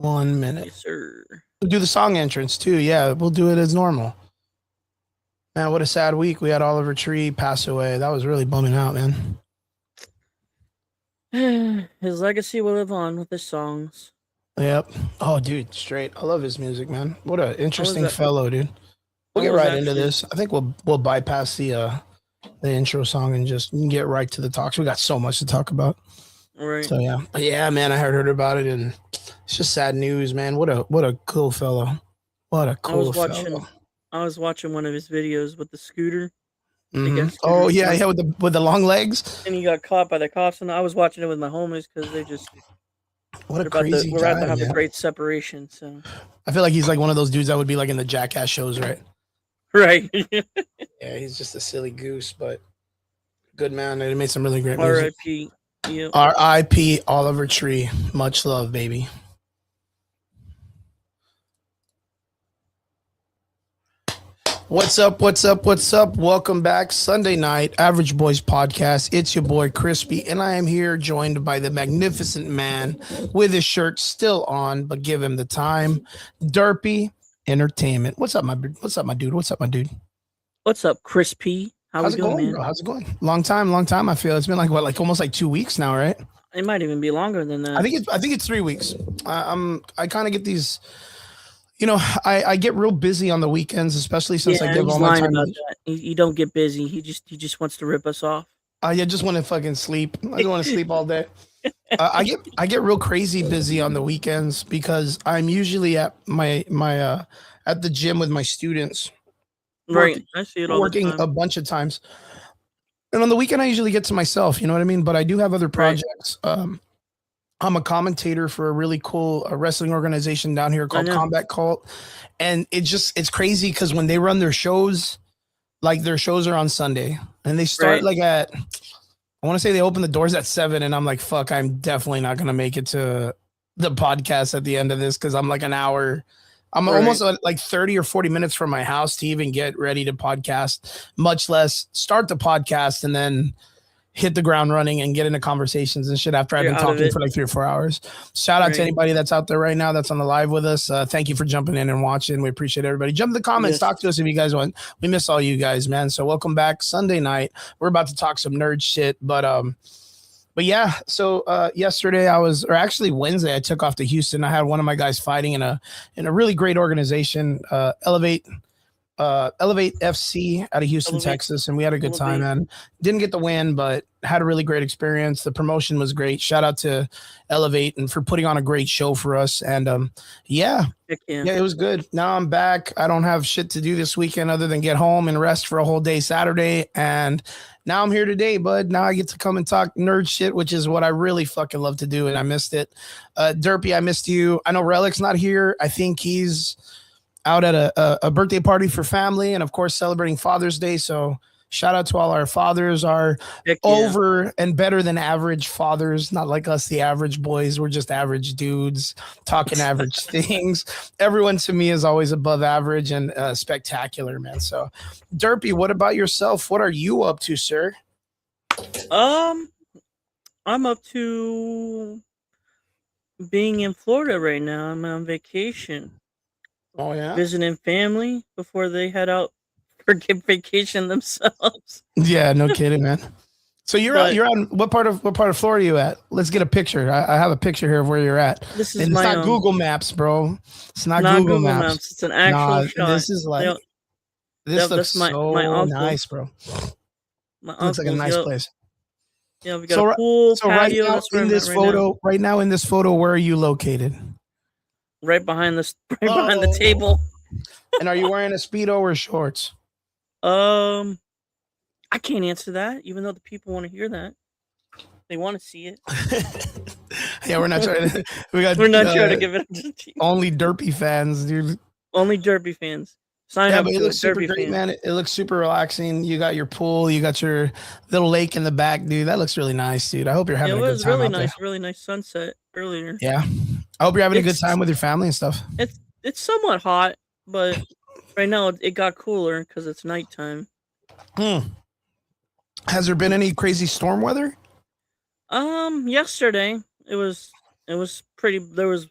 1 minute. Yes, sir. We'll do the song entrance too. Yeah, we'll do it as normal. Man, what a sad week. We had Oliver Tree pass away. That was really bumming out, man. His legacy will live on with his songs. Yep. Oh, dude, straight. I love his music, man. What an interesting that? fellow, dude. We'll I get was right into actually- this. I think we'll bypass the intro song and just get right to the talks. We got so much to talk about. Right. So yeah. But yeah, man, I heard about it and it's just sad news, man. What a cool fellow. What a cool fellow. I was watching one of his videos with the scooter. Mhm. Oh yeah, yeah, with the long legs. And he got caught by the cops, and I was watching it with my homies because they just what a crazy we're guy, about to have man. a great separation. So I feel like he's like one of those dudes that would be like in the Jackass shows, right? right. Yeah, he's just a silly goose, but good man. He made some really great music. R.I.P. Yep. R.I.P. Oliver Tree. Much love, baby. What's up? What's up? What's up? Welcome back. Sunday night, Average Boys Podcast. It's your boy Crispy, and I am here joined by the magnificent man with his shirt still on, but give him the time. Derpy Entertainment. What's up, my dude? What's up, my dude? What's up, Crispy? How's it going, man? Bro? How's it going? Long time. I feel it's been like almost like 2 weeks now, right? It might even be longer than that. I think it's 3 weeks. I kind of get these. You know, I get real busy on the weekends, especially since I give all my time. About that. You don't get busy. He just wants to rip us off. I just want to fucking sleep. I just want to sleep all day. I get real crazy busy on the weekends because I'm usually at my at the gym with my students. Right, I see it all working the time. a bunch of times, and on the weekend I usually get to myself. You know what I mean? But I do have other projects. Right. I'm a commentator for a really cool wrestling organization down here called Combat Cult. And it's crazy because when they run their shows, like their shows are on Sunday and they start like I want to say they open the doors at 7 and I'm like, fuck, I'm definitely not going to make it to the podcast at the end of this because I'm like an hour. I'm almost like 30 or 40 minutes from my house to even get ready to podcast, much less start the podcast and then hit the ground running and get into conversations and shit after I've been talking for like 3 or 4 hours. Shout out to anybody that's out there right now that's on the live with us. Thank you for jumping in and watching. We appreciate everybody. Jump in the comments. Talk to us if you guys want. We miss all you guys, man. So welcome back. Sunday night. We're about to talk some nerd shit. But yeah, so yesterday actually Wednesday, I took off to Houston. I had one of my guys fighting in a really great organization, Elevate FC out of Houston, Texas, and we had a good time, man. Didn't get the win, but had a really great experience. The promotion was great. Shout out to Elevate and for putting on a great show for us. And yeah, it was good. Now I'm back. I don't have shit to do this weekend other than get home and rest for a whole day Saturday. And now I'm here today, bud. Now I get to come and talk nerd shit, which is what I really fucking love to do, and I missed it. Derpy, I missed you. I know Relic's not here. I think he's out at a birthday party for family and of course celebrating Father's Day. So shout out to all our fathers, our over and better than average fathers, not like us, the average boys. We're just average dudes talking average things. Everyone to me is always above average and spectacular, man. So Derpy, what about yourself? What are you up to, sir? I'm up to being in Florida right now. I'm on vacation. Oh yeah, visiting family before they head out for vacation themselves. Yeah, no kidding, man. So you're on what part of Florida are you at? Let's get a picture. I have a picture here of where you're at. This is and it's not Google Maps, bro. It's not Google Maps. It's an actual shot. This is like this looks my uncle. Nice, bro. Looks like a nice place. Yeah, we got a pool, patio. Right now in this photo, right now in this photo, where are you located? Right behind the table. And are you wearing a Speedo or shorts? I can't answer that, even though the people want to hear that. They want to see it. Yeah, we're not trying to. We're not trying to give it to only Derpy fans, dude. Only Derpy fans. Sign up. But it looks super great, man. It looks super relaxing. You got your pool. You got your little lake in the back, dude. That looks really nice, dude. I hope you're having a good time. It was really nice sunset earlier. Yeah. I hope you're having a good time with your family and stuff. It's somewhat hot, but right now it got cooler because it's nighttime. Has there been any crazy storm weather? Yesterday it was pretty. There was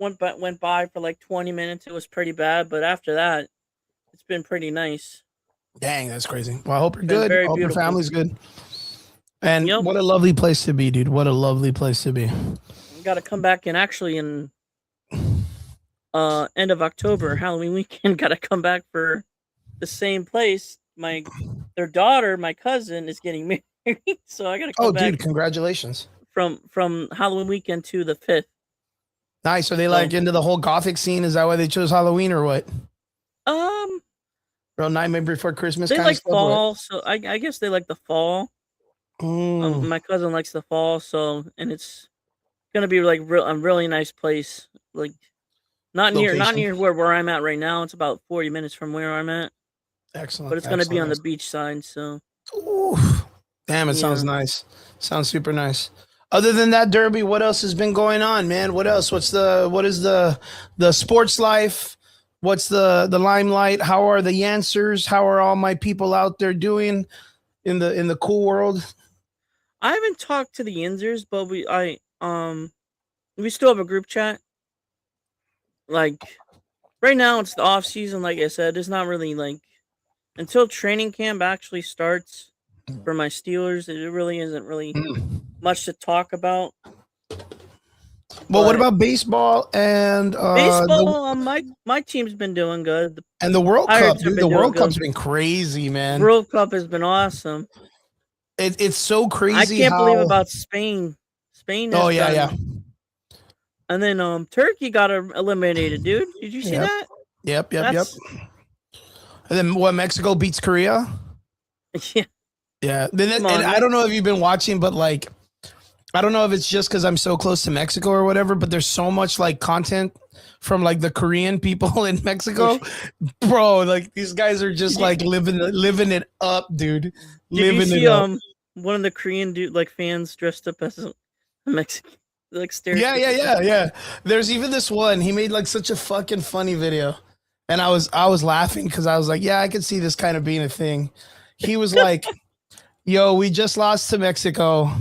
went by for like 20 minutes. It was pretty bad, but after that, it's been pretty nice. Dang, that's crazy. Well, I hope you're It's been good. I very hope your beautiful. family's good. And Yep. what a lovely place to be, dude. What a lovely place to be. Got to come back, and actually in end of October, Halloween weekend, got to come back for the same place. Their daughter, my cousin, is getting married, so I got to Oh, come back dude, congratulations. from Halloween weekend to the 5th. Nice. Are they So, like into the whole gothic scene? Is that why they chose Halloween or what? um, Real Nightmare Before Christmas they kind of like stuff? Or what? fall, so I guess they like the fall. Mm, My cousin likes the fall, so and it's gonna be like a really nice place. Like not location. near where I'm at right now. It's about 40 minutes from where I'm at, but Excellent. it's gonna be Excellent. on the Excellent. beach side. So Ooh, damn, it sounds yeah, nice. Sounds super nice. Other than that, Derby, what else has been going on, man? What else? What is the sports life? What's the limelight? How are the answers? How are all my people out there doing in the cool world? I haven't talked to the Yinzers, but we still have a group chat. Like right now, it's the off season. Like I said, it's not really like until training camp actually starts for my Steelers. It really isn't really Mm. much to talk about. Well, what But about baseball and baseball, my team's been doing good. The the World Cup, Pirates have dude? The been doing World good. Cup's been crazy, man. World Cup has been awesome. It's so I crazy can't believe how. about Spain. Spain Oh has yeah, yeah, done, and then Turkey got eliminated. Dude, did you see yep, that? yep. That's And then what? Mexico beats Korea. yeah. Yeah. Come And on, I don't know if you've been watching, but like, I don't know if it's just because I'm so close to Mexico or whatever, but there's so much like content from like the Korean people in Mexico, bro. Like these guys are just like living it up, dude. did you Living it see up. one of the Korean dude like fans dressed up as a Mexican, like stereotypical? Yeah. There's even this one. He made like such a fucking funny video, and I was laughing because I was like, yeah, I could see this kind of being a thing. He was like, "Yo, we just lost to Mexico."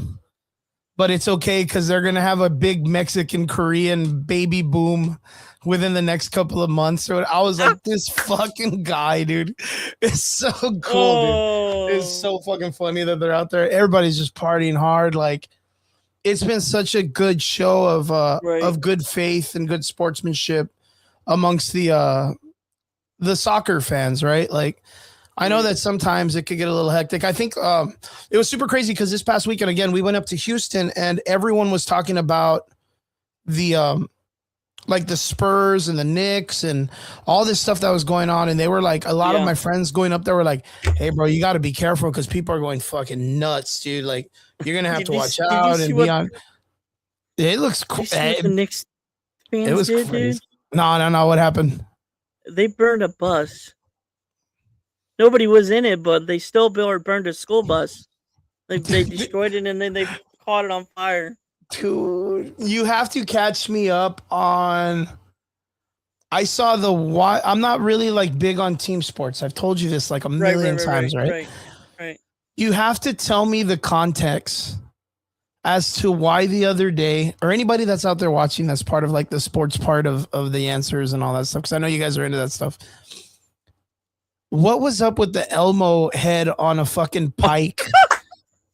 But it's okay because they're gonna have a big Mexican Korean baby boom within the next couple of months. So I was like, this fucking guy, dude. It's so cool, dude. It's Oh, so fucking funny that they're out there. Everybody's just partying hard. Like it's been such a good show right. of good faith and good sportsmanship amongst the soccer fans, right? Like I know Right. that sometimes it could get a little hectic. I think it was super crazy because this past weekend, again, we went up to Houston and everyone was talking about the like the Spurs and the Knicks and all this stuff that was going on. And they were like, a lot of Yeah. my friends going up there were like, hey, bro, you got to be careful because people are going fucking nuts, dude. Like, you're going to have to watch Did you out see and be what on. It looks did you cool. see what the Knicks It fans was did, dude? crazy. No. What happened? They burned a bus. Nobody was in it, but they still burned a school bus. They destroyed it and then they caught it on fire. Dude, you have to catch me up on. I saw the why. I'm not really like big on team sports. I've told you this like a million times, right? Right. You have to tell me the context as to why the other day, or anybody that's out there watching that's part of like the sports part of the answers and all that stuff. Cause I know you guys are into that stuff. What was up with the Elmo head on a fucking pike?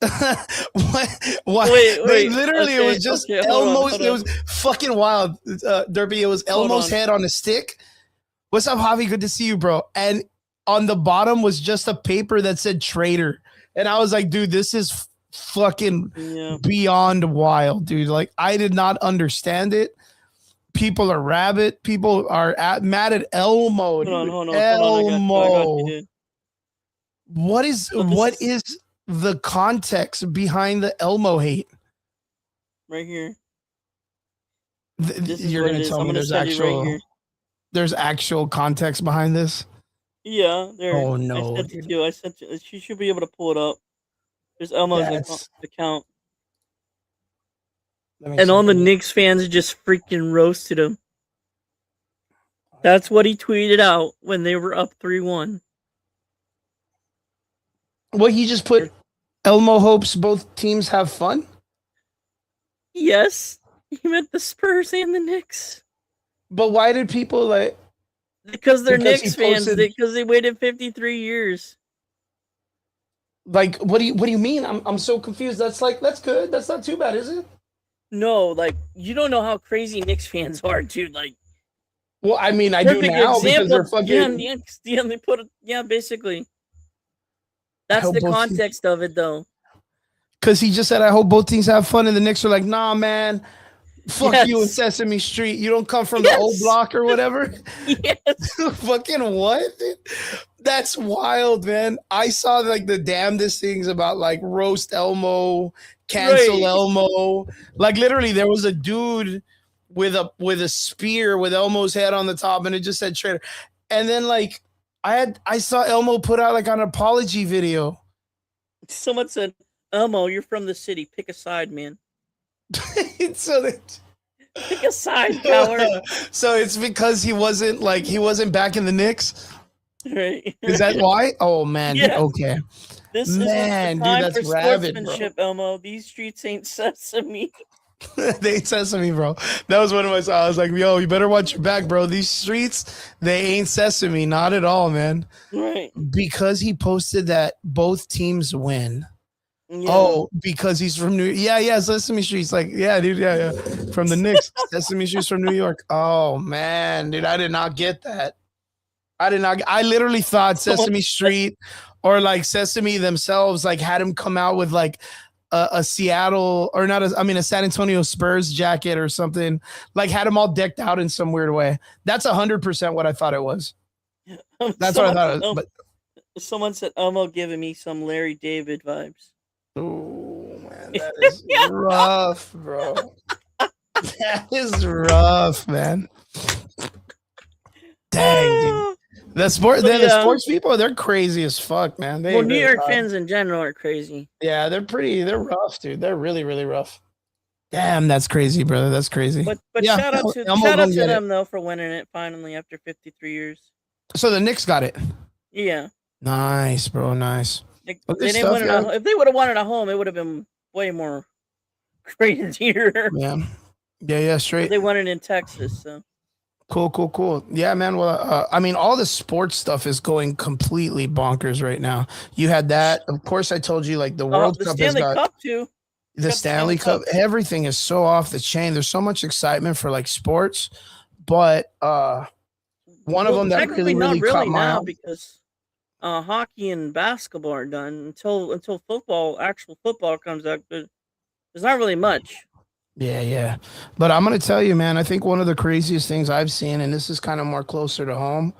what? They Wait. literally, it was just Okay, Elmo's. hold It on. was fucking wild, Derby. It was Hold Elmo's on. head on a stick. What's up, Javi? Good to see you, bro. And on the bottom was just a paper that said traitor. And I was like, dude, this is fucking Yeah. beyond wild, dude. Like, I did not understand it. People are rabid. People are mad at Elmo, dude. Hold on. I got you, Elmo. dude. What is So this what is is the context behind the Elmo hate? right here. Th- This is You're what it gonna is. tell I'm me gonna send you right here. there's actual context behind this? Yeah, there. Oh I no, sent it dude. to you. I sent you. You should be able to pull it up. There's Elmo's That's account, let me and see. all the Knicks fans just freaking roasted him. That's what he tweeted out when they were up 3-1. Well, he just put Elmo hopes both teams have fun. Yes, he meant the Spurs and the Knicks. But why did people like? Because they're Because he Knicks fans. posted. Because they waited 53 years. Like, what do you mean? I'm so confused. That's good. That's not too bad, is it? No, like you don't know how crazy Knicks fans are, dude. Like Well, I mean, I do perfect now because they're example. Yeah, fucking. yeah, they put it. Yeah, basically, I that's hope the both teams. context of it, though. Because he just said, I hope both teams have fun, and the Knicks are like, nah, man, fuck you in Yes, Sesame Street. You don't come from the old yes, block or whatever. yes. Fucking what? That's wild, man. I saw like the damnedest things about like roast Elmo, cancel Right. Elmo. Like literally, there was a dude with a spear with Elmo's head on the top, and it just said traitor. And then like I saw Elmo put out like an apology video. Someone said, "Elmo, you're from the city. Pick a side, man. so that Pick a side, coward." so it's because he wasn't back in the Knicks. Right. Is that why? Oh man, dude. Yeah. Okay, This isn't the man, dude, time that's for rabid, bro. sportsmanship, Elmo. These streets ain't sesame. They ain't sesame, bro. That was one of my songs. I was like, yo, you better watch your back, bro. These streets, they ain't sesame, not at all, man. Right. Because he posted that both teams win. Yeah. Oh, because he's from New York. Yeah, Sesame Street's like, yeah, dude, yeah. From the Knicks. Sesame Street's from New York. Oh man, dude, I did not get that. I literally thought Sesame Street or like Sesame themselves like had him come out with like a Seattle or not a San Antonio Spurs jacket or something, like had him all decked out in some weird way. That's 100% what I thought it was. That's what I thought it was. But someone said Elmo giving me some Larry David vibes. oh man, that is rough, bro. That is rough, man. Dang, dude. The sports people, they're crazy as fuck, man. Well, New York fans in general are crazy. Yeah, they're rough, dude. They're really, really rough. Damn, that's crazy, brother. That's crazy. But yeah, shout out to them though for winning it finally after 53 years. So the Knicks got it. Yeah. Nice, bro. Nice. They didn't win it if they would have won it at home, it would have been way more crazier. Yeah, straight. But they won it in Texas, so. Cool. Yeah, man. Well, I mean, all the sports stuff is going completely bonkers right now. You had that. Of course, I told you, like, the World Cup Stanley Cup, too. The Stanley Cup. Everything is so off the chain. There's so much excitement for, like, sports. But one of them that really caught my eye. Because hockey and basketball are done until actual football comes out. There's not really much. Yeah. But I'm going to tell you, man, I think one of the craziest things I've seen, and this is kind of more closer to home,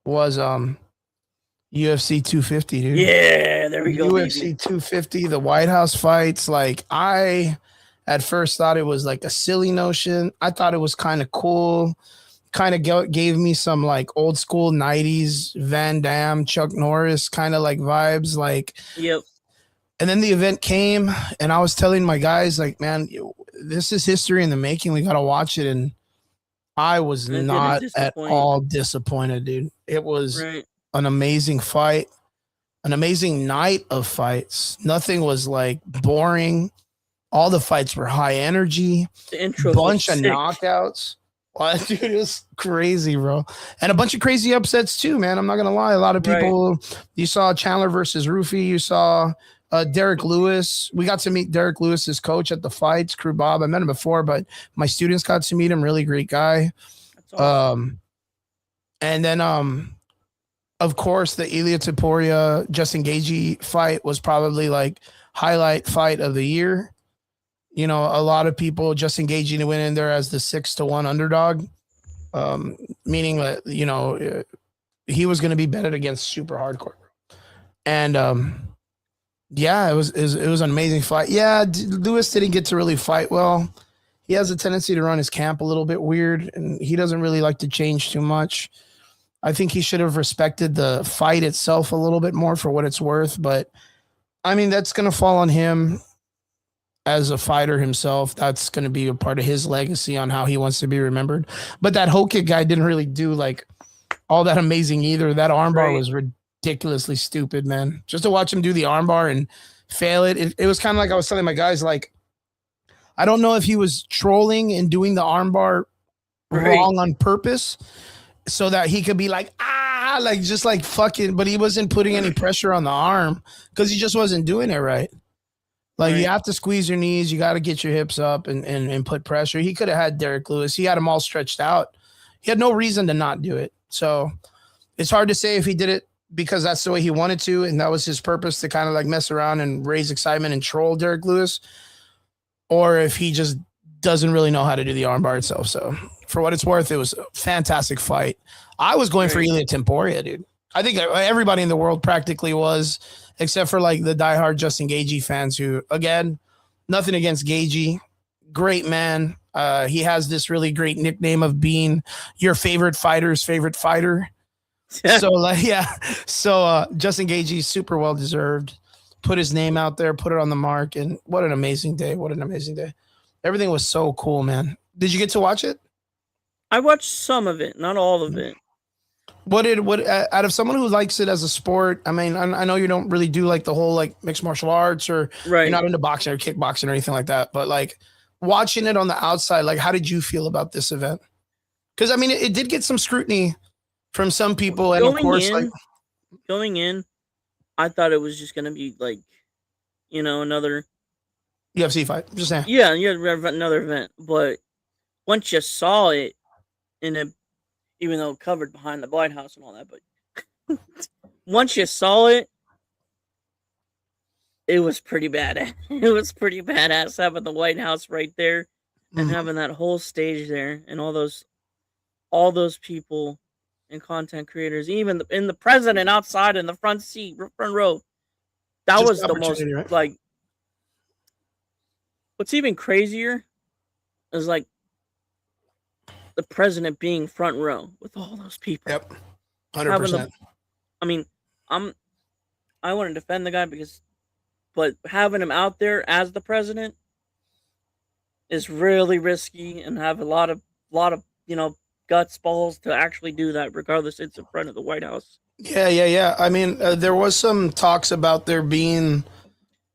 was UFC 250, dude. Yeah, there we go. UFC 250, the White House fights. Like, I at first thought it was like a silly notion. I thought it was kind of cool. Kind of gave me some like old school 90s Van Damme, Chuck Norris kind of like vibes. Like, yep. And then the event came, and I was telling my guys, like, man, this is history in the making. We got to watch it. And I was not at all disappointed, dude. It was an amazing fight, an amazing night of fights. Nothing was like boring. All the fights were high energy. The intro bunch of knockouts. Well, dude, it was crazy, bro. And a bunch of crazy upsets too, man. I'm not going to lie. A lot of people, you saw Chandler versus Rufy. You saw Derek Lewis. We got to meet Derek Lewis's coach at the fights, Crew Bob. I met him before, but my students got to meet him. Really great guy. That's awesome. And then, of course, the Ilia Topuria Justin Gaethje fight was probably like highlight fight of the year. You know, a lot of people Justin Gaethje went in there as the 6-1 underdog, meaning that he was going to be betted against super hardcore. And yeah, it was an amazing fight. Yeah, Lewis didn't get to really fight well. He has a tendency to run his camp a little bit weird, and he doesn't really like to change too much. I think he should have respected the fight itself a little bit more for what it's worth. But, I mean, that's going to fall on him as a fighter himself. That's going to be a part of his legacy on how he wants to be remembered. But that Hokick guy didn't really do, like, all that amazing either. That armbar was ridiculously stupid, man. Just to watch him do the armbar and fail it. It was kind of like I was telling my guys, like, I don't know if he was trolling and doing the armbar Right. wrong on purpose so that he could be like, like just like fucking, but he wasn't putting any pressure on the arm because he just wasn't doing it right. Like you Right. have to squeeze your knees, you got to get your hips up and put pressure. He could have had Derek Lewis. He had him all stretched out. He had no reason to not do it. So it's hard to say if he did it because that's the way he wanted to, and that was his purpose to kind of like mess around and raise excitement and troll Derek Lewis, or if he just doesn't really know how to do the armbar itself. So for what it's worth, it was a fantastic fight. I was going for Ilya Temporia, dude. I think everybody in the world practically was, except for like the diehard Justin Gaethje fans who, again, nothing against Gaethje. Great man. He has this really great nickname of being your favorite fighter's favorite fighter. So like, yeah. So Justin Gaethje, super well deserved. Put his name out there, put it on the mark, and what an amazing day. What an amazing day. Everything was so cool, man. Did you get to watch it? I watched some of it, not all of it. What out of someone who likes it as a sport? I mean, I know you don't really do like the whole like mixed martial arts, or you're not into boxing or kickboxing or anything like that. But like watching it on the outside, like how did you feel about this event? Because I mean, it did get some scrutiny from some people, and of course, going in, I thought it was just gonna be like, another UFC fight. I'm just saying. Yeah, another event. But once you saw it, even though covered behind the White House and all that, but once you saw it, it was pretty bad. It was pretty badass having the White House right there and having that whole stage there and all those people and content creators, even the president outside in the front row. That just was the most right? Like. What's even crazier is like the president being front row with all those people. Yep, 100%. I mean, I want to defend the guy but having him out there as the president is really risky and have a lot of guts, balls to actually do that, regardless it's in front of the White House. Yeah. I mean, there was some talks about there being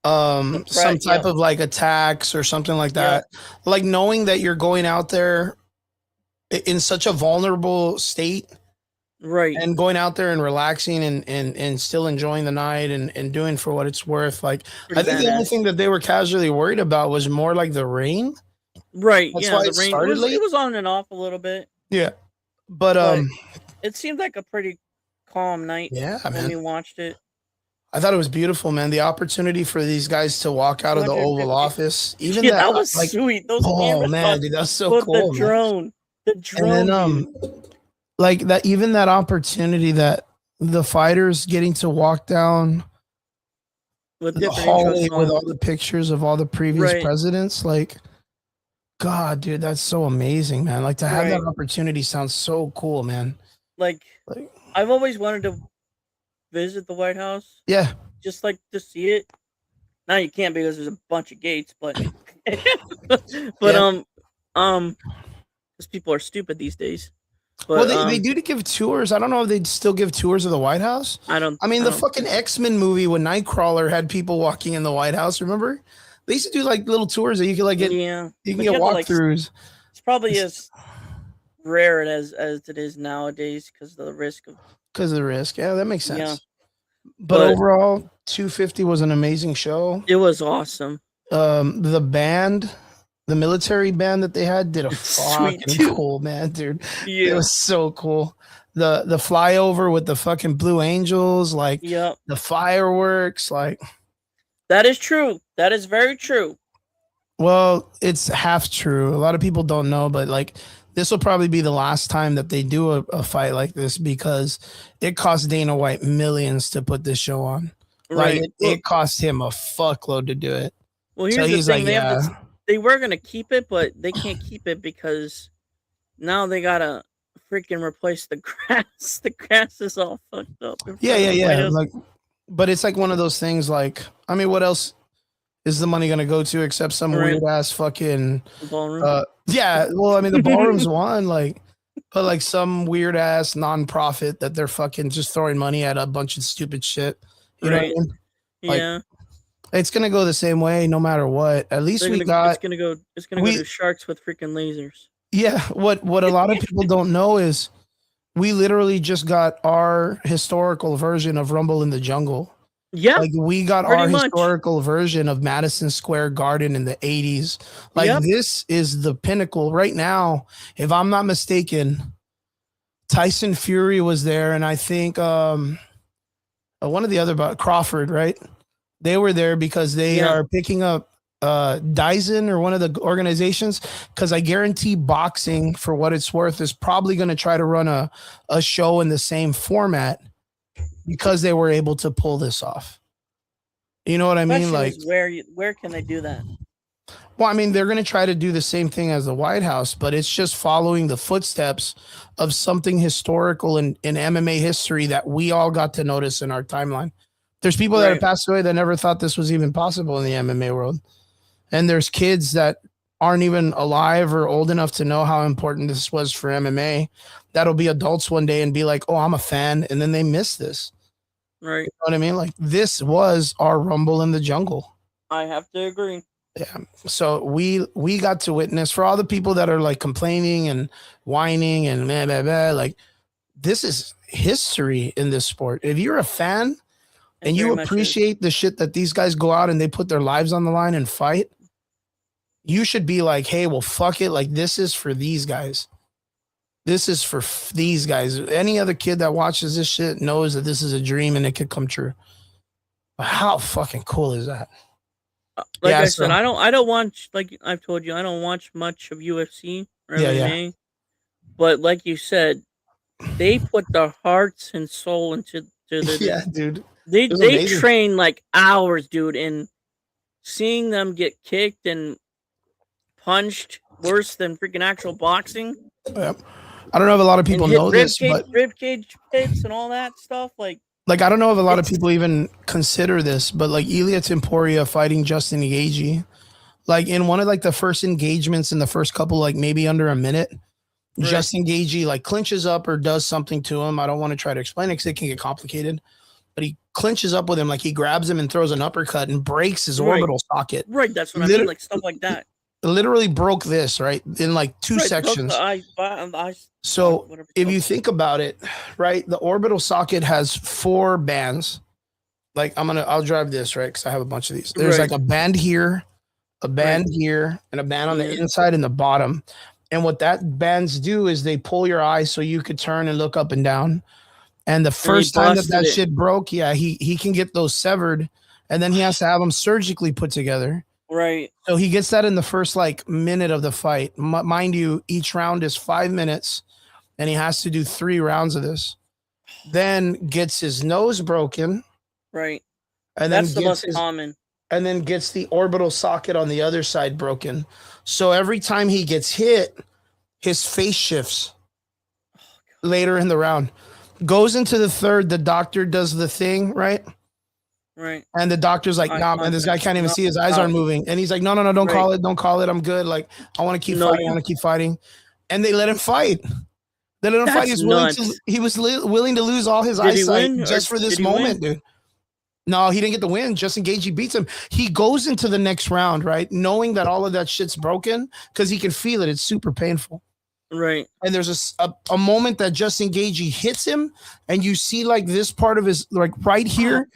some type of like attacks or something like that. Like knowing that you're going out there in such a vulnerable state, right, and going out there and relaxing and still enjoying the night and doing for what it's worth. Like I think the only thing that they were casually worried about was more like the rain. Right. That's why the rain started late. It was on and off a little bit. Yeah. But it seemed like a pretty calm night. Yeah, man. When we watched it. I thought it was beautiful, man. The opportunity for these guys to walk out of the Oval Office, even that was like, sweet. Those man, dude, that's so cool. The drone, and then like that, even that opportunity that the fighters getting to walk down with the hallway with all the pictures of all the previous presidents, like, God, dude, that's so amazing, man. Like to have that opportunity sounds so cool, man. Like I've always wanted to visit the White House. Yeah. Just like to see it. Now you can't because there's a bunch of gates, but because people are stupid these days. But, well, they do to give tours. I don't know if they'd still give tours of the White House. I mean, the fucking X-Men movie when Nightcrawler had people walking in the White House. Remember? They used to do like little tours that you could like get. Yeah, you can get walkthroughs. It's probably as rare as it is nowadays because of the risk of. Because of the risk, yeah, that makes sense. Yeah. But overall, 250 was an amazing show. It was awesome. The band. The military band that they had did a fucking cool, man, dude. Yeah. It was so cool. The flyover with the fucking Blue Angels, like the fireworks, like that is true. That is very true. Well, it's half true. A lot of people don't know, but like this will probably be the last time that they do a fight like this because it cost Dana White millions to put this show on. Right. Like it cost him a fuckload to do it. Well, here's the thing. Like, they were going to keep it, but they can't keep it because now they got to freaking replace the grass. The grass is all fucked up. Yeah. Like, but it's like one of those things like, I mean, what else is the money going to go to except some weird ass fucking ballroom? Yeah. Well, I mean, the ballroom's one, like, but like some weird ass nonprofit that they're fucking just throwing money at a bunch of stupid shit. You know what I mean? Like, yeah. It's gonna go the same way, no matter what. At least it's gonna go to sharks with freaking lasers. Yeah, what a lot of people don't know is we literally just got our historical version of Rumble in the Jungle. Yeah, Like we got pretty our much. historical version of Madison Square Garden in the 80s. Like Yep. this is the pinnacle right now. If I'm not mistaken, Tyson Fury was there, and I think one of the other Crawford, right? They were there because they Yeah. are picking up Dyson or one of the organizations, because I guarantee boxing, for what it's worth, is probably going to try to run a show in the same format because they were able to pull this off. You know what I mean? Question Like, is where can they do that? well, I mean, they're going to try to do the same thing as the White House, but it's just following the footsteps of something historical in MMA history that we all got to notice in our timeline. There's people that have Right. passed away that never thought this was even possible in the MMA world. And there's kids that aren't even alive or old enough to know how important this was for MMA that'll be adults one day and be like, oh, I'm a fan. And then they miss this. Right. You know what I mean? Like, this was our Rumble in the Jungle. I have to agree. Yeah. So we got to witness, for all the people that are like complaining and whining and blah, blah, blah, like, this is history in this sport. If you're a fan and you appreciate the shit that these guys go out and they put their lives on the line and fight, you should be like, hey, well, fuck it. Like, this is for these guys. This is for these guys. Any other kid that watches this shit knows that this is a dream and it could come true. But how fucking cool is that? Like I said, I don't watch, like I've told you, I don't watch much of UFC or MMA. Yeah. But like you said, they put their hearts and soul into yeah, dude. They train like hours, dude, and seeing them get kicked and punched worse than freaking actual boxing. Yep. I don't know if a lot of people know this, but rib cage pits and all that stuff, like I don't know if a lot of people even consider this, but like Ilia Temporia fighting Justin Gaethje, like in one of like the first engagements in the first couple, like maybe under a minute, right, Justin Gaethje like clinches up or does something to him. I don't want to try to explain it because it can get complicated, but he clinches up with him, like he grabs him and throws an uppercut and breaks his orbital socket. Right, that's what I mean, like stuff like that. Literally broke this, right, in like two sections. So if you think about it, right, the orbital socket has 4 bands. Like I'll drive this, right, because I have a bunch of these. There's like a band here, a band here, and a band on the inside and the bottom. And what that bands do is they pull your eye so you could turn and look up and down. And the first time that shit broke, yeah, he can get those severed, and then he has to have them surgically put together. Right. So he gets that in the first like minute of the fight. Mind you, each round is 5 minutes, and he has to do 3 rounds of this. Then gets his nose broken. Right. And that's the most common. And then gets the orbital socket on the other side broken. So every time he gets hit, his face shifts later in the round. Goes into the third, the doctor does the thing, right? Right. And the doctor's like, nah, man, this guy can't even see. His eyes aren't moving. And he's like, no, don't call it. Don't call it. I'm good. Like, I want to keep fighting. I want to keep fighting. And they let him fight. They let him fight. He was willing to lose all his eyesight just for this moment, dude. No, he didn't get the win. Justin Gaethje beats him. He goes into the next round, right, knowing that all of that shit's broken because he can feel it. It's super painful. Right. And there's a moment that Justin Gaethje hits him, and you see like this part of his, like right here,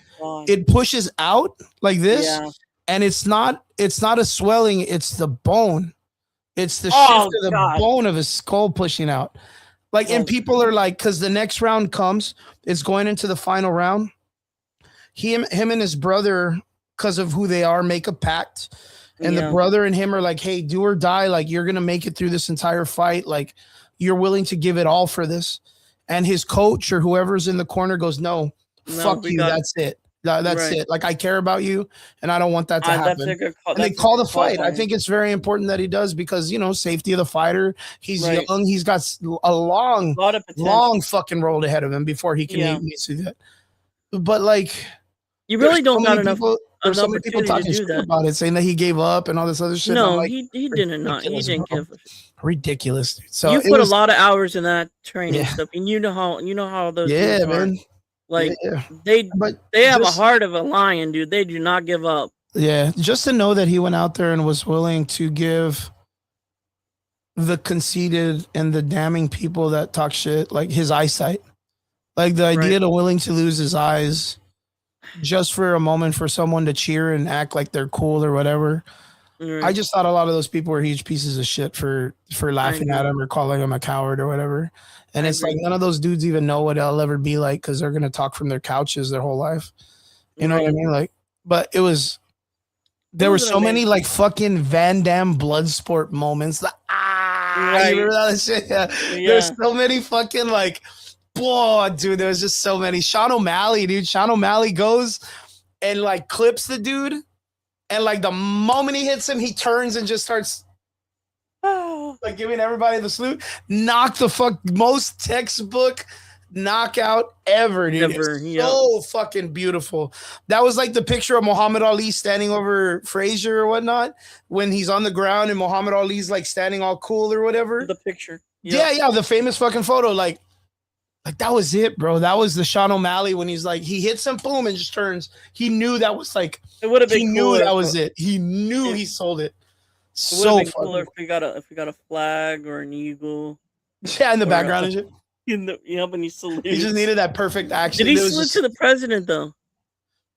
it pushes out like this, and it's not a swelling, it's the bone. It's the shift of the bone of his skull pushing out. Like, and people are like, because the next round comes, it's going into the final round. Him and his brother, because of who they are, make a pact. And the brother and him are like, hey, do or die. Like, you're going to make it through this entire fight. Like, you're willing to give it all for this. And his coach or whoever's in the corner goes, no, fuck you. That's it. That's it. Like, I care about you, and I don't want that to happen. And they call the fight. I think it's very important that he does because, you know, safety of the fighter. He's young. He's got a long fucking road ahead of him before he can meet me. That. But, like, you really don't got enough. There's so many people talking shit about it, saying that he gave up and all this other shit. No, like, he didn't. He didn't give. Ridiculous. So you put a lot of hours in that training stuff, and you know how those. Yeah, man. Like they have a heart of a lion, dude. They do not give up. Yeah, just to know that he went out there and was willing to give the conceited and the damning people that talk shit, like his eyesight. Like the idea to willing to lose his eyes just for a moment for someone to cheer and act like they're cool or whatever. I just thought a lot of those people were huge pieces of shit for laughing at him or calling him a coward or whatever. And it's like none of those dudes even know what it'll ever be like because they're gonna talk from their couches their whole life. You know what I mean? Like, but there were so many like fucking Van Damme Bloodsport moments. Like, you remember that shit? Yeah. There's so many fucking like, whoa, dude. There's just so many. Sean O'Malley, dude. Sean O'Malley goes and like clips the dude. And like the moment he hits him, he turns and just starts like giving everybody the salute. Knock the fuck most textbook knockout ever, dude. So fucking beautiful. That was like the picture of Muhammad Ali standing over Frazier or whatnot when he's on the ground and Muhammad Ali's like standing all cool or whatever. The picture. Yeah, the famous fucking photo. Like that was it, bro. That was the Sean O'Malley when he's like, he hits him, boom, and just turns. He knew that was like, it would have been. He knew that was it. He knew he sold it. So would have been cooler if we got a flag or an eagle. Yeah, in the background and shit. When he salutes. He just needed that perfect action. Did he salute to the president though?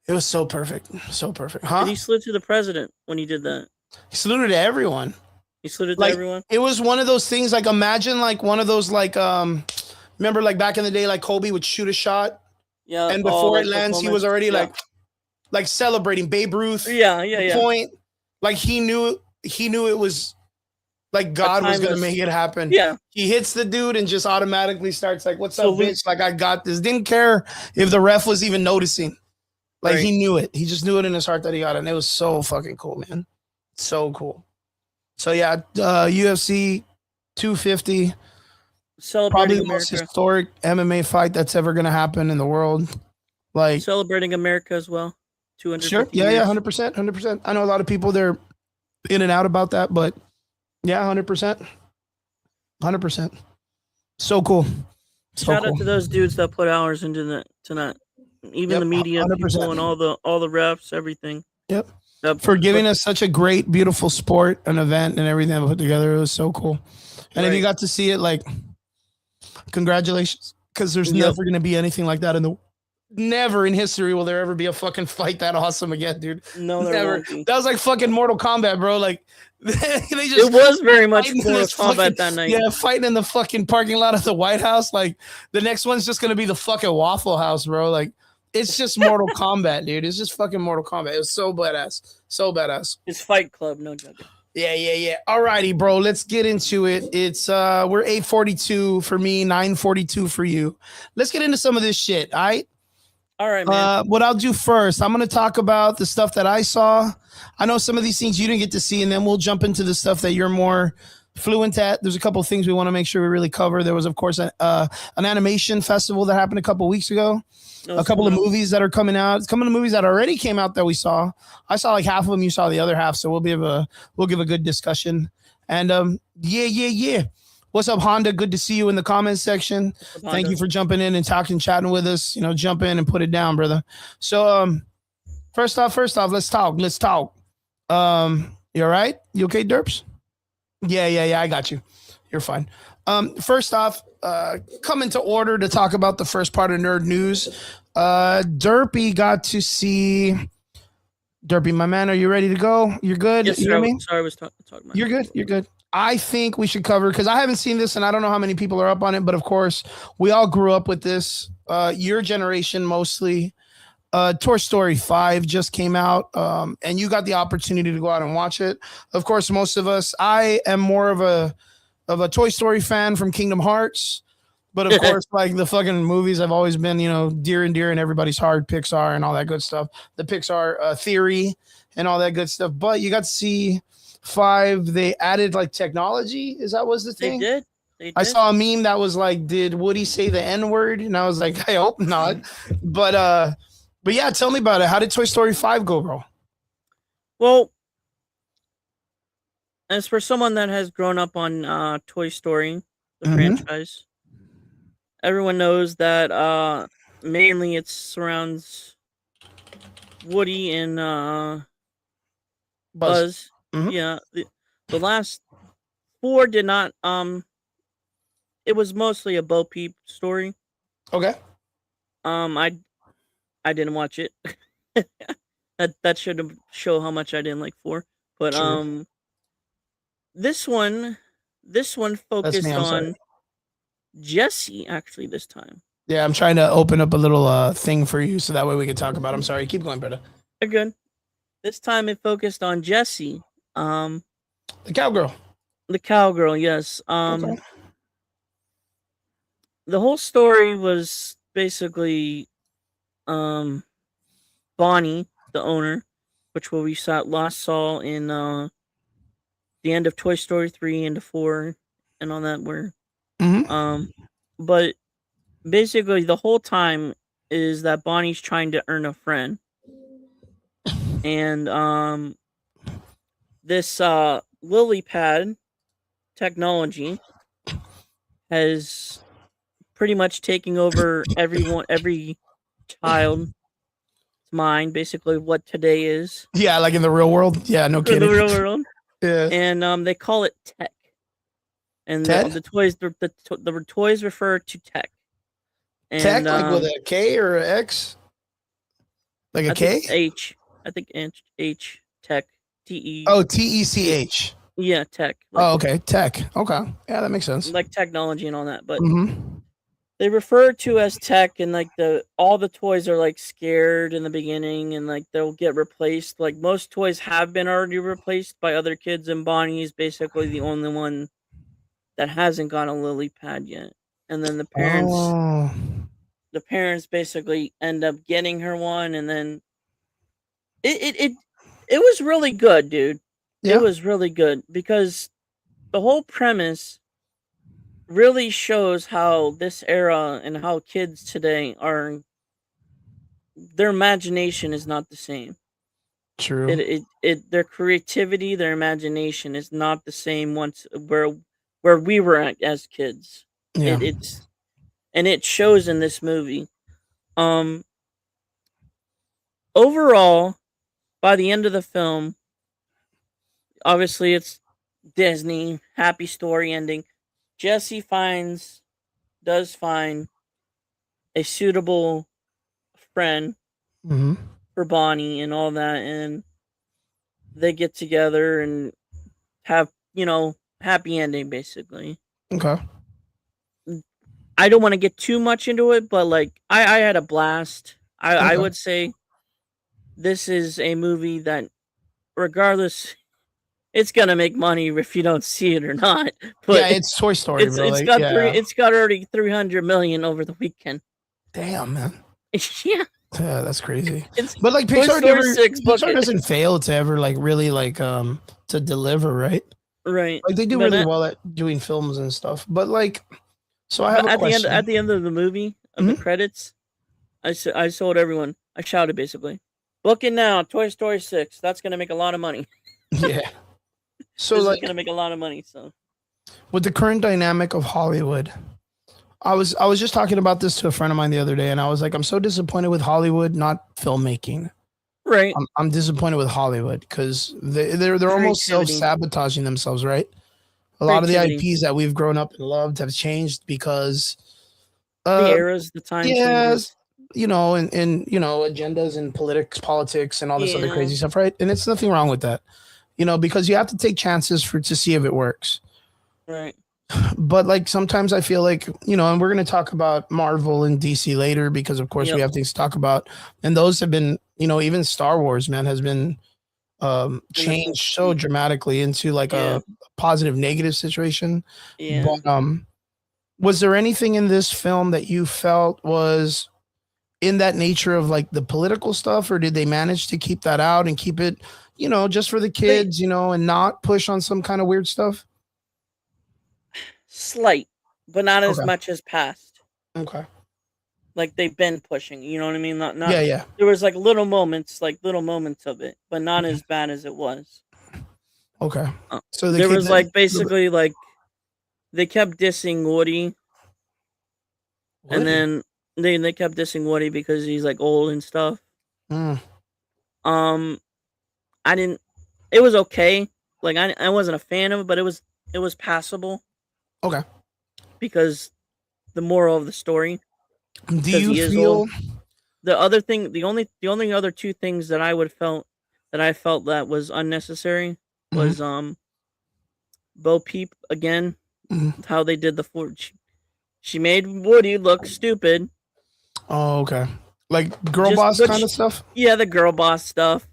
It was so perfect, so perfect. Huh? Did he salute to the president when he did that? He saluted to everyone. He saluted to everyone. It was one of those things. Like imagine like one of those like remember like back in the day, like Kobe would shoot a shot. Yeah. And before it lands, he was already like celebrating Babe Ruth. Yeah. Point. Like he knew it was like God was gonna make it happen. Yeah. He hits the dude and just automatically starts like, "What's up, bitch? Like I got this." Didn't care if the ref was even noticing. Like he knew it. He just knew it in his heart that he got it. And it was so fucking cool, man. So cool. So yeah, UFC 250. Probably the most historic MMA fight that's ever gonna happen in the world. Like celebrating America as well. 250 sure. Yeah, 100%. I know a lot of people they're in and out about that, but yeah, 100%. 100%. So cool. Shout out to those dudes that put hours into that tonight. Even the media 100%. People and all the refs, everything. Yep. For giving us such a great, beautiful sport, an event, and everything that put together. It was so cool. And if you got to see it, like, congratulations, because there's never going to be anything like that never in history will there ever be a fucking fight that awesome again, dude. No, never. That was like fucking Mortal Kombat, bro. Like it was very much Mortal Kombat that night. Yeah, fighting in the fucking parking lot of the White House. Like the next one's just gonna be the fucking Waffle House, bro. Like it's just Mortal Kombat, dude. It's just fucking Mortal Kombat. It was so badass, so badass. It's Fight Club, no joke. Yeah. Alrighty, bro. Let's get into it. It's we're 8:42 for me, 9:42 for you. Let's get into some of this shit. All right, man. What I'll do first, I'm going to talk about the stuff that I saw. I know some of these things you didn't get to see, and then we'll jump into the stuff that you're more fluent at. There's a couple of things we want to make sure we really cover. There was, of course, an animation festival that happened a couple of weeks ago. A couple of movies that are coming out. It's coming to movies that already came out that we saw. I saw like half of them. You saw the other half. So we'll give a good discussion. And yeah. What's up, Honda? Good to see you in the comments section. Thank you for jumping in and chatting with us. You know, jump in and put it down, brother. So, first off, let's talk. You all right? You okay, Derps? Yeah. I got you. You're fine. First off, coming to order to talk about the first part of Nerd News. Derpy got to see. Derpy, my man, are you ready to go? You're good? Yes, sir. Sorry, I was talking about You're good. I think we should cover, because I haven't seen this and I don't know how many people are up on it, but of course, we all grew up with this. Your generation mostly. Toy Story 5 just came out, and you got the opportunity to go out and watch it. Of course, most of us, I am more of a Toy Story fan from Kingdom Hearts. But of course, like the fucking movies have always been, dear and dear in everybody's heart, Pixar and all that good stuff. The Pixar theory and all that good stuff. But you got to see 5. They added like technology. Is that was the thing? They did. I saw a meme that was like, did Woody say the N-word? And I was like, I hope not. But yeah, tell me about it. How did Toy Story 5 go, bro? Well, as for someone that has grown up on Toy Story, the franchise, everyone knows that mainly it surrounds Woody and Buzz. Yeah, the last 4 did not. It was mostly a Bo Peep story. Okay. I didn't watch it. That should show how much I didn't like 4. But True. this one That's me. focused I'm sorry. on Jesse actually this time. Yeah, I'm trying to open up a little thing for you so that way we can talk about it. I'm sorry. Keep going, brother. They're good. This time it focused on Jesse. Um The cowgirl. the cowgirl, yes. Okay. The whole story was basically um Bonnie, the owner, which we last saw in the end of Toy Story 3 and 4 and all that where Mm-hmm. um but basically the whole time is that Bonnie's trying to earn a friend. And this lily pad technology has pretty much taken over every child's mind, basically what today is Yeah, like in the real world. Yeah, no in the kidding. real world. Yeah. And they call it tech. And Ted? the toys refer to tech. And Tech, like with a K or an X? Like a I think K? it's H. I think H tech TE. Oh, TECH. Yeah, tech Oh, okay. Tech. Okay. Yeah, that makes sense. like technology and all that. But Mm-hmm. they refer to as tech, and like all the toys are like scared in the beginning, and like they'll get replaced. Like most toys have been already replaced by other kids, and Bonnie's basically the only one that hasn't got a lily pad yet. And then Oh. the parents basically end up getting her one, and then it was really good, dude. It Yeah. was really good because the whole premise really shows how this era and how kids today are, their imagination is not the same. True. Their creativity, their imagination is not the same once where we were at as kids. Yeah. It's and it shows in this movie. Um Overall, by the end of the film, obviously it's Disney, happy story ending. Jesse does find a suitable friend Mm-hmm. for Bonnie and all that, and they get together and have, happy ending basically. Okay. I don't want to get too much into it, but like I had a blast. I Okay. would say this is a movie that, regardless, it's gonna make money if you don't see it or not. Yeah, But it's Toy Story, bro. Like, yeah. it's got already 300 million over the weekend. Damn, man. Yeah, Yeah, that's crazy. it's But like Toy Story 6 Pixar bucket. doesn't fail to ever like really like to deliver, right? Right. Like they do But really well at doing films and stuff. But like, so I have But a at question. the end of the movie of the Mhm. credits, I told everyone. I shouted basically, "Book it now, Toy Story 6. That's gonna make a lot of money. Yeah. So This is like gonna make a lot of money." So with the current dynamic of Hollywood, I was just talking about this to a friend of mine the other day, and I was like, I'm so disappointed with Hollywood, not filmmaking. right, I'm disappointed with Hollywood because they're almost self creativity, sabotaging themselves, right? A lot of the creativity, IPs that we've grown up and loved have changed because the uh eras, the time yes, changes. and agendas and politics and all this other Yeah, crazy stuff, right? And it's nothing wrong with that. Because you have to take chances to see if it works. right. But like sometimes I feel like, and we're going to talk about Marvel and DC later because of course we Yep. have things to talk about. And those have been, even Star Wars, man, has been In the changed so dramatically into like yeah, a positive negative situation. yeah. But was there anything in this film that you felt was in that nature of like the political stuff, or did they manage to keep that out and keep it, just for the They kids, and not push on some kind of weird stuff? slight, but not as Okay. much as past. Okay. Like they've been pushing. You know what I mean? Not. Yeah, yeah. There was like little moments of it, but not as bad as it was. Okay. Uh, So they there keep was that like basically like they kept dissing Woody, and Woody. then they kept dissing Woody because he's like old and stuff. Mm, Um, I didn't. It was okay. Like I wasn't a fan of it, but it it was passable Okay. because the moral of the story, Do because you he is old. feel? The other thing, the only other two things that I felt that was unnecessary Mhm, was Bo Peep again, mhm. how they did the she made Woody look stupid. Oh, okay. Like girl Just boss kind which of stuff. yeah, the girl boss stuff.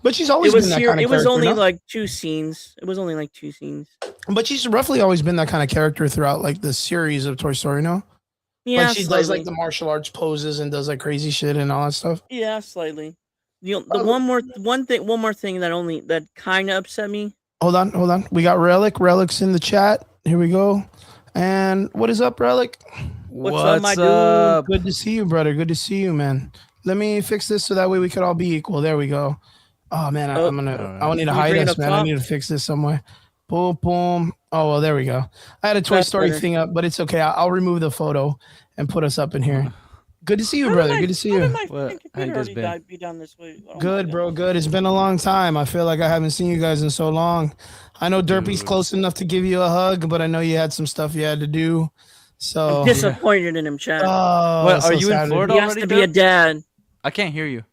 But she's always been that kind of It was character, only no? like two scenes. It was only like two scenes. But she's roughly always been that kind of character throughout like the series of Toy Story, no? Like Yeah, she does like slightly. the martial arts poses and does like crazy shit and all that stuff. Yeah, slightly. The Uh, one more thing that kind of upset me. hold on. We got Relic. Relic's in the chat. Here we go. And what is up, Relic? What's up, my What's dude? up? Good to see you, brother. Good to see you, man. Let me fix this so that way we could all be equal. There we go. Oh man, Oh, I need to can you hide bring it us, up man. I top? need to fix this somewhere. Boom, boom. Oh well, there we go. I had a Toy That's Story better. thing up, but it's okay. I'll remove the photo and put us up in here. Good to see you, How did brother. my Good to see how did you. my What? freaking How you computer guys already been? be down this way? Oh my Good, bro. goodness. Good. It's been a long time. I feel like I haven't seen you guys in so long. I know Derpy's Dude. close enough to give you a hug, but I know you had some stuff you had to do. I'm So, disappointed in him, Chad. oh, What, that's are so you in sad. Florida? He has already, to be a Derp? dad. I can't hear you.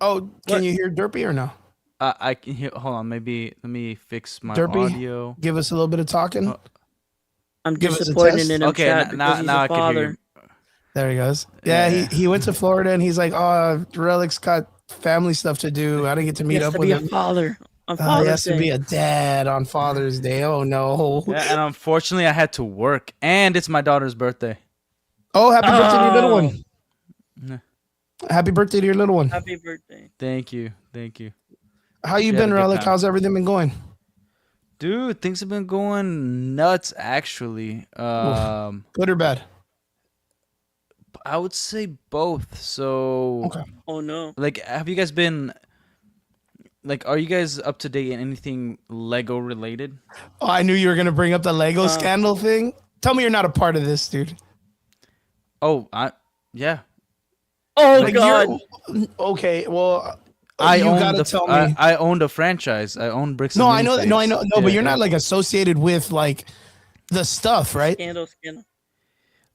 Oh, can What? you hear Derpy or no? I can hear. Hold on. Maybe let me fix my Derpy, audio. give us a little bit of talking. Oh, I'm Give us a disappointed test. in him, okay, Chad, because he's now a I can hear father. you. There he goes. Yeah, Yeah. he went to Florida and he's like, oh, Relic's got family stuff to do. I didn't get to He meet has up to with be a him. father on He Father's has to be Day. a dad on Father's Day. Oh no. Yeah, and unfortunately, I had to work, and it's my daughter's birthday. Oh, happy birthday to your little Oh, one. Yeah. Happy birthday to your little one. happy birthday. Thank you, thank you. How you She had been, a good Relic? time. How's everything been going? Dude, things have been going nuts. Actually, Good or bad? I would say both. So, Okay. Oh no. like, have you guys been? Like, are you guys up to date in anything Lego related? Oh, I knew you were gonna bring up the Lego Uh, scandal thing. Tell me you're not a part of this, dude. Oh, yeah. Oh Like God. you're okay. Well, I you owned gotta tell me. I owned a franchise. I owned Bricks No, and I know that. No, I know. No, but Yeah, you're yeah. not like associated with like the stuff, right? Scandal.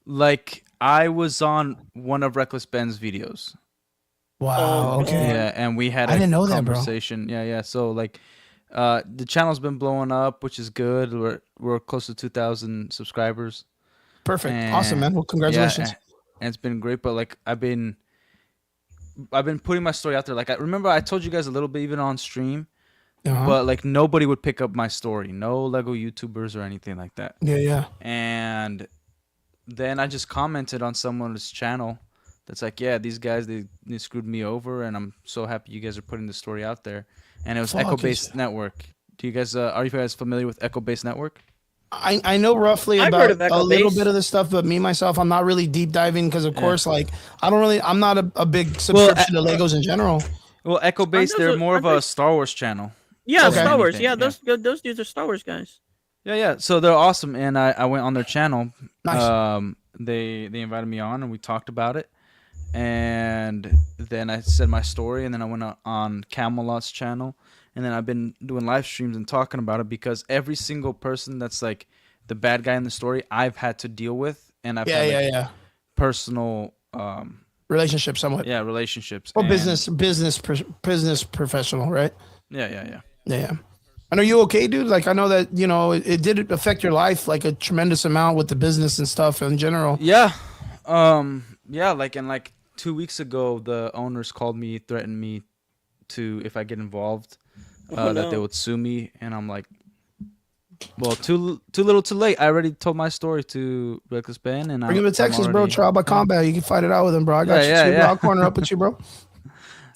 Like I was on one of Reckless Ben's videos. Wow. Oh, Okay. God. Yeah, and we had I a didn't know that, bro. conversation. Yeah. So like, the channel's been blowing up, which is good. We're close to 2,000 subscribers. Perfect. And Awesome, man. Well, congratulations. Yeah, and it's been great. But like, I've been putting my story out there. Like, I remember I told you guys a little bit even on stream, Uh-huh. but like nobody would pick up my story. No Lego YouTubers or anything like that. Yeah, yeah. And then I just commented on someone's channel that's like, yeah, these guys they screwed me over, and I'm so happy you guys are putting the story out there. And it was Fuck, Echo it's- Based Network. Do you guys are you guys familiar with Echo Based Network? I know roughly I've about heard of a Echo little Base. bit of this stuff, but me myself, I'm not really deep diving because, of Yeah. course, like I'm not a big subscription to Legos in general. Well, Echo Based, they're more of a Star Wars channel. Yeah, Okay. Star Wars. Anything, Yeah, yeah. those dudes are Star Wars guys. Yeah. So they're awesome, and I went on their channel. Nice. They invited me on, and we talked about it. And then I said my story, and then I went on Camelot's channel, and then I've been doing live streams and talking about it because every single person that's like the bad guy in the story, I've had to deal with, and I've had like, Yeah. personal Relationship, somewhat. relationships. Or and- business professional, right? Yeah. Yeah. And are you okay, dude? Like, I know that, it did affect your life like a tremendous amount with the business and stuff in general. Yeah. Like 2 weeks ago, the owners called me, threatened me to, if I get involved, Oh, that they no. would sue me, and I'm like, well, too little, too late. I already told my story to Reckless Ben, and Bring him to I'm Texas, bro. already- Trial by combat. You can fight it out with him, bro. I got Yeah, you too, bro. yeah. I'll corner up with you, bro.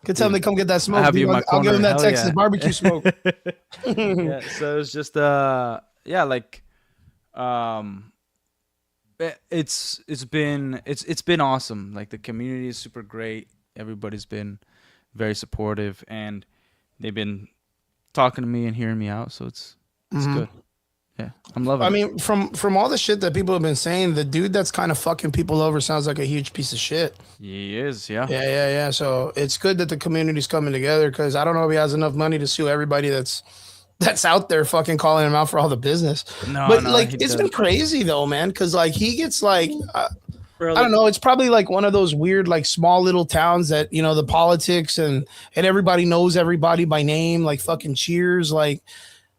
Could tell him to come get that smoke. I have dude. you in my I'll give him corner. that Hell Texas yeah. barbecue smoke. Yeah, so it's just it's been awesome. Like the community is super great. Everybody's been very supportive, and they've been talking to me and hearing me out. So it's good. Yeah, I'm loving I it. mean, from all the shit that people have been saying, the dude that's kind of fucking people over sounds like a huge piece of shit. He is, yeah. Yeah. So it's good that the community's coming together because I don't know if he has enough money to sue everybody that's that's out there fucking calling him out for all the business. No, But no, like, he it's been does. crazy though, man. Cause like he gets like, I Really. don't know. It's probably like one of those weird, like small little towns that, you know, the politics and everybody knows everybody by name, like fucking Cheers. Like,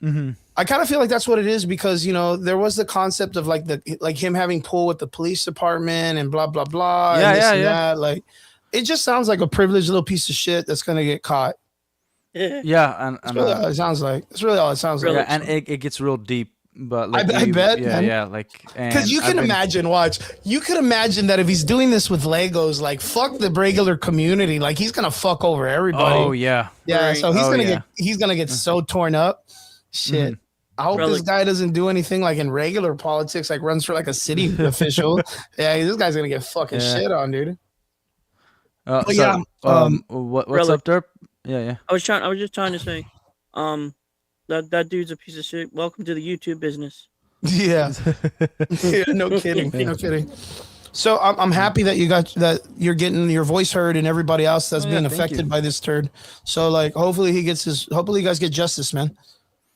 Mm-hmm. I kind of feel like that's what it is because, you know, there was the concept of like like him having pull with the police department and blah, blah, blah. Yeah, And this yeah, and yeah. that. Like, it just sounds like a privileged little piece of shit that's going to get caught. Yeah, That's really all it sounds like. That's really all it sounds Really? like. yeah, and it gets real deep. But like I bet, yeah, man. yeah, like Because you I've can imagine, watch, you could imagine that if he's doing this with Legos, like fuck the regular community, like he's gonna fuck over everybody. Oh yeah, yeah. Right. So he's Oh, gonna yeah. get so torn up. Shit. Mhm. I hope Really? this guy doesn't do anything like in regular politics, like runs for like a city official. Yeah, this guy's gonna get fucking Yeah. shit on, dude. But So, yeah, what's Really? up, Derp? Yeah, yeah. I was just trying to say, that dude's a piece of shit. Welcome to the YouTube business. yeah. Yeah, no kidding, no kidding. So I'm happy that you're getting your voice heard and everybody else that's Oh, yeah, being thank affected you. by this turd. So like, hopefully you guys get justice, man.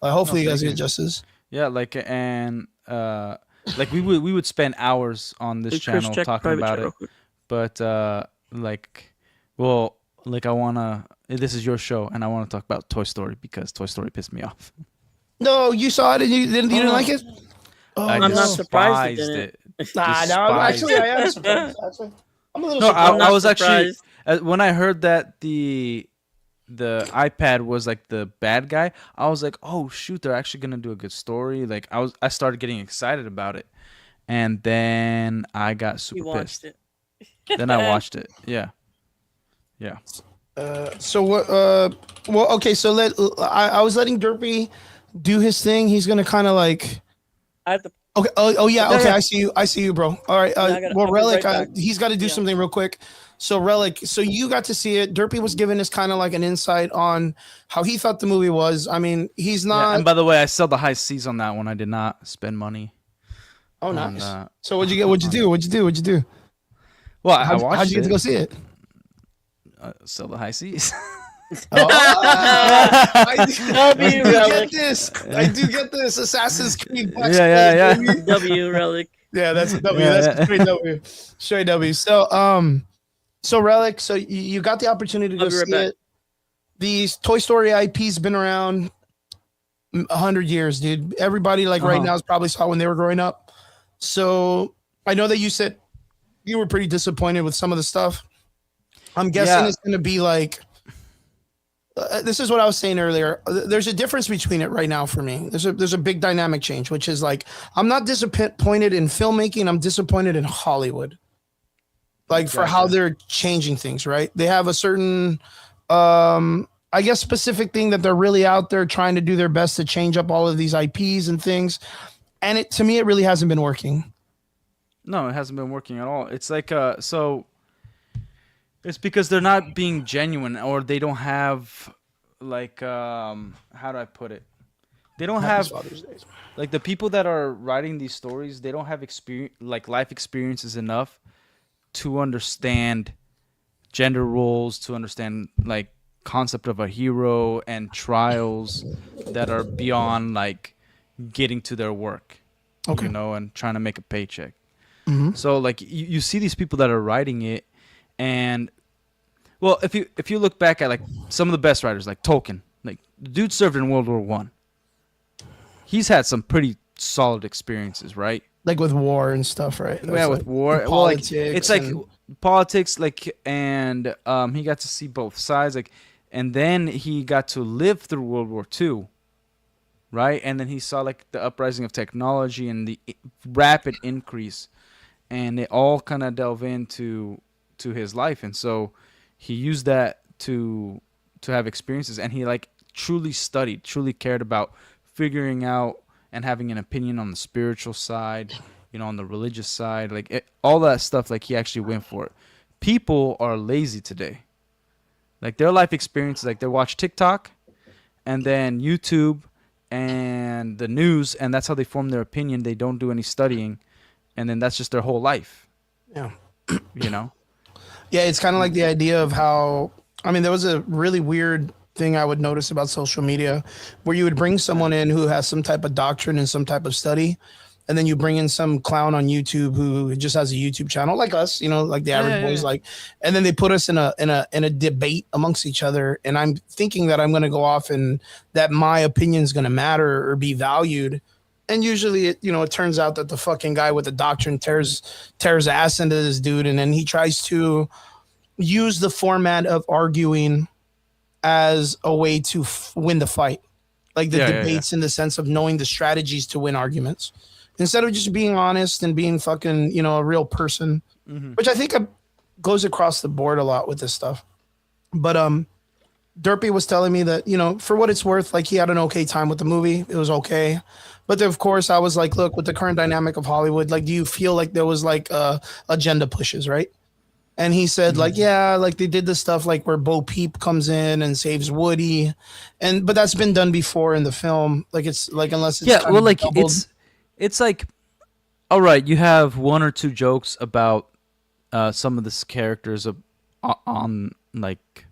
Hopefully you guys thank get you. justice. Yeah, like and like we would spend hours on this Hey, Chris, channel check talking private about chat it, real quick. but like, well, like I wanna. This is your show, and I want to talk about Toy Story because Toy Story pissed me off. No, you saw it and you didn't like it. Oh, I I'm not no. surprised it despised didn't. it. Nah, no, Despised actually, I am surprised. Actually, I'm a little No, surprised. I'm not I was actually surprised. when I heard that the iPad was like the bad guy, I was like, oh shoot, they're actually gonna do a good story. Like I started getting excited about it, and then I got He super watched pissed. it. Then I watched it. Yeah, yeah. So what? Well, okay. So I was letting Derpy do his thing. He's gonna kind of like. I have to. Okay. Oh yeah. Yeah, Okay. yeah. I see you, bro. All right. Yeah, I gotta- Well, I'll be Relic, right back. he's got to do Yeah. something real quick. So Relic, so you got to see it. Derpy was giving us kind of like an insight on how he thought the movie was. I mean, he's Yeah, not. and by the way, I sell the high C's on that one. I did not spend money. Oh, on nice. that. So what'd you get? What'd you do? What'd you do? Well, I How'd watched you get to go see it? Sell the high C's. Oh, I do Relic. get this. I do get this. Assassin's Creed. Black Yeah, Slave, yeah. baby. W Relic. Yeah, that's a W. Yeah, That's yeah. a straight W. Straight W. So Relic. So you got the opportunity to go I'll be right see back. it. These Toy Story IP's been around 100 years, dude. Everybody like right Uh-huh. now is probably saw when they were growing up. So I know that you said you were pretty disappointed with some of the stuff. I'm guessing Yeah. it's going to be like. This is what I was saying earlier. There's a difference between it right now for me. There's a big dynamic change, which is like I'm not disappointed in filmmaking. I'm disappointed in Hollywood, like for how Gotcha. they're changing things. Right? They have a certain, I guess, specific thing that they're really out there trying to do their best to change up all of these IPs and things. And it to me, it really hasn't been working. No, it hasn't been working at all. It's like so it's because they're not being genuine or they don't have like how do I put it? They don't have Father's Day. like the people that are writing these stories, they don't have experience like life experiences enough to understand gender roles, to understand like concept of a hero and trials that are beyond like getting to their work. Okay. You know, and trying to make a paycheck. Mhm. So like you see these people that are writing it, and well, if you look back at like some of the best writers, like Tolkien, like the dude served in World War One. He's had some pretty solid experiences, right? Like with war and stuff, right? Yeah, That's with like war. the Well, like politics it's like and- politics, like, and he got to see both sides, like, and then he got to live through World War Two, right? And then he saw like the uprising of technology and the rapid increase, and it all kind of delve into his life, and so he used that to have experiences, and he like truly studied, truly cared about figuring out and having an opinion on the spiritual side, you know, on the religious side, like all that stuff. Like he actually went for it. People are lazy today. Like their life experiences, like they watch TikTok and then YouTube and the news, and that's how they form their opinion. They don't do any studying, and then that's just their whole life. Yeah. You know. Yeah, it's kind of like the idea of how I mean there was a really weird thing I would notice about social media, where you would bring someone in who has some type of doctrine and some type of study, and then you bring in some clown on YouTube who just has a YouTube channel like us, you know, like the average boys, like, and then they put us in a debate amongst each other, and I'm thinking that I'm going to go off and that my opinion is going to matter or be valued. And usually, it turns out that the fucking guy with the doctrine tears ass into this dude, and then he tries to use the format of arguing as a way to win the fight, like the debates in the sense of knowing the strategies to win arguments, instead of just being honest and being fucking, a real person, which I think goes across the board a lot with this stuff. But Derpy was telling me that, for what it's worth, like he had an okay time with the movie. It was okay. But then, of course, I was like, look, with the current dynamic of Hollywood, like, do you feel like there was like agenda pushes, right? And he said, like, yeah, like they did this stuff like where Bo Peep comes in and saves Woody, but that's been done before in the film. Like it's like unless it's well, like doubled. it's like, all right, you have one or two jokes about some of the characters on like,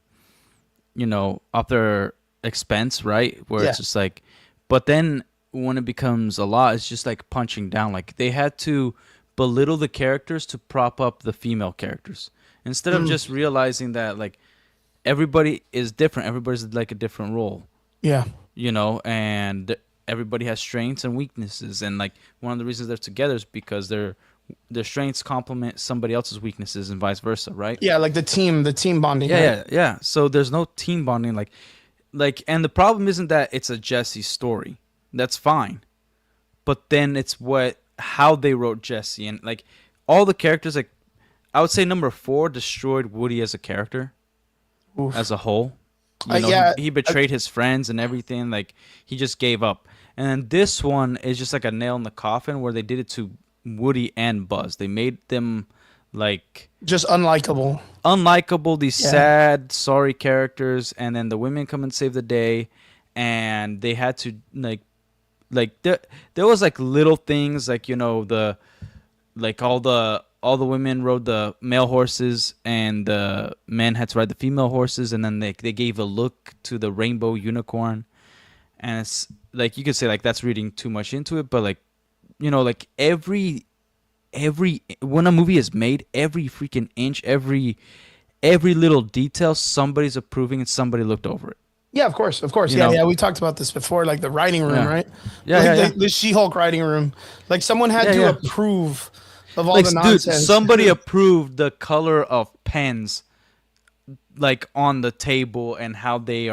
up their expense, right? Where it's just like, but then when it becomes a lot, it's just like punching down. Like they had to belittle the characters to prop up the female characters instead of just realizing that like everybody is different. Everybody's like a different role. Yeah. And everybody has strengths and weaknesses. And like one of the reasons they're together is because their strengths complement somebody else's weaknesses and vice versa, right? Yeah, like the team bonding. Yeah. So there's no team bonding. Like, and the problem isn't that it's a Jesse story. That's fine. But then it's how they wrote Jesse, and like all the characters, like I would say number 4 destroyed Woody as a character. Oof. As a whole. He betrayed his friends and everything. Like he just gave up. And then this one is just like a nail in the coffin where they did it to Woody and Buzz. They made them like just unlikable, these sad, sorry characters, and then the women come and save the day, and they had to like there was like little things like all the women rode the male horses and the men had to ride the female horses, and then they gave a look to the rainbow unicorn, and it's like you could say like that's reading too much into it, but like like every when a movie is made, every freaking inch, every little detail, somebody's approving and somebody looked over it. Yeah, of course. Yeah, we talked about this before, like the writing room, right? Yeah, the She-Hulk writing room. Like someone had to approve of all the nonsense. Dude, somebody approved the color of pens, like on the table and how they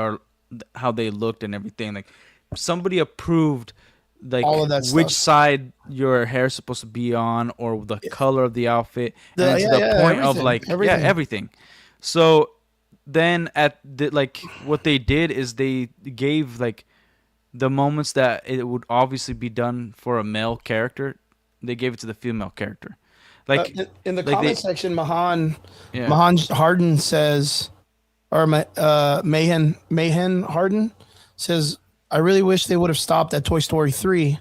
looked and everything. Like somebody approved like all of that which side your hair is supposed to be on or the color of the outfit, and to the point of like everything. So then what they did is they gave like the moments that it would obviously be done for a male character, they gave it to the female character. Like in the comment section, Mahan Harden says, or Mahan Harden says, I really wish they would have stopped at Toy Story 3.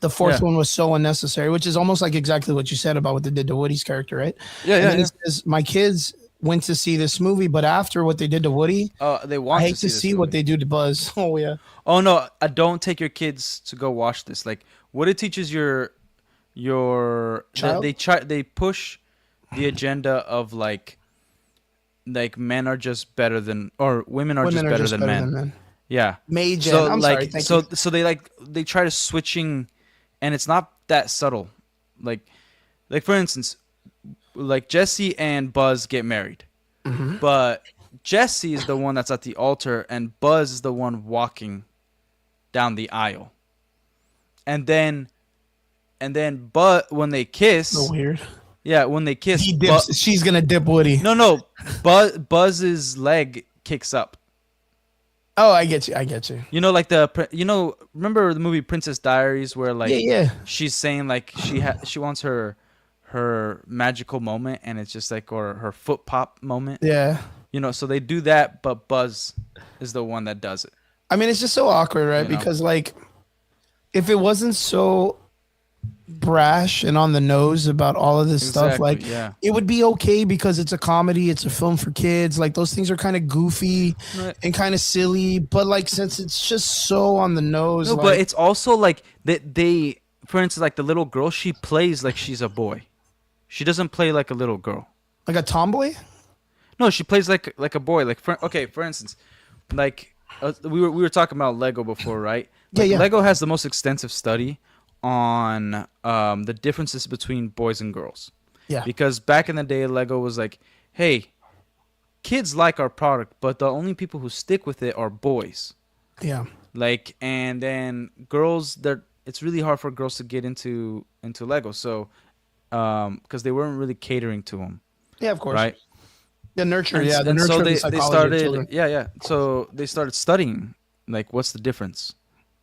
The fourth one was so unnecessary, which is almost like exactly what you said about what they did to Woody's character, right? He says, my kids went to see this movie, but after what they did to Woody, they want I hate to see what they do to Buzz. Oh yeah. Oh no, don't take your kids to go watch this. Like what it teaches your child? They push the agenda of like men are just better than, or women are just better than men. Yeah. Major. So like so they try to switching, and it's not that subtle. Like for instance, like Jesse and Buzz get married, but Jesse is the one that's at the altar, and Buzz is the one walking down the aisle. And then, but when they kiss, so weird. Yeah, when they kiss, he dips. She's gonna dip Woody. No. Buzz's leg kicks up. Oh, I get you. Like remember the movie Princess Diaries where like she's saying like she wants her magical moment, and it's just like, or her foot pop moment. Yeah. So they do that, but Buzz is the one that does it. I mean, it's just so awkward, right? Because like if it wasn't so brash and on the nose about all of this stuff. Exactly. Like, Yeah. it would be okay because it's a comedy, it's a film for kids. Like, those things are kind of goofy No, and kind of silly. But like, since it's just so on the nose, no, but like it's also like they, for instance, like the little girl, she plays like she's a boy. She doesn't play like a little girl. a tomboy. No, she plays like a boy. Like for instance, like we were talking about Lego before, right? Yeah, Like yeah, Lego has the most extensive study on the differences between boys and girls. yeah, Because back in the day, Lego was like, hey, kids like our product, but the only people who stick with it are boys. yeah, Like, and then girls, they're it's really hard for girls to get into Lego. So, because they weren't really catering to them, yeah. Of course, right? the nurture. And, Yeah, the and nurture so of the they psychology of started, children. yeah. So they started studying, like, what's the difference,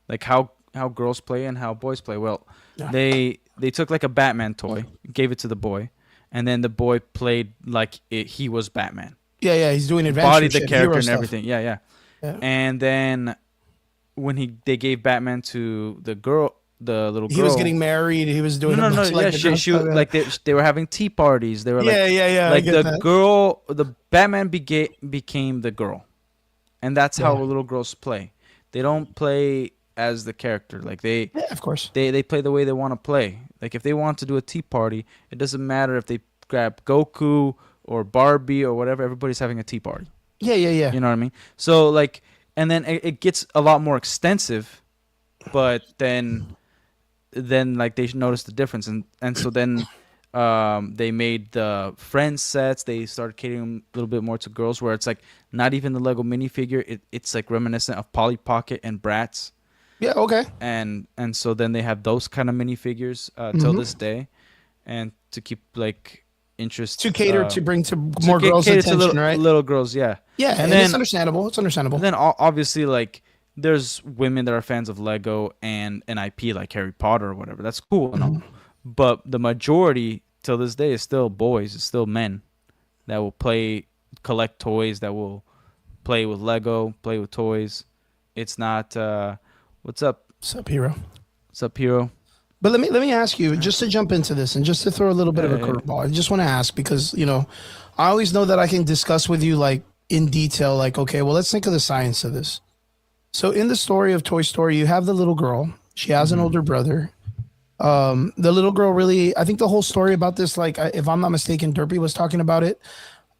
like how girls play and how boys play. Well, Yeah. they took like a Batman toy, gave it to the boy, and then the boy played like he was Batman, Yeah, yeah. He's doing adventure bodied the shit, character hero and stuff. everything. Yeah, yeah. Yeah. And then when they gave Batman to the little girl. He was getting married. He was doing No, a no, bunch no. of like Yeah, the she, girl she stuff, yeah. like they were having tea parties. They were like, Yeah, yeah, yeah. I like get the that. girl, the Batman became the girl, and that's how Yeah. little girls play. They don't play as the character. Like Yeah, of course. they play the way they want to play. Like if they want to do a tea party, it doesn't matter if they grab Goku or Barbie or whatever. Everybody's having a tea party. Yeah, yeah, yeah. You know what I mean? So like, and then it gets a lot more extensive, but then like they noticed the difference, and so then they made the friend sets. They started catering a little bit more to girls, where it's like not even the Lego minifigure. It's like reminiscent of Polly Pocket and Bratz, Yeah, okay. and so then they have those kind of minifigures till Mhm. this day, and to keep like interest To cater to bring to more to girls' cater attention, to little, right? little girls, yeah. Yeah, And and then it's understandable. It's understandable. and then obviously, like, there's women that are fans of Lego and an IP like Harry Potter or whatever. That's cool and all. Mhm. But the majority till this day is still boys. It's still men that will collect toys, that will play with Lego, play with toys. It's not. What's up? What's up, hero? What's up, hero? But let me ask you, just to jump into this and just to throw a little bit of a Yeah. curveball. I just want to ask because I always know that I can discuss with you like in detail. Like, okay, well, let's think of the science of this. So in the story of Toy Story, you have the little girl. She has an older brother. The little girl really, I think the whole story about this, like, if I'm not mistaken, Derpy was talking about it.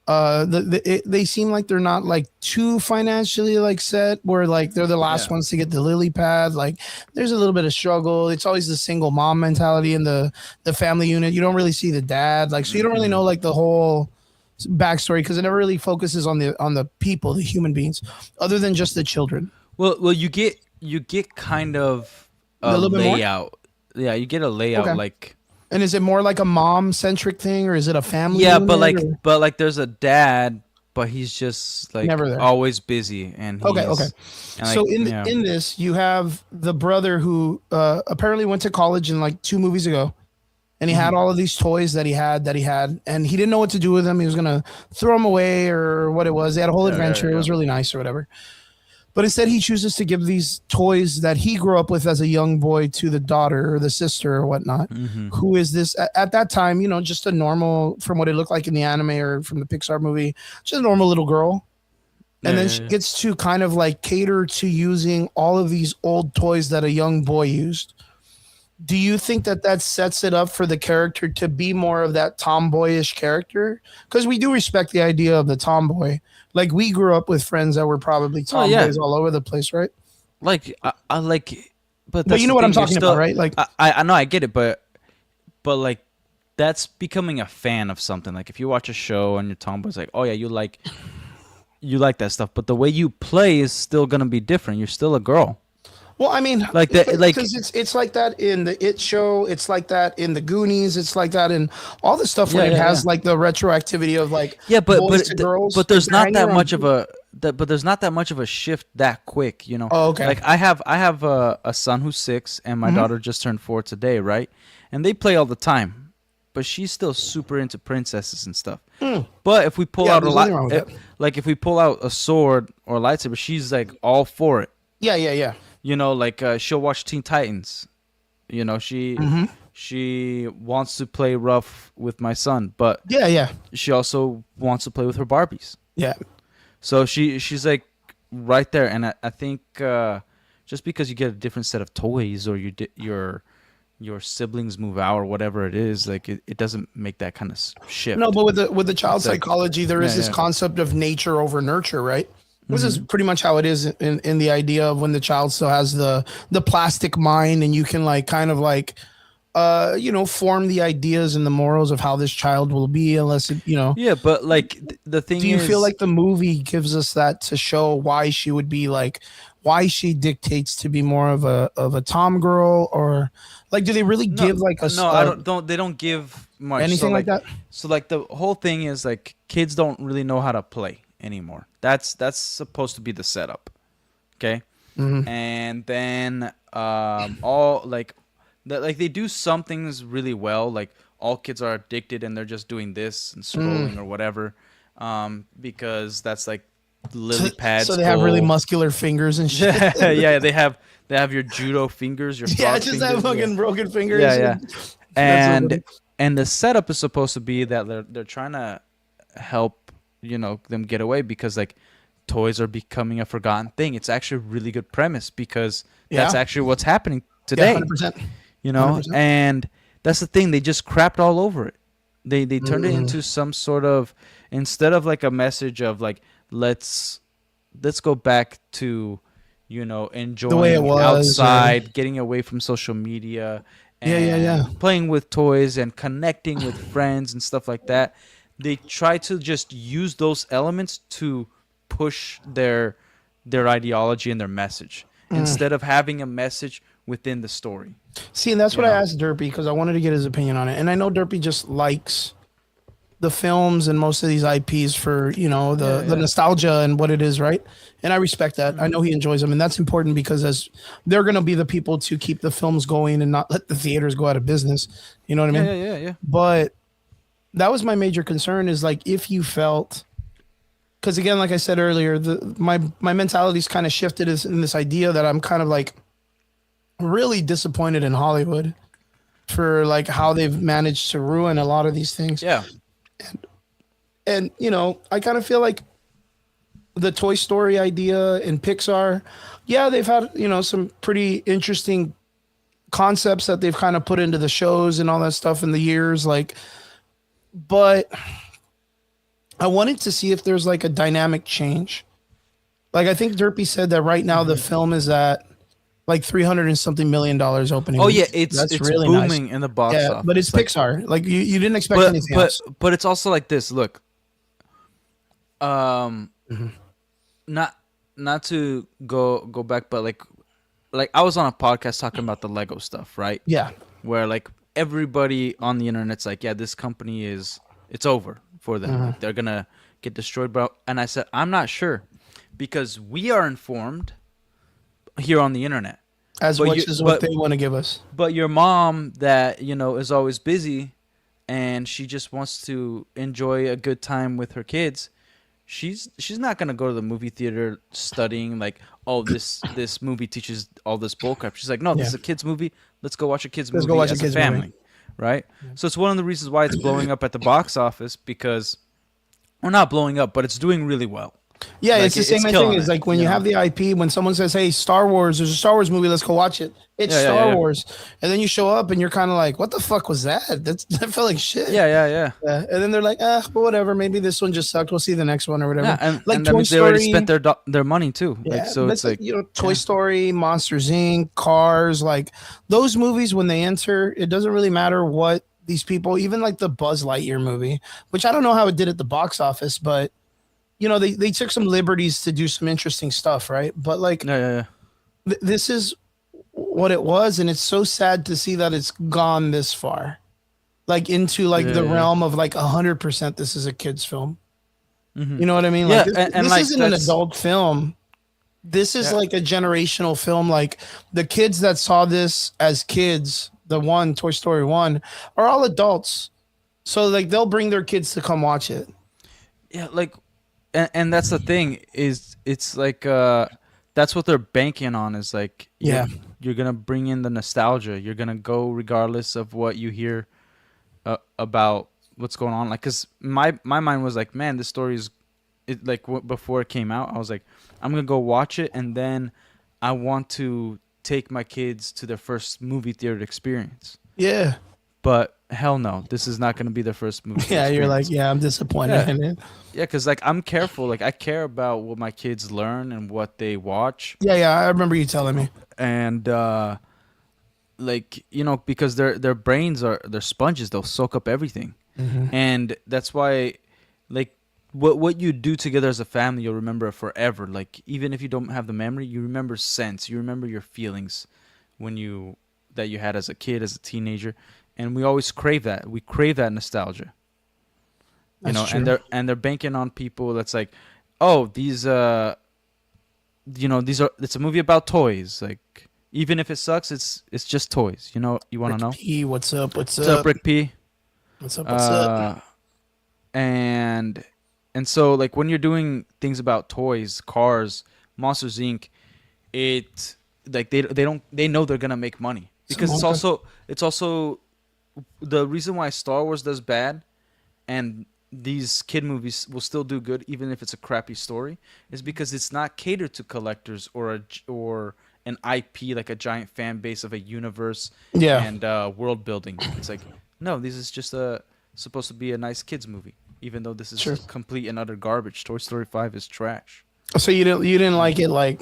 They seem like they're not like too financially like set, where like they're the last Yeah. ones to get the lily pad. Like, there's a little bit of struggle. It's always the single mom mentality in the family unit. You don't really see the dad, like, so you don't really know like the whole backstory because it never really focuses on the people, the human beings, other than just the children. Well, you get kind of A a little bit more? layout. Yeah, you get a layout Okay. like. And is it more like a mom centric thing, or is it a family? Yeah, unit, but or- like there's a dad, but he's just like Never there. always busy, and he's, Okay, okay. and, So like, in yeah. in this, you have the brother who apparently went to college in like 2 movies ago, and he had Mm-hmm. all of these toys that he had, and he didn't know what to do with them. He was gonna throw them away or what it was. They had a whole Yeah, adventure. yeah, It was yeah. really nice or whatever. But instead, he chooses to give these toys that he grew up with as a young boy to the daughter or the sister or whatnot, Mhm. who is this at that time, just a normal, from what it looked like in the anime or from the Pixar movie, just a normal little girl. And Yeah, then yeah, she yeah. gets to kind of like cater to using all of these old toys that a young boy used. Do you think that sets it up for the character to be more of that tomboyish character? Because we do respect the idea of the tomboy. Like, we grew up with friends that were probably Oh, yeah. tomboys all over the place, right? Like I like, but But that's you know the what I'm thing, you're talking still- about, right? Like, I know, I get it, but like that's becoming a fan of something. Like if you watch a show and your tomboy's like, oh yeah, you like that stuff, but the way you play is still gonna be different. You're still a girl. well, I mean, Like that, like because it's like that in the It show, it's like that in the Goonies, it's like that in all the stuff where Yeah, it yeah, has yeah. like the retroactivity of like yeah, but boys to girls. but there's They're not hanging that around much of people. but there's not that much of a shift that quick, you know. Oh, okay. Like I have a son who's 6, and my daughter just turned 4 today, right? And they play all the time, but she's still super into princesses and stuff. But if we pull Yeah, out a there's nothing wrong with that. like if we pull out a sword or a lightsaber, she's like all for it. Yeah, yeah, yeah. You know, like she'll watch Teen Titans. You know, she wants to play rough with my son, but Yeah. she also wants to play with her Barbies. Yeah. So she's like right there, and I think just because you get a different set of toys or your siblings move out or whatever it is, like it doesn't make that kind of shift. No, but with the child It's like, psychology, there is yeah, this yeah. concept of nature over nurture, right? This is pretty much how it is in the idea of when the child still has the plastic mind, and you can like kind of like form the ideas and the morals of how this child will be, unless it, Yeah, but like the thing do you is, feel like the movie gives us that to show why she would be like, why she dictates to be more of a tom girl, or like do they really give like I don't they don't give much. anything like that? So like the whole thing is like kids don't really know how to play anymore. That's supposed to be the setup. Okay? And then all like like they do some things really well, like all kids are addicted and they're just doing this and scrolling or whatever, because that's like lily pads. So they have really muscular fingers and shit. Yeah, they have your judo fingers, your Yeah, frog just fingers, have fucking broken fingers. yeah. So And the setup is supposed to be that they're trying to help them get away, because like toys are becoming a forgotten thing. It's actually a really good premise, because that's Yeah. actually what's happening today. 100%. And that's the thing, they just crapped all over it. They turned it into some sort of, instead of like a message of like let's go back to enjoying way it was, outside, getting away from social media, and Yeah. playing with toys and connecting with friends and stuff like that. They try to just use those elements to push their ideology and their message, instead of having a message within the story. See, and that's what I asked Derpy, because I wanted to get his opinion on it. And I know Derpy just likes the films and most of these IPs for, the nostalgia and what it is, right? And I respect that. I know he enjoys them. And that's important, because as they're going to be the people to keep the films going and not let the theaters go out of business. You know what I mean? Yeah. But that was my major concern, is like if you felt, because again, like I said earlier, my mentality's kind of shifted in this idea that I'm kind of like really disappointed in Hollywood for like how they've managed to ruin a lot of these things. Yeah. And I kind of feel like the Toy Story idea and Pixar, yeah, they've had, some pretty interesting concepts that they've kind of put into the shows and all that stuff in the years, like, but I wanted to see if there's like a dynamic change. Like I think Derpy said that right now the film is at like $300 and something million opening. Oh yeah, it's really booming nice. in the box office. But it's like, Pixar. Like you didn't expect anything else. But it's also like this. Look, not to go back, but like I was on a podcast talking about the Lego stuff, right? Yeah. Where like everybody on the internet's like, yeah, this company it's over for them. They're gonna get destroyed, bro. And I said, I'm not sure, because we are informed here on the internet As much as what they want to give us. But your mom that, is always busy and she just wants to enjoy a good time with her kids, she's not going to go to the movie theater studying like, oh, this movie teaches all this bullcrap. She's like, no, this is a kids movie. Let's go watch a kids movie as a family. Movie. Right? Yeah. So it's one of the reasons why it's blowing up at the box office, because we're not blowing up, but it's doing really well. Yeah, like, it's the same thing. Is like when you have the IP, when someone says, hey, Star Wars, there's a Star Wars movie, let's go watch it. It's Star Wars. And then you show up and you're kind of like, what the fuck was that? That felt like shit. Yeah. And then they're like, but whatever. Maybe this one just sucked. We'll see the next one or whatever. Yeah, and, like and that means they already spent their money too. Yeah, like, so it's like, Toy Story, Monsters Inc., Cars, like those movies, when they enter, it doesn't really matter what these people, even like the Buzz Lightyear movie, which I don't know how it did at the box office, but they took some liberties to do some interesting stuff, right? But like, this is what it was, and it's so sad to see that it's gone this far, like into like the realm of like 100%. This is a kids' film. Mm-hmm. You know what I mean? Like, this like, isn't an adult film. This is like a generational film. Like the kids that saw this as kids, Toy Story 1, are all adults. So like they'll bring their kids to come watch it. Yeah, like. And that's the thing, is it's like that's what they're banking on, is like Yeah. you're gonna bring in the nostalgia. You're gonna go regardless of what you hear about what's going on. Like, cause my mind was like, man, this story is it like before it came out. I was like, I'm gonna go watch it, and then I want to take my kids to their first movie theater experience. Yeah. But hell no, this is not gonna be their first movie. Yeah. You're like, experience. yeah, I'm disappointed Yeah. in it. Yeah, because like I'm careful. Like I care about what my kids learn and what they watch, Yeah. Yeah. I remember you telling me. and like because their brains they're sponges. They'll soak up everything, Mm-hmm. and that's why like what you do together as a family, you'll remember it forever. Like even if you don't have the memory, you remember sense. You remember your feelings when you that you had as a kid, as a teenager, and we always crave that. We crave that nostalgia. That's And true. they're banking on people that's like, oh, these these are it's a movie about toys. Like even if it sucks, it's just toys. You want Rick to know? P, what's up? What's What's up, up? Rick P? What's up? What's up? Uh, and so like when you're doing things about toys, cars, Monsters Inc., it like they know they're gonna make money because it's also the reason why Star Wars does bad and these kid movies will still do good even if it's a crappy story is because it's not catered to collectors or an IP, like a giant fan base of a universe Yeah. and world building. It's like, no, this is just supposed to be a nice kids movie, even though this is Sure. complete and utter garbage. Toy Story 5 is trash. So you didn't like it like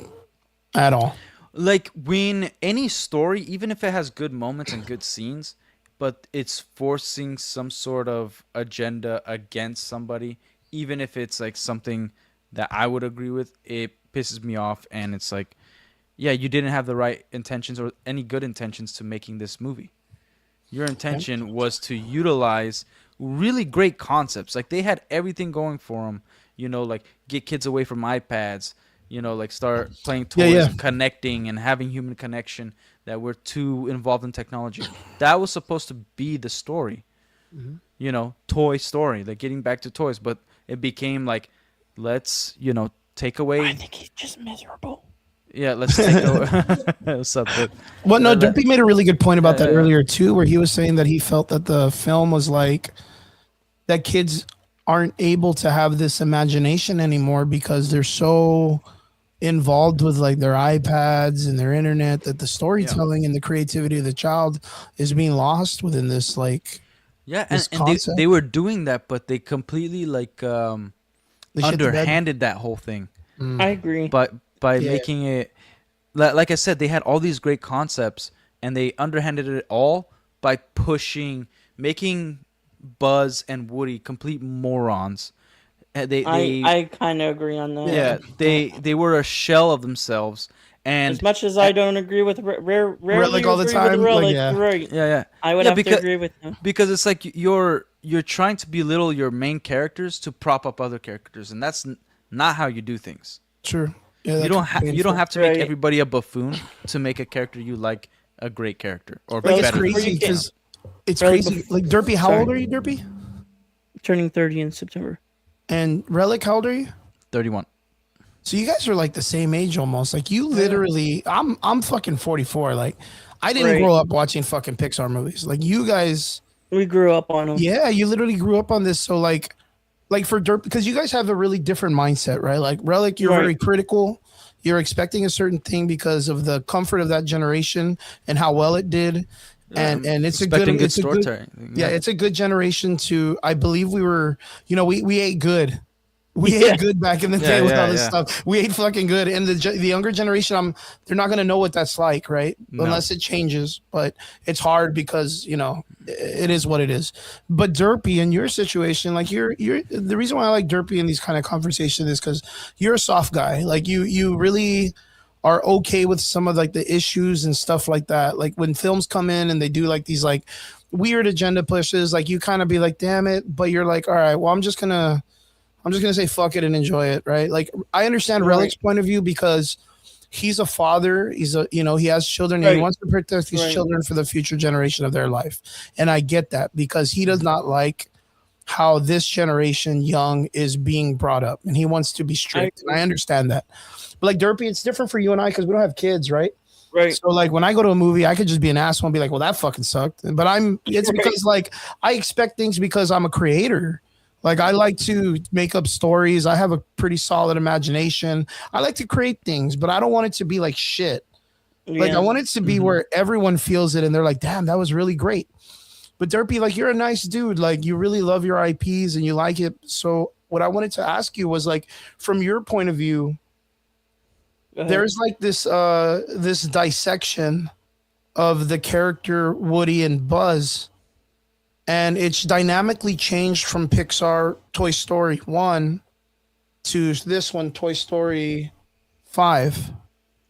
at all. Like when any story, even if it has good moments and good scenes, but it's forcing some sort of agenda against somebody, even if it's like something that I would agree with, it pisses me off. And it's like, yeah, you didn't have the right intentions or any good intentions to making this movie. Your intention was to utilize really great concepts. Like they had everything going for them, like get kids away from iPads, like start playing Yeah, toys yeah. and connecting and having human connection, that we're too involved in technology. That was supposed to be the story, toy story, like getting back to toys. But it became like, let's, take away. I think he's just miserable. Yeah, let's take away. What's up, dude? Well, no, Let- Derpy made a really good point about Yeah, that yeah, yeah. earlier too, where he was saying that he felt that the film was like that kids aren't able to have this imagination anymore because they're so involved with like their iPads and their internet that the storytelling and the creativity of the child is being lost within this like Yeah, this and concept. they were doing that, but they completely like They shit the bed. underhanded that whole thing. I agree. But by Yeah. making it, like I said, they had all these great concepts, and they underhanded it all by making Buzz and Woody complete morons. I kind of agree on that. Yeah, they were a shell of themselves, and As much as I don't agree with rarely Relic all the agree time, with Relic, like, yeah. you're right. yeah, I would Yeah, have to agree with him. because it's like you're trying to belittle your main characters to prop up other characters, and that's not how you do things. True. Yeah, You that don't can be you don't painful. have to make Right. everybody a buffoon to make a character you like a great character or Like it's better. Before crazy you get- because it's Relic crazy. bef- Like Derpy, how Sorry. old are you, Derpy? Turning 30 in September. And Relic, how old are you? 31. So you guys are like the same age almost. Like you literally, I'm fucking 44. Like I didn't Right. grow up watching fucking Pixar movies. Like you guys, We grew up on him. yeah, you literally grew up on this. So like for Derp, because you guys have a really different mindset, right? Like Relic, you're Right. very critical. You're expecting a certain thing because of the comfort of that generation and how well it did. And it's a good, Expecting it's a good, storytelling. yeah, it's a good generation to. I believe we were, we ate good. We ate good back in the day with all this stuff. We ate fucking good, and the younger generation, they're not gonna know what that's like, right? No. Unless it changes. But it's hard because it is what it is. But Derpy, in your situation, like you're the reason why I like Derpy in these kind of conversations is because you're a soft guy. Like you really are okay with some of like the issues and stuff like that. Like when films come in and they do like these like weird agenda pushes, like you kind of be like, damn it, but you're like, all right, well, I'm just gonna say fuck it and enjoy it, right? Like I understand Right. Relic's point of view because he's a father. He's he has children and he Right. wants to protect his Right. children for the future generation of their life. And I get that because he does not like how this generation young is being brought up, and he wants to be strict. And I understand that, but like Derpy, it's different for you and I because we don't have kids, right? Right. So like when I go to a movie, I could just be an asshole and be like, "Well, that fucking sucked." But it's because like I expect things because I'm a creator. Like I like to make up stories. I have a pretty solid imagination. I like to create things, but I don't want it to be like shit. Like I want it to be where everyone feels it and they're like, "Damn, that was really great." But Derpy, like you're a nice dude. Like you really love your IPs and you like it. So what I wanted to ask you was like, from your point of view, there's like this dissection of the character Woody and Buzz, and it's dynamically changed from Pixar Toy Story 1 to this one, Toy Story 5.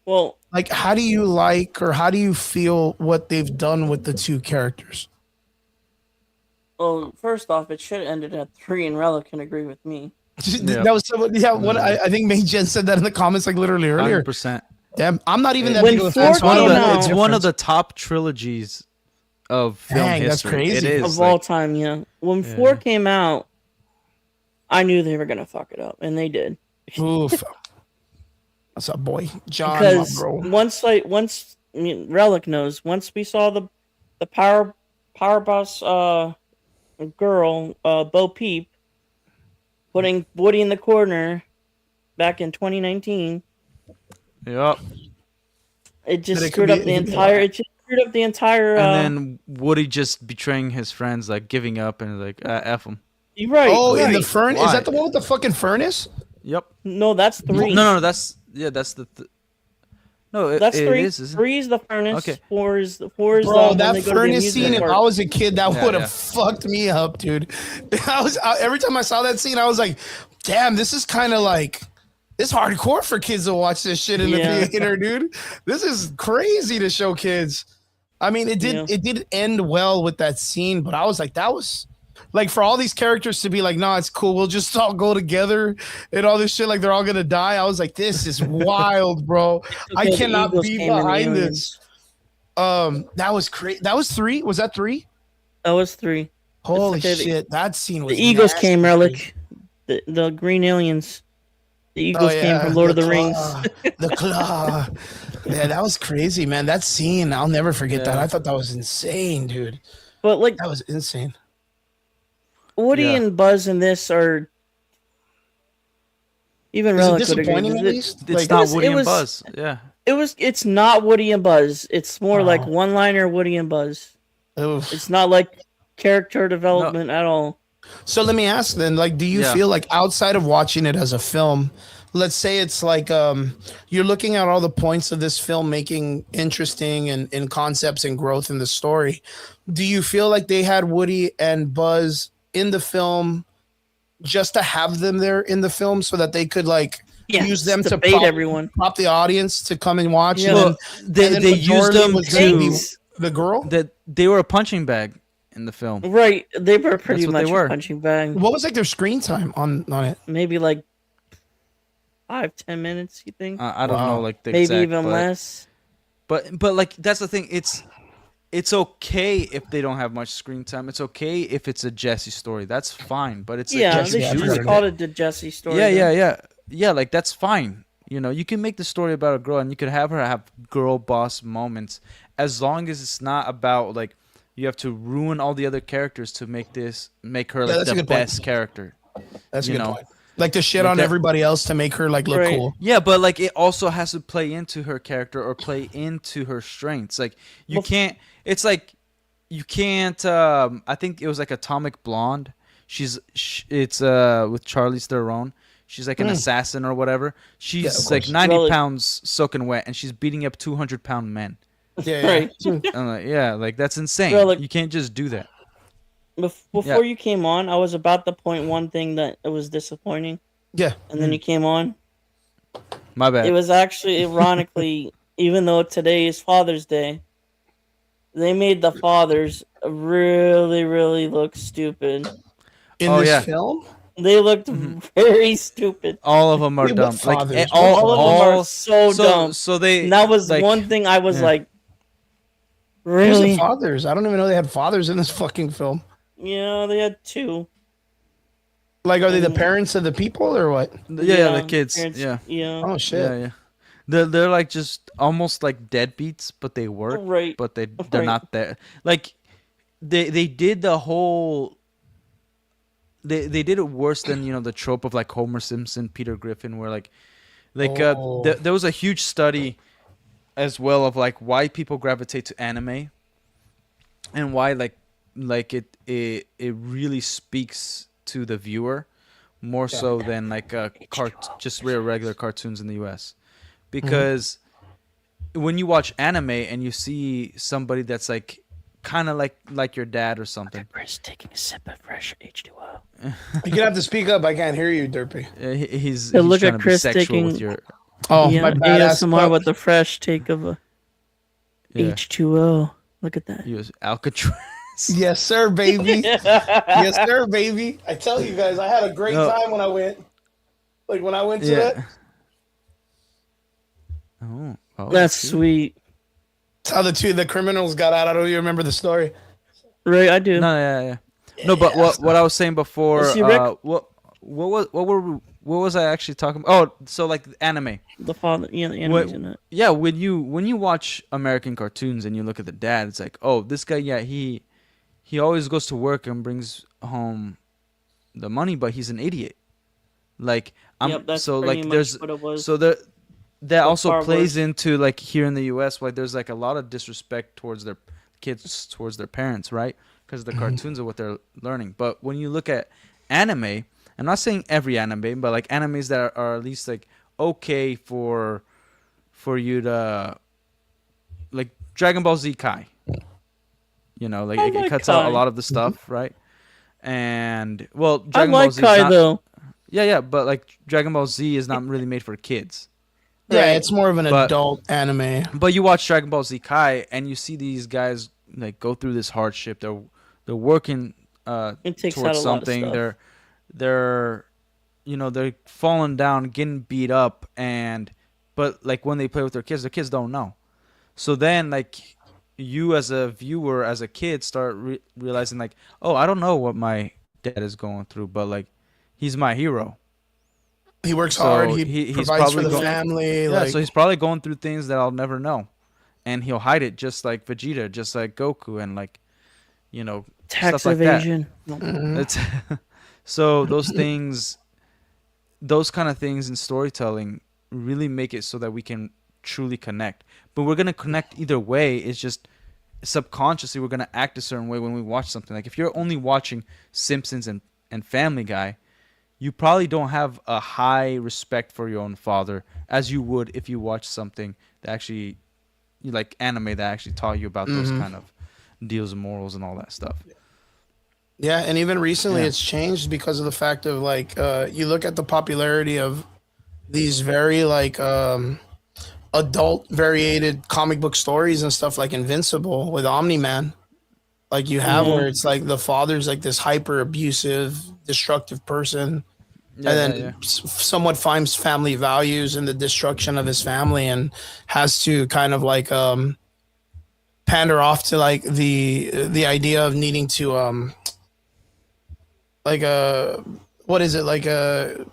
Well, like how do you like or how do you feel what they've done with the two characters? Well, first off, it should have ended at 3, and Relic can agree with me. That was someone, what I think May Jen said that in the comments like literally earlier. 100%. Damn, I'm not even that When big of a fan. It's one of the top trilogies of film history. That's crazy. It is of all time. Yeah, when 4 came out, I knew they were gonna fuck it up, and they did. Oof. What's up, boy? John, because bro. once Relic knows. Once we saw the power boss girl, Bo Peep, putting Woody in the corner back in 2019. Yep. It just screwed up the entire. It just screwed up the entire. And then Woody just betraying his friends, like giving up, and like F them. You're right. Oh, right. in the furnace? Is that the one with the fucking furnace? Yep. No, that's 3. No, that's the. No, that's 3. It is, 3 is the furnace. Okay. 4 is Bro, that furnace scene. If I was a kid, that would have fucked me up, dude. Every time I saw that scene, I was like, "Damn, this is kind of like." It's hardcore for kids to watch this shit in the theater, dude. This is crazy to show kids. I mean, it did end well with that scene, but I was like, that was like for all these characters to be like, nah, it's cool. We'll just all go together and all this shit. Like they're all gonna die. I was like, this is wild, bro. I cannot be behind this. That was crazy. That was 3. Was that 3? That was 3. Holy shit, that scene was. The Eagles came, Relic. The green aliens. The Eagles came from Lord of the Rings. The claw. Yeah, that was crazy, man. That scene, I'll never forget that. I thought that was insane, dude. But like that was insane. Woody and Buzz in this are even Relic would agree. At least? It's not Woody and Buzz. Yeah. It's not Woody and Buzz. It's more like one-liner Woody and Buzz. Oof. It's not like character development at all. So let me ask then, like, do you feel like outside of watching it as a film, let's say it's like you're looking at all the points of this film making interesting and in concepts and growth in the story, do you feel like they had Woody and Buzz in the film just to have them there in the film so that they could like use them to prop the audience to come and watch? Yeah. Well, they used them to the girl that they were a punching bag in the film, right? They were pretty much a punching bag. What was like their screen time on it? Maybe like 5-10 minutes. You think? I don't know, like the maybe exact, even less. But like that's the thing. It's okay if they don't have much screen time. It's okay if it's a Jesse story. That's fine. But it's they should just call it the Jesse story. Yeah. Like that's fine. You know, you can make the story about a girl, and you could have her have girl boss moments, as long as it's not about like. You have to ruin all the other characters to make her like the best character. That's a good point. Like to shit on everybody else to make her like look cool. Yeah, but like it also has to play into her character or play into her strengths. Like you can't. It's like you can't. I think it was like Atomic Blonde. It's with Charlize Theron. She's like an assassin or whatever. She's like 90 pounds soaking wet, and she's beating up 200-pound men. Right. I'm like, like that's insane. You can't just do that. Before you came on, I was about to point one thing that it was disappointing. Yeah. And then you came on. My bad. It was actually, ironically, even though today is Father's Day, they made the fathers really, really look stupid. In this film? They looked very stupid. All of them are dumb. Like all of them are so dumb. So they. And that was like, one thing I was like, really? Fathers? I don't even know they had fathers in this fucking film. Yeah, they had 2. Like, are they the And parents of the people or what? Yeah, the kids. parents, Yeah, yeah, Oh yeah, shit. yeah. They're like just almost like deadbeats, but they work, right, but they're right. not there. Like they did the whole. They did it worse than the trope of like Homer Simpson, Peter Griffin, where Oh, there was a huge study as well of like why people gravitate to anime and why it really speaks to the viewer more yeah. so than like just regular cartoons in the US. Mhm. Because when you watch anime and you see somebody that's like kind of like your dad or something. Chris taking a sip of fresh H2O. You're gonna have to speak up. I can't hear you, Derpy. He's Look trying at to be Chris sexual with taking your Oh, my yeah badass ASMR cup. with the fresh take of a yeah. H2O. Look at that. He was Alcatraz. Yes, sir, baby. Yes, sir, baby. I tell you guys, I had a great No. time when I went. Like when I went to Yeah. it. Oh, That's shoot. sweet. That's how the criminals got out. I don't even remember the story. Right, I do. No, yeah. No, but what I was saying before, Let's see, Rick. what was I actually talking about? Oh, so like anime. The father, the What- animes in it. Yeah, when you watch American cartoons and you look at the dad, it's like, oh, this guy, yeah, he always goes to work and brings home the money, but he's an idiot. Like Yep, that's so pretty like much there's what it was. so there that But also far plays worse. into like here in the U.S. like there's like a lot of disrespect towards their kids towards their parents, right? Because the cartoons are what they're learning. But when you look at anime, I'm not saying every anime, but like animes that are at least like okay for you to like Dragon Ball Z Kai. Like I it like cuts out a Kai. lot of the stuff, right? And well, I Dragon Ball like Z Kai is not, though. yeah, but like Dragon Ball Z is not really made for kids. Yeah, Right. it's more of an But- adult anime. But you watch Dragon Ball Z Kai and you see these guys like go through this hardship. They're working It takes towards out a lot of something. stuff. They're they're falling down, getting beat up, but like when they play with their kids don't know. So then like you as a viewer, as a kid, start realizing like, oh, I don't know what my dad is going through, but like he's my hero. He works So hard. he's Provides for probably the go- family. Yeah, like, so he's probably going through things that I'll never know, and he'll hide it just like Vegeta, just like Goku, and like Tax stuff like that. evasion. mhm. It's so those things, those kind of things in storytelling really make it so that we can truly connect. But we're gonna connect either way. It's just subconsciously we're gonna act a certain way when we watch something. Like if you're only watching Simpsons and Family Guy, you probably don't have a high respect for your own father as you would if you watch something that actually like anime that actually taught you about those kind of deals and morals and all that stuff. Yeah, and even recently Yeah. it's changed because of the fact of like you look at the popularity of these very like adult variated comic book stories and stuff like Invincible with Omni-Man. Like you have where it's like the father's like this hyper abusive, destructive person, Yeah, and then yeah, yeah. somewhat finds family values in the destruction of his family and has to kind of like pander off to like the idea of needing to like a what is it like a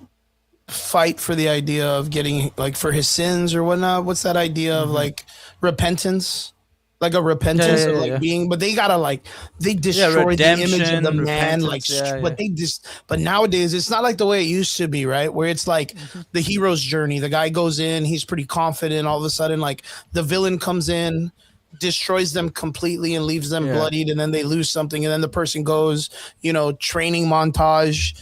fight for the idea of getting like for his sins or whatnot. What's that idea of like repentance? Like a repentance of like being, but they gotta like they destroy the image of redemption, the man, like repentance, yeah, but they just but nowadays it's not like the way it used to be, right? Where it's like the hero's journey. The guy goes in, he's pretty confident, all of a sudden, like the villain comes in, destroys them completely and leaves them Yeah. bloodied, and then they lose something, and then the person goes, training montage,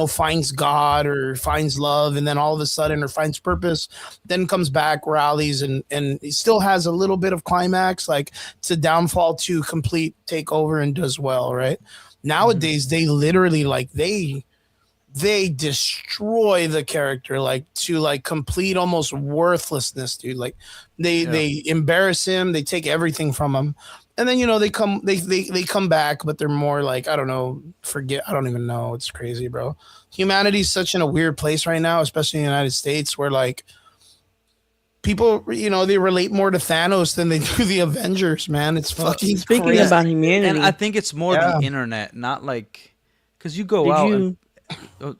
finds God or finds love, and then all of a sudden or finds purpose, then comes back, rallies, and it still has a little bit of climax, like it's a downfall to complete takeover and does well, right? Nowadays they literally like they destroy the character like to like complete almost worthlessness, dude. Like they embarrass him, they take everything from him, and then they come back, but they're more like I don't know, I don't even know. It's crazy, bro. Humanity's such in a weird place right now, especially in the United States, where like people, they relate more to Thanos than they do the Avengers, man. It's fucking Speaking crazy. about humanity, And I think it's more Yeah. the internet, not like because you go did out you? and Oh,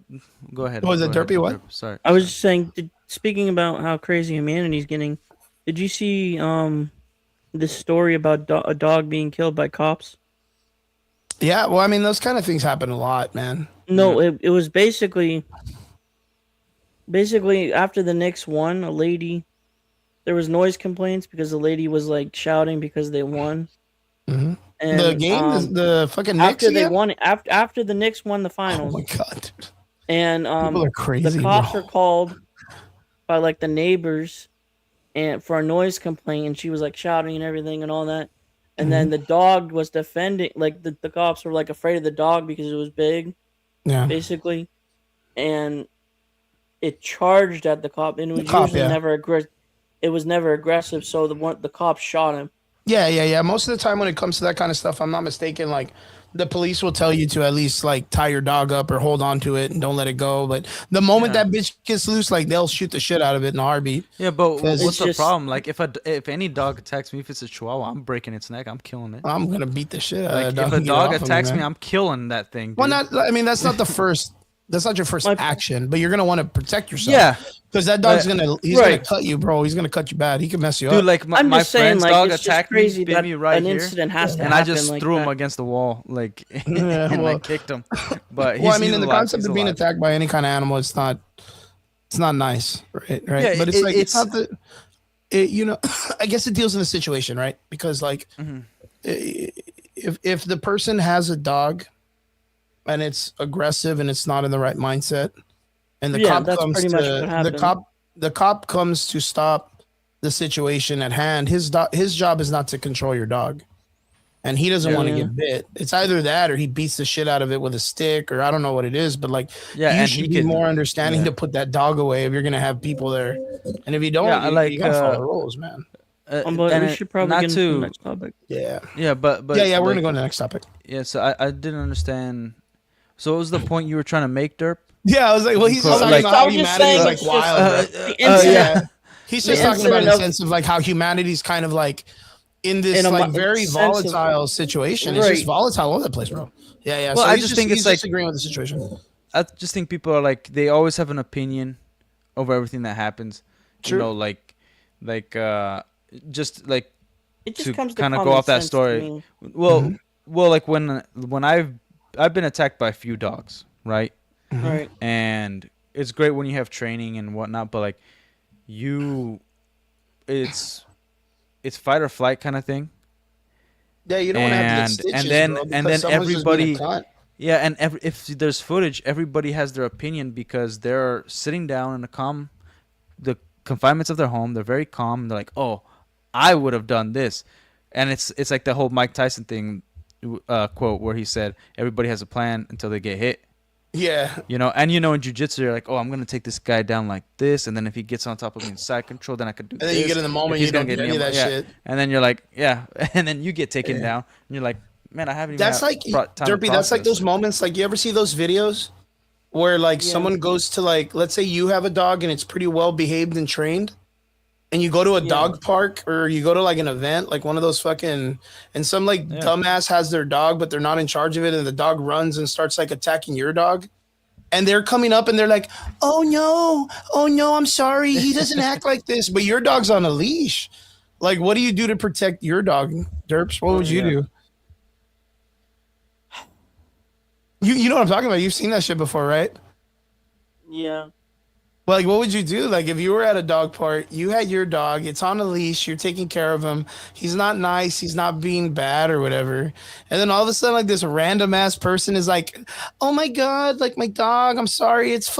go ahead. Was it Go ahead, Derpy? What? Sorry. I was Sorry. just saying, speaking about how crazy humanity's getting, did you see this story about a dog being killed by cops? Yeah, well, I mean, those kind of things happen a lot, man. No, it was basically after the Knicks won, a lady, there was noise complaints because the lady was like shouting because they won. The And game, the fucking Knicks after they again? won, after the Knicks won the Oh finals, my god, dude. and People are the crazy, cops bro. were called by like the neighbors and for a noise complaint, and she was like shouting and everything and all that. And then the dog was defending, like the cops were like afraid of the dog because it was big, Yeah, basically, and it charged at the cop, and it the was cop. usually Yeah, never it was never aggressive. So the cop shot him. yeah. Most of the time, when it comes to that kind of stuff, I'm not mistaken. Like, the police will tell you to at least like tie your dog up or hold on to it and don't let it go. But the moment Yeah. that bitch gets loose, like they'll shoot the shit out of it in a heartbeat. Yeah, but 'Cause what's the just- problem? Like, if any dog attacks me, if it's a Chihuahua, I'm breaking its neck. I'm killing it. I'm gonna beat the shit out Like, of that if dog. a and get it dog off of attacks me, man. I'm killing that thing. Dude. Well, not. I mean, that's not the first. That's not your first My- action, but you're gonna want to protect yourself. Yeah, because that dog's but- gonna. He's gonna Right. cut you, bro. He's gonna cut you bad. He can mess you dude. up. Like my, I'm my just saying, friend's like, dog it's just attacked crazy me, bit that me right an here, incident has to and I just happen like threw him that. against the wall, like, Yeah, and well- I kicked him. But Well, I mean, he's in the alive. concept He's of being alive. attacked by any kind of animal, it's not nice, right? Yeah, but it's like it's it's- not the. You know, I guess it deals in the situation, right? Because like, Mhm. if the person has a dog, and it's aggressive and it's not in the right mindset, and the Yeah, cop that's comes pretty to much what happened. the cop comes to stop the situation at hand. His job is not to control your dog, and he doesn't want to Yeah. get bit. It's either that or he beats the shit out of it with a stick, or I don't know what it is, but like, Yeah, you and should he be could. more understanding yeah. to put that dog away if you're gonna have people there, and if you don't, Yeah, you gotta follow the rules, man. But and we should probably not get into the to. next topic. Yeah, Yeah, but yeah. We're like, gonna go to the next topic. Yeah, so I didn't understand. So what was the point you were trying to make, Derp? Yeah, I was like, well, he's just Like- talking about how I was just humanity is saying like it's just, wild. bro. The incident, Yeah. He's just The talking about in incident the of- sense of like how humanity's kind of like in this In a like mo- very sense of- volatile situation. It's just Right. volatile all over the place, bro. Yeah. Well, So I he's just think he's it's like- just agreeing with the situation. I just think people are like they always have an opinion over everything that happens. True. You know, like just like it just to comes to kinda go common off that sense to story. me. well, Mm-hmm. well, like when I've been attacked by a few dogs, right? Mm-hmm. Right. And it's great when you have training and whatnot, but like it's fight or flight kind of thing. Yeah, you don't want to have to get And- stitches, and then- bro, and because then someone's just being a everybody- cunt. Yeah, and if there's footage, everybody has their opinion because they're sitting down in the confinements of their home. They're very calm. They're like, "Oh, I would have done this," and it's like the whole Mike Tyson thing quote where he said, "Everybody has a plan until they get hit." Yeah, And in jiu-jitsu, you're like, "Oh, I'm gonna take this guy down like this, and then if he gets on top of me in side control, then I could do and then this." you get in the If moment, he's you gonna don't get get any me of in- that yeah. shit. And then you're like, "Yeah," and then you get taken Yeah. down, and you're like, "Man, I haven't even." That's had like time to Derpy. That's like process those it." moments. Like, you ever see those videos where like Yeah. someone goes to like, let's say you have a dog and it's pretty well behaved and trained, and you go to a Yeah. dog park or you go to like an event, like one of those fucking, and some like Yeah. dumbass has their dog, but they're not in charge of it, and the dog runs and starts like attacking your dog. And they're coming up and they're like, oh no, I'm sorry. He doesn't act like this. But your dog's on a leash. Like, what do you do to protect your dog, Derps? What would you Yeah. do? You know what I'm talking about. You've seen that shit before, right? Yeah. Like, what would you do? Like, if you were at a dog park, you had your dog, it's on a leash, you're taking care of him. He's not nice, he's not being bad or whatever. And then all of a sudden, like, this random ass person is like, oh my God, like, my dog, I'm sorry, it's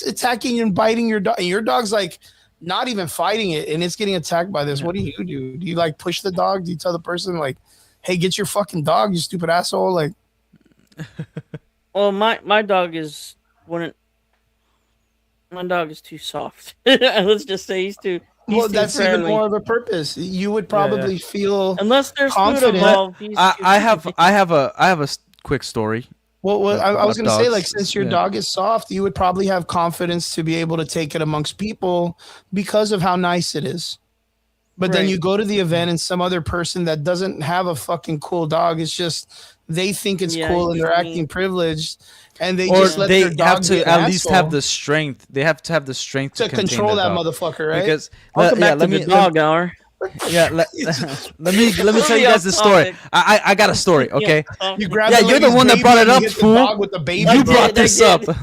attacking and biting your dog. And your dog's like, not even fighting it, and it's getting attacked by this. What do? Do you like push the dog? Do you tell the person, like, hey, get your fucking dog, you stupid asshole? Like, Well, my dog is my dog is too soft. Let's just say he's too that's even friendly. more of a purpose. You would probably feel. Unless there's food confident. involved. He's too I have friendly. a quick story. Well, I was about going to say, dogs, like, since your yeah. dog is soft, you would probably have confidence to be able to take it amongst people because of how nice it is. But then Right. you go to the event and some other person that doesn't have a fucking cool dog, it's just they think it's Yeah, cool and he's they're mean. acting privileged. And they or just let they their have dog to be an at least have asshole the strength. They have to have the strength to to contain control their that dog. motherfucker, right? Because I'll come yeah, back to the dog hour. yeah, let me tell Really you guys off this story. topic. I got a story, okay? You grab Yeah, the you're the lady's one that baby brought it and up, hit the fool. dog with the baby. You bro. brought this did. up.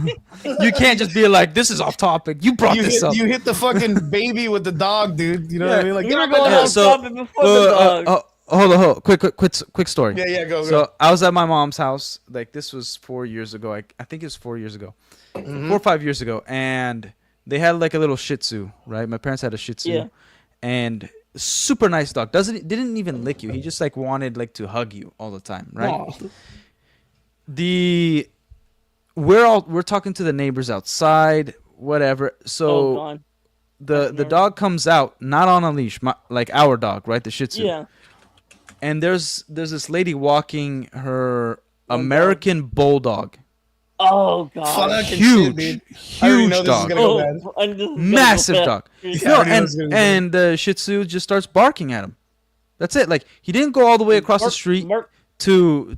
You can't just be like, this is off topic. You brought You this up. hit the fucking baby with the dog, dude. You know what I mean? Like, We get were off my going dog. off topic before the dog. Hold on. Quick story. Yeah, go. So I was at my mom's house. Like this was 4 years ago. I think it was 4 years ago, 4 or 5 years ago, and they had like a little Shih Tzu. Right, my parents had a Shih Tzu, Yeah. and super nice dog. Didn't even lick you. He just like wanted like to hug you all the time. Right. Aw. We're talking to the neighbors outside, whatever. Oh, So God. the dog comes out not on a leash, like our dog, right? The Shih Tzu. Yeah. And there's this lady walking her One American bulldog. Oh, God. Fucking Huge, shit, dude. I already know huge this is dog, gonna go bad. I just gotta massive go back. dog. Yeah, I No, already know this is gonna go bad. and the Shih Tzu just starts barking at him. That's it. Like he didn't go all the way across the Mark- street Mark- to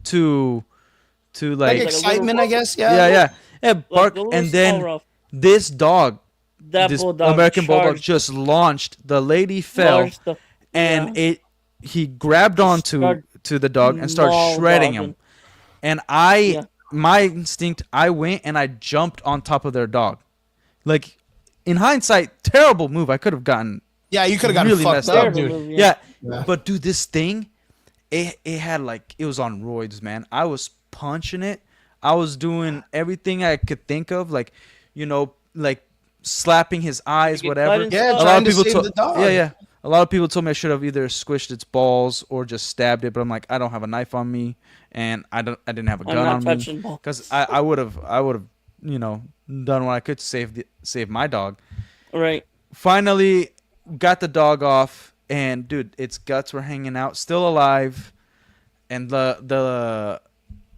Like like excitement, I guess. yeah. like Bark, the little and small then rough. this dog, That this bulldog American bulldog, charged- just launched. The lady fell, charged the- and yeah. he grabbed onto Start to the dog and started maul shredding dogging. him. And Yeah. my instinct, I went and I jumped on top of their dog. Like in hindsight, terrible move. I could have gotten Yeah, you could have gotten really fucked messed up, up. dude. Move, yeah. Yeah. But dude, this thing, it had like it was on roids, man. I was punching it. I was doing everything I could think of, like like slapping his eyes, You could whatever. cut and Yeah, stuff. trying to save the dog. Yeah. A lot of people told me I should have either squished its balls or just stabbed it, but I'm like, I don't have a knife on me, and I didn't have a I'm gun not on me, touching balls. because I would have done what I could to save my dog. Right. Finally, got the dog off, and dude, its guts were hanging out, still alive, and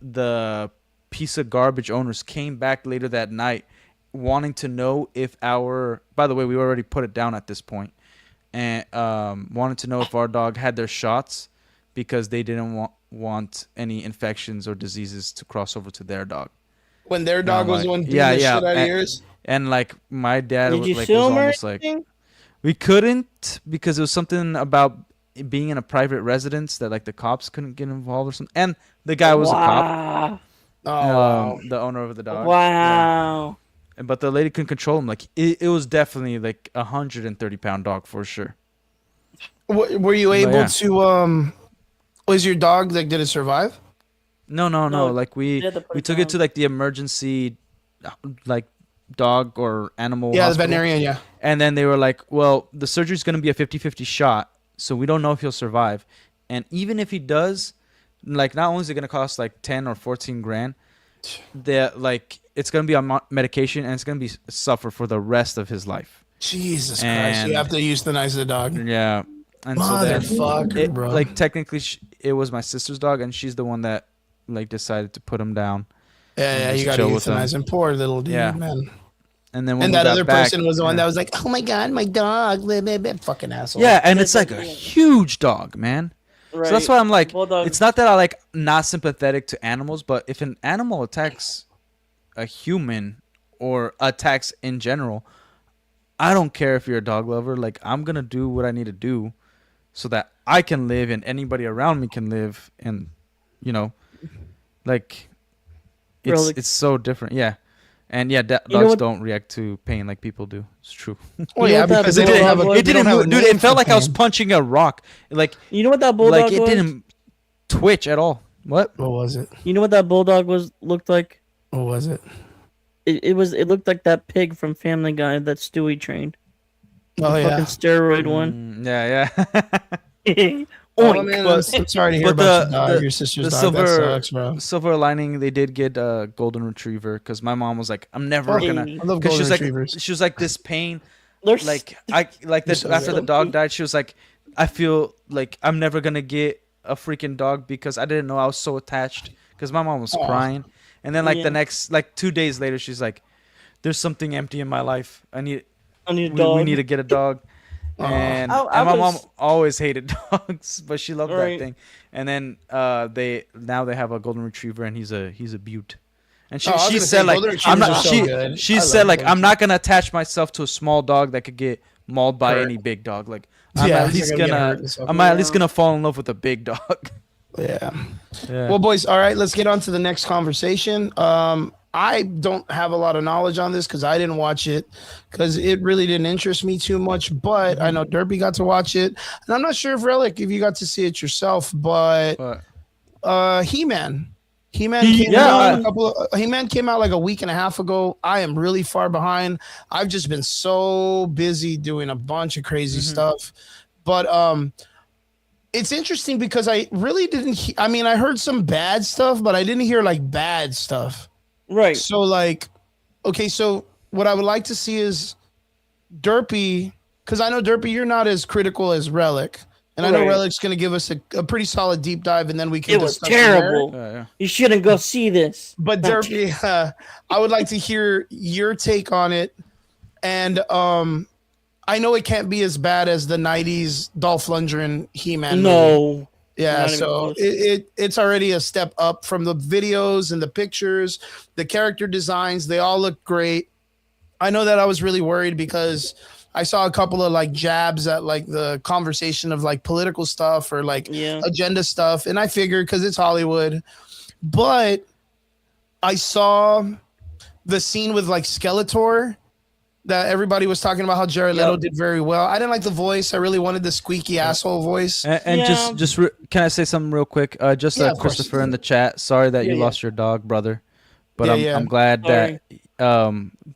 the piece of garbage owners came back later that night, wanting to know if our. By the way, we already put it down at this point, and wanted to know if our dog had their shots, because they didn't want any infections or diseases to cross over to their dog. When their dog was the one doing yeah, the yeah, shit out of and- yours. And like my dad Did was you like sue was him or almost like anything? we couldn't, because it was something about being in a private residence that like the cops couldn't get involved or something. And the guy was a cop, Wow. Oh, wow. the owner of the dog. Wow. Yeah. But the lady couldn't control him. Like it was definitely like 130-pound dog for sure. Were you able yeah. to? Was your dog like? Did it survive? No. No, Like we they had to put it took it down. to like the emergency, like dog or animal. Yeah, the hospital. veterinarian. Yeah. And then they were like, well, the surgery's going to be a 50-50 shot, so we don't know if he'll survive. And even if he does, like, not only is it going to cost like 10 or 14 grand, it's going to be on medication, and it's going to be suffer for the rest of his life. Jesus Christ! And- You have to euthanize the dog. Yeah. And so then Motherfucker, bro. like technically it was my sister's dog, and she's the one that like decided to put him down. Yeah, just you got to chill with euthanize him. Poor little dude, Yeah. man. And then when And we that got other back, person was the one yeah. that was like, "Oh my god, my dog!" Blah, blah, blah. Fucking asshole. Yeah, and it's Yeah, like a yeah. huge dog, man. Right. So that's why I'm like, Bulldog- it's not that I like not sympathetic to animals, but if an animal attacks a human or attacks in general, I don't care if you're a dog lover. Like, I'm gonna do what I need to do so that I can live and anybody around me can live, and like Really? it's so different. Yeah. And yeah, You know dogs what- don't react to pain like people do. It's true. Well, You know yeah, what that because they bulldog don't have a. was? It didn't have a move, dude. name It felt for like I was pain. punching a rock. Like You know what that bulldog like it was? didn't twitch at all. What? What was it? You know what that bulldog looked like? What was it? It looked like that pig from Family Guy that Stewie trained. Oh The yeah. fucking steroid one. Yeah. Oh Oink. man, But- I'm sorry to hear but about the- your dog, the- your sister's the dog. silver- That sucks, bro. Silver lining, they did get a golden retriever, because my mom was like, I'm never Oh, gonna. I love Because golden she was like, retrievers. she was like, this pain, They're like this so after the cute. dog died. She was like, I feel like I'm never gonna get a freaking dog, because I didn't know I was so attached. Because my mom was Aw. crying, and then like Yeah. the next 2 days later, she's like, there's something empty in my life. I need a We dog. need to get a dog. And, I and my mom was- always hated dogs, but she loved Right. that thing. And then they have a golden retriever, and he's a beaut. And Oh, I was she gonna said say, like Golden I'm Retrievers not are so good. she I said love like Golden I'm not gonna attach myself to a small dog that could get mauled by Hurt. any big dog. Like Yeah, you're gonna get hurt and stuff. I'm at least gonna fall in love with a big dog. Yeah. Yeah. Well, boys, all right, let's get on to the next conversation. I don't have a lot of knowledge on this because I didn't watch it because it really didn't interest me too much. But I know Derpy got to watch it, and I'm not sure if Relic, if you got to see it yourself. But He-Man, He-Man came out He-Man came out like a week and a half ago. I am really far behind. I've just been so busy doing a bunch of crazy stuff, but it's interesting because I really didn't. I mean, I heard some bad stuff, but I didn't hear like bad stuff. Right. So like, okay. So what I would like to see is Derpy, because I know Derpy, you're not as critical as Relic, and I know Relic's going to give us a pretty solid deep dive, and then we can. It was terrible. You shouldn't go see this. But Derpy, I would like to hear your take on it, and I know it can't be as bad as the '90s Dolph Lundgren He-Man. No. Movie. Yeah, so it's already a step up from the videos and the pictures, the character designs. They all look great. I know that I was really worried because I saw a couple of like jabs at like the conversation of like political stuff or like agenda stuff, and I figured because it's Hollywood, but I saw the scene with like Skeletor. That everybody was talking about how Jared Leto did very well. I didn't like the voice. I really wanted the squeaky asshole voice. And can I say something real quick? Christopher in the chat. Sorry that you lost your dog, brother. But I'm glad that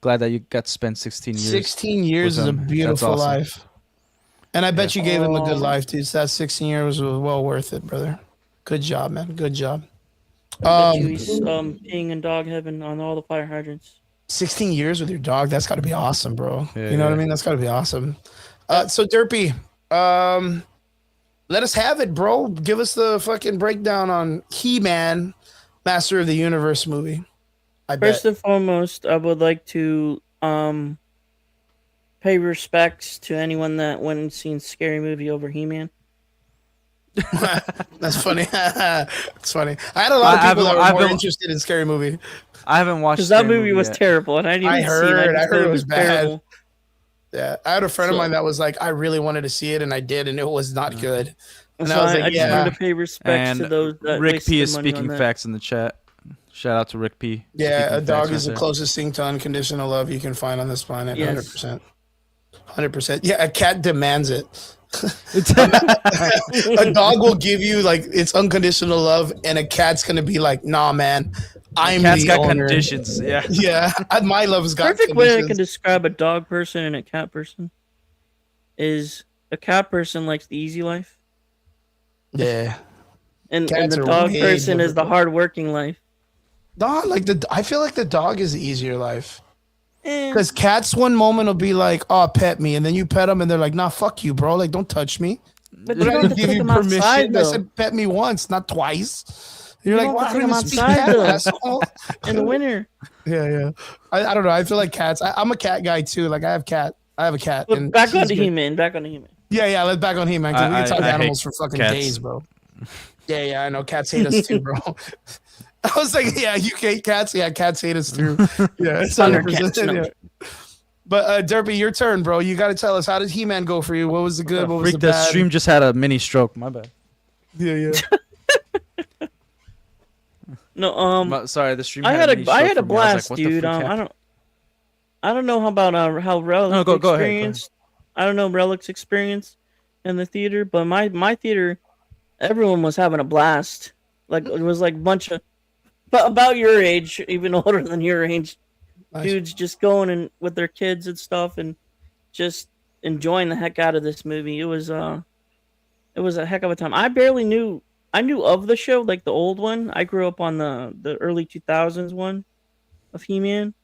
you got to spend 16 years. 16 years is a beautiful life. And I bet you gave him a good life, dude. So that 16 years was well worth it, brother. Good job, man. Good job. I bet you he's peeing in dog heaven on all the fire hydrants. 16 years with your dog, that's got to be awesome, bro. You know what I mean? That's got to be awesome. So Derpy, let us have it, bro. Give us the fucking breakdown on He-Man, Master of the Universe movie. First and foremost, I would like to pay respects to anyone that went and seen Scary Movie over He-Man. That's funny. It's funny. I had a lot of people that were more interested in Scary Movie. I haven't watched because that movie was terrible, and I didn't. I heard it was bad. Terrible. Yeah, I had a friend of mine that was like, I really wanted to see it, and I did, and it was not good. And so I was like, I just wanted to pay respects to those. That Rick P is speaking facts in the chat. Shout out to Rick P. Yeah, a dog is the closest thing to unconditional love you can find on this planet. 100%. 100%. Yeah, a cat demands it. A dog will give you like its unconditional love, and a cat's gonna be like, nah, man. Cat's got conditions. Yeah. My love's got perfect conditions. Way I can describe a dog person and a cat person is a cat person likes the easy life. Yeah. And the dog person is the hard-working life. Dog, I feel like the dog is the easier life. Because cats one moment will be like, oh, pet me. And then you pet them and they're like, nah, fuck you, bro. Like, don't touch me. But you don't have to give you permission. Outside, I said, pet me once, not twice. You're like, why am I outside asshole? In the winter. Yeah. I don't know. I feel like cats. I'm a cat guy too. Like I have a cat. Look, back on the He-Man. Yeah. Let's back on He-Man. We can talk animals for fucking days, bro. Yeah. I know cats hate us too, bro. I was like, yeah, you hate cats. Yeah, cats hate us too. Yeah, it's 100%. Yeah. But Derpy, your turn, bro. You got to tell us, how did He-Man go for you? What was the good? What was the bad? The stream just had a mini stroke. My bad. Yeah. No, sorry, the stream. I had a blast, like, dude. I don't know about how Relic experienced. I don't know Relic's experience in the theater, but my theater, everyone was having a blast. Like it was like a bunch of about your age, even older than your age, dudes just going and with their kids and stuff, and just enjoying the heck out of this movie. It was a heck of a time. I knew of the show, like the old one. I grew up on the early 2000s one of He-Man.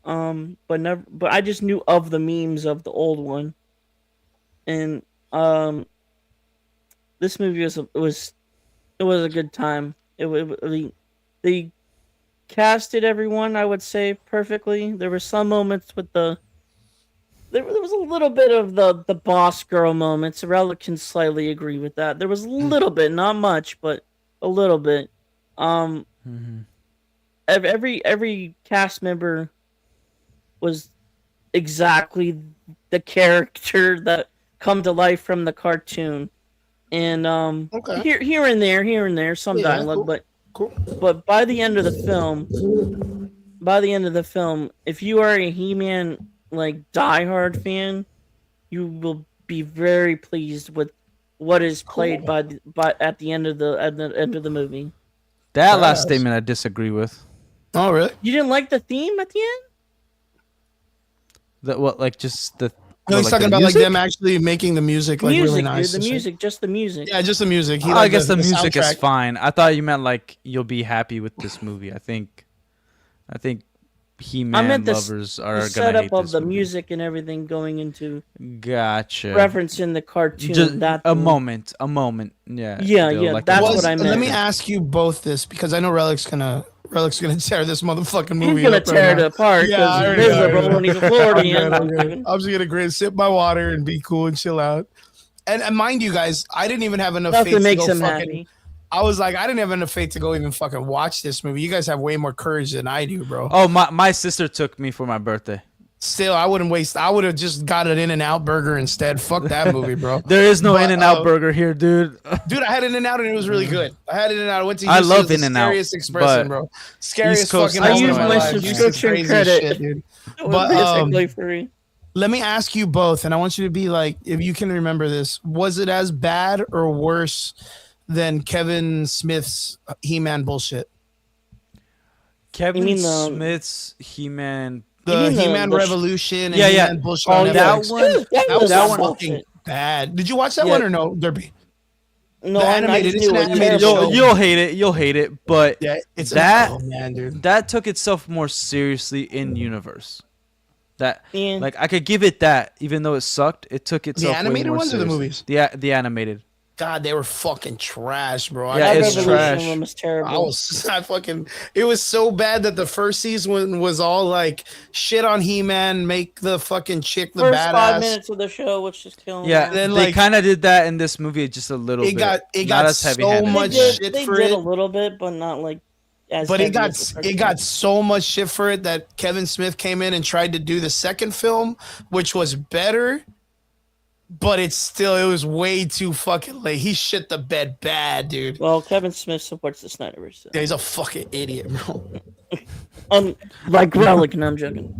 But I just knew of the memes of the old one. And this movie was a good time. They casted everyone, I would say, perfectly. There were some moments with there was a little bit of the boss girl moments. Relic can slightly agree with that. There was a little bit, not much, but a little bit. every cast member was exactly the character that come to life from the cartoon, and Okay. here and there some Yeah. dialogue, Cool. but by the end of the film, if you are a He-Man like diehard fan, you will be very pleased with what is played Cool. by at the end of the movie. That last Badass. statement I disagree with. Oh, really? You didn't like the theme at the end? That what like just the. No, what, he's like, talking the about like music? them actually making the music like Music, really nice. dude, and the shit. music, just the music. Yeah, just the music. He I liked guess the music is soundtrack. fine. I thought you meant like you'll be happy with this movie. I think I He-Man meant the lovers are the gonna hate setup of this the movie. music and everything going into Gotcha. reference in the cartoon. Just that a theme. moment. Yeah. Yeah, they'll yeah, like that's a what I moment. meant. Let me ask you both this because I know Relic's gonna tear this motherfucking movie He's gonna up tear right it now. apart Yeah, because I he's already know, I miserable already and he's a I'm Floridian. I'm just gonna grin, sip my water, and be cool and chill out. And mind you guys, I didn't even have enough faith Nothing to makes go him fucking. happy. I was like, I didn't have enough faith to go even fucking watch this movie. You guys have way more courage than I do, bro. Oh, my sister took me for my birthday. Still, I wouldn't waste. I would have just got an In-N-Out burger instead. Fuck that movie, bro. There is no But, In-N-Out burger here, dude. Dude, I had In-N-Out and it was really good. I had In-N-Out. I went to I Houston. love It was the In-N-Out, Scariest expression, but bro. Scariest East Coast fucking has moment no of my In-N-Out. life. Houston's subscription crazy as credit. shit, dude. It was But, basically free. Let me ask you both, and I want you to be like, if you can remember this, was it as bad or worse than Kevin Smith's He-Man bullshit? Kevin mean Smith's He-Man. The mean the- He-Man the- Revolution and Yeah, yeah. He-Man bullshit Oh, on yeah. That Netflix. one. That was that one- fucking bad. Did you watch that Yeah. one or no, Derby? No, the I animated- just it's knew an it was animated terrible. show. You'll hate it. You'll hate it. But Yeah, it's that oh man, dude. that took itself more seriously in universe. That Yeah. like I could give it that, even though it sucked, it took itself way animated more ones or the seriously. movies? The animated. God, they were fucking trash, bro. Yeah, That it's Revolution trash. one was terrible. It was so bad that the first season was all like shit on He-Man, make the fucking chick the First badass. 5 minutes of the show, which just killing. Yeah, then, they like- kind of did that in this movie just a little It bit. got Not as so heavy-handed. much they shit did for a it. little bit, but not like as. But it heavy as the got first one. so much shit for it that Kevin Smith came in and tried to do the second film, which was better, but it was way too fucking late. He shit the bed bad, dude. Well, Kevin Smith supports the Snyderverse. So. Yeah, he's a fucking idiot, bro. Like Relic, and I'm joking.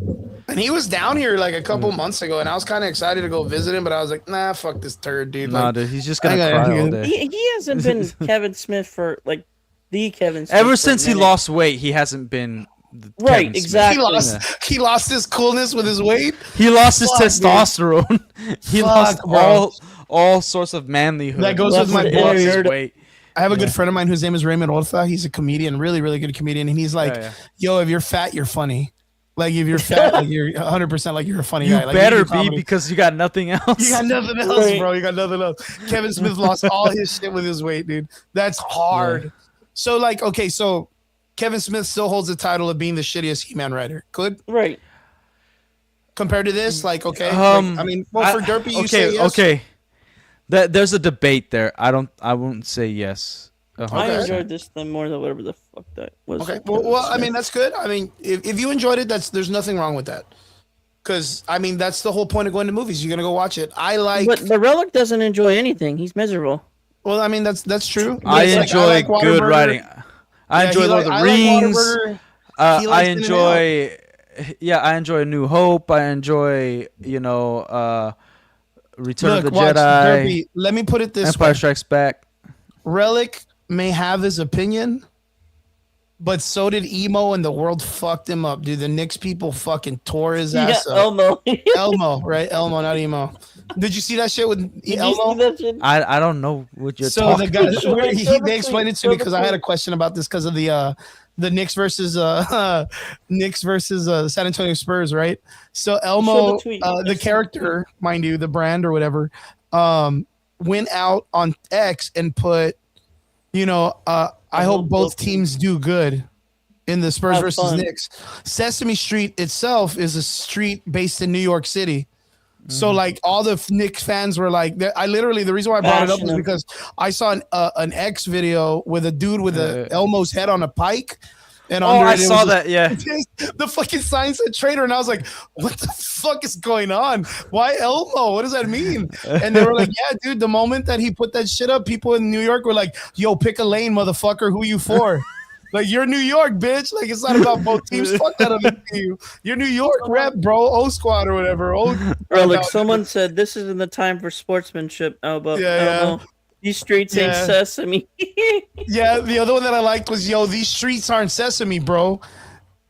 And he was down here like a couple months ago, and I was kind of excited to go visit him, but I was like, nah, fuck this turd, dude. Nah, Like, dude, he's just gonna I gotta- cry all day. He hasn't been Kevin Smith for like the Kevin Smith Ever for a since he minute. lost weight, he hasn't been the Right, Kevin Smith. exactly. he lost his coolness with his weight. He lost his Fuck, dude. testosterone. He Fuck, lost bro. all sorts of manlyhood. That goes That's with my the He lost boy. his nerd- weight. I have a good friend of mine whose name is Raymond Ortha. He's a comedian, really, really good comedian. And he's like, Yeah, yeah. yo, if you're fat, you're funny. Like, if you're fat, like you're 100% like you're a funny You guy. Like, better do be comedy. because you got nothing else. You got nothing else, Right. bro. You got nothing else. Kevin Smith lost all his shit with his weight, dude. That's hard. Yeah. So, like, okay, so Kevin Smith still holds the title of being the shittiest He-Man writer. Good? Right. Compared to this, like, okay. Um, I mean, well, for Derpy, you okay, say yes. okay. There's a debate there. I wouldn't say yes. I 100%. enjoyed this than more than whatever the fuck that was. Okay. Kevin Well, I Smith. mean, that's good. I mean, if you enjoyed it, there's nothing wrong with that. Because, I mean, that's the whole point of going to movies. You're going to go watch it. I like, But the Relic doesn't enjoy anything. He's miserable. well, I mean, that's true. I It's like, enjoy like good Whataburger. writing. I Yeah, enjoy he Lord of like- the I like Rings. Whataburger. He I likes In-N-Out. enjoy. Yeah, I enjoy New Hope. I enjoy, Return of Look, the watch, Jedi, Derpy, let me put it this Empire way. Strikes Back. Relic may have his opinion, but so did Emo, and the world fucked him up, dude. The Knicks people fucking tore his ass up. Elmo. Elmo, right? Elmo, not Emo. Did you see that shit with Did you see Elmo? that shit? I don't know what you're So talking the guy, Show the they tweet, explained it to show me the because I had a tweet. question about this because of the Knicks versus Knicks versus San Antonio Spurs, right? So Elmo, tweet. the character, mind you, the brand or whatever, went out on X and put, I hope both teams do good in the Spurs Have versus fun. Knicks. Sesame Street itself is a street based in New York City. So like all the Knicks fans were like, I literally, the reason why I brought it up was Bashing 'em. because I saw an X video with a dude with a Elmo's head on a pike, And Oh, under I it saw was that. Yeah. the fucking sign said traitor, and I was like, "What the fuck is going on? Why Elmo? What does that mean?" And they were like, "Yeah, dude. The moment that he put that shit up, people in New York were like, yo, pick a lane, motherfucker. Who you for?" Like, you're New York, bitch. Like, it's not about both teams. Fuck that other team. You're New York rep, bro. O squad or whatever. Bro, like someone said, this isn't the time for sportsmanship, Elbow. Yeah. These streets ain't sesame. Yeah, the other one that I liked was, yo, these streets aren't sesame, bro.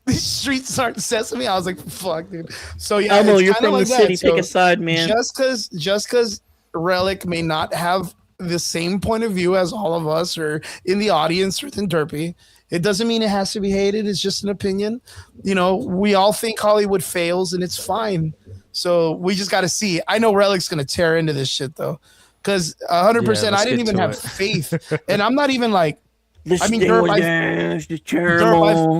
These streets aren't sesame. I was like, fuck, dude. So yeah, Elmo, it's you're kinda from like the city. that. So pick a side, man. just because Relic may not have the same point of view as all of us or in the audience within Derpy, it doesn't mean it has to be hated. It's just an opinion. You know, we all think Hollywood fails, and it's fine. So we just got to see. I know Relic's gonna tear into this shit though, because 100%. I didn't even have faith, and I'm not even like. I mean, Derp,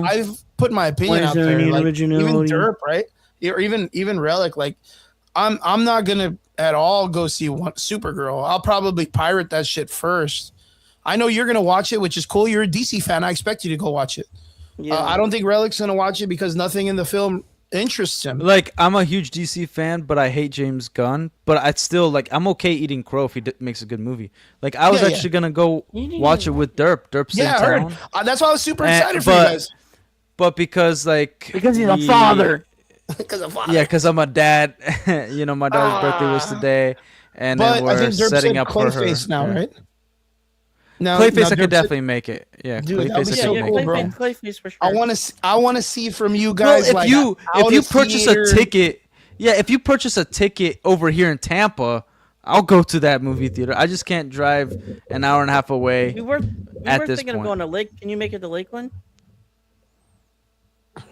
I've put my opinion out there. Like, even Derp, right? Or even Relic. Like, I'm not gonna at all go see Supergirl. I'll probably pirate that shit first. I know you're gonna watch it, which is cool. You're a DC fan. I expect you to go watch it. Yeah. I don't think Relic's gonna watch it because nothing in the film interests him. Like, I'm a huge DC fan, but I hate James Gunn. But I'd still like. I'm okay eating crow if he makes a good movie. Like, I was actually gonna go watch it with Derp. Derp's in town. That's why I was super excited for you guys. But because he's a father. Yeah, because I'm a dad. You know, my daughter's birthday was today, and then we're setting up for her. Now, right? No, Clayface, I could definitely make it. Yeah, dude, Clayface, so cool, bro. Clayface for sure. I want to see from you guys. Well, if you purchase a ticket, if you purchase a ticket over here in Tampa, I'll go to that movie theater. I just can't drive an hour and a half away. We were thinking of going to Lake. Can you make it to Lakeland?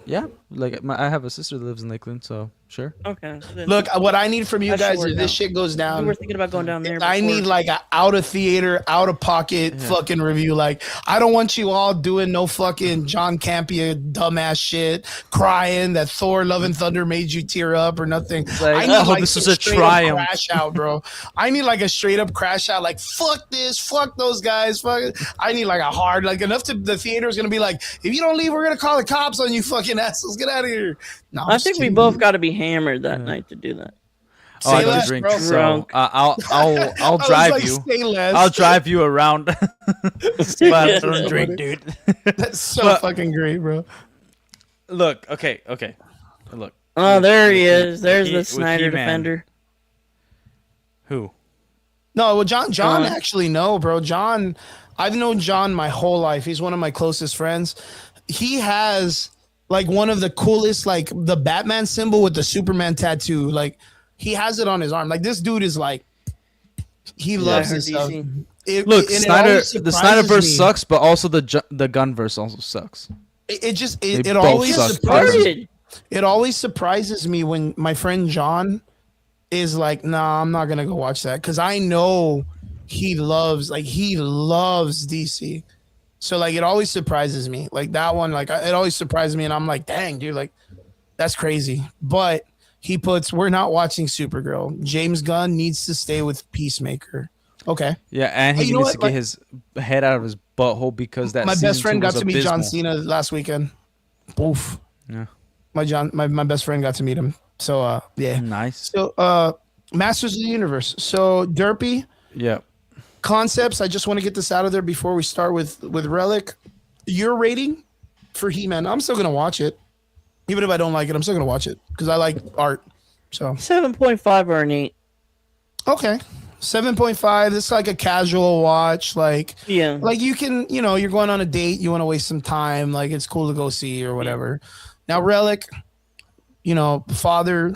Yeah, like I have a sister that lives in Lakeland, so sure. Okay. Look, what I need from you guys is this shit goes down. We were thinking about going down there. I need like an out of theater, out of pocket fucking review. Like, I don't want you all doing no fucking John Campea dumbass shit, crying that Thor: Love and Thunder made you tear up or nothing. Like, I need this was a triumph. Crash out, bro. I need like a straight up crash out. Like, fuck this, fuck those guys, fuck it. I need like a hard, like enough to the theater is gonna be like, if you don't leave, we're gonna call the cops on you, fucking assholes. Get out of here. No, I think we both got to be hammered that night to do that. Oh, I don't drink, so I'll drive you. I'll drive you around. But I don't drink, dude. That's so fucking great, bro. Look, okay. Look. Oh, there he is. There's the Snyder defender. Who? No, well, John actually no, bro. John, I've known John my whole life. He's one of my closest friends. He has like one of the coolest, like the Batman symbol with the Superman tattoo. Like, he has it on his arm. Like, this dude is like, he loves this stuff. Look, the Snyderverse sucks, but also the Gunverse also sucks. It always surprises me when my friend John is like, nah, I'm not gonna go watch that, because I know he loves DC. So like, it always surprises me. Like that one, like it always surprises me, and I'm like, dang, dude, like that's crazy. But he puts, we're not watching Supergirl. James Gunn needs to stay with Peacemaker. Okay. Yeah, and he needs to get his head out of his butthole because that. My best friend got to meet John Cena last weekend. Oof. Yeah. My best friend got to meet him. So yeah. Nice. So Masters of the Universe. So Derpy. Yeah. Concepts. I just want to get this out of there before we start with Relic. Your rating for He-Man. I'm still gonna watch it, even if I don't like it. I'm still gonna watch it because I like art. So 7.5 or an 8. Okay, 7.5. It's like a casual watch. Like, yeah, like you can, you're going on a date. You want to waste some time. Like, it's cool to go see or whatever. Now Relic, father,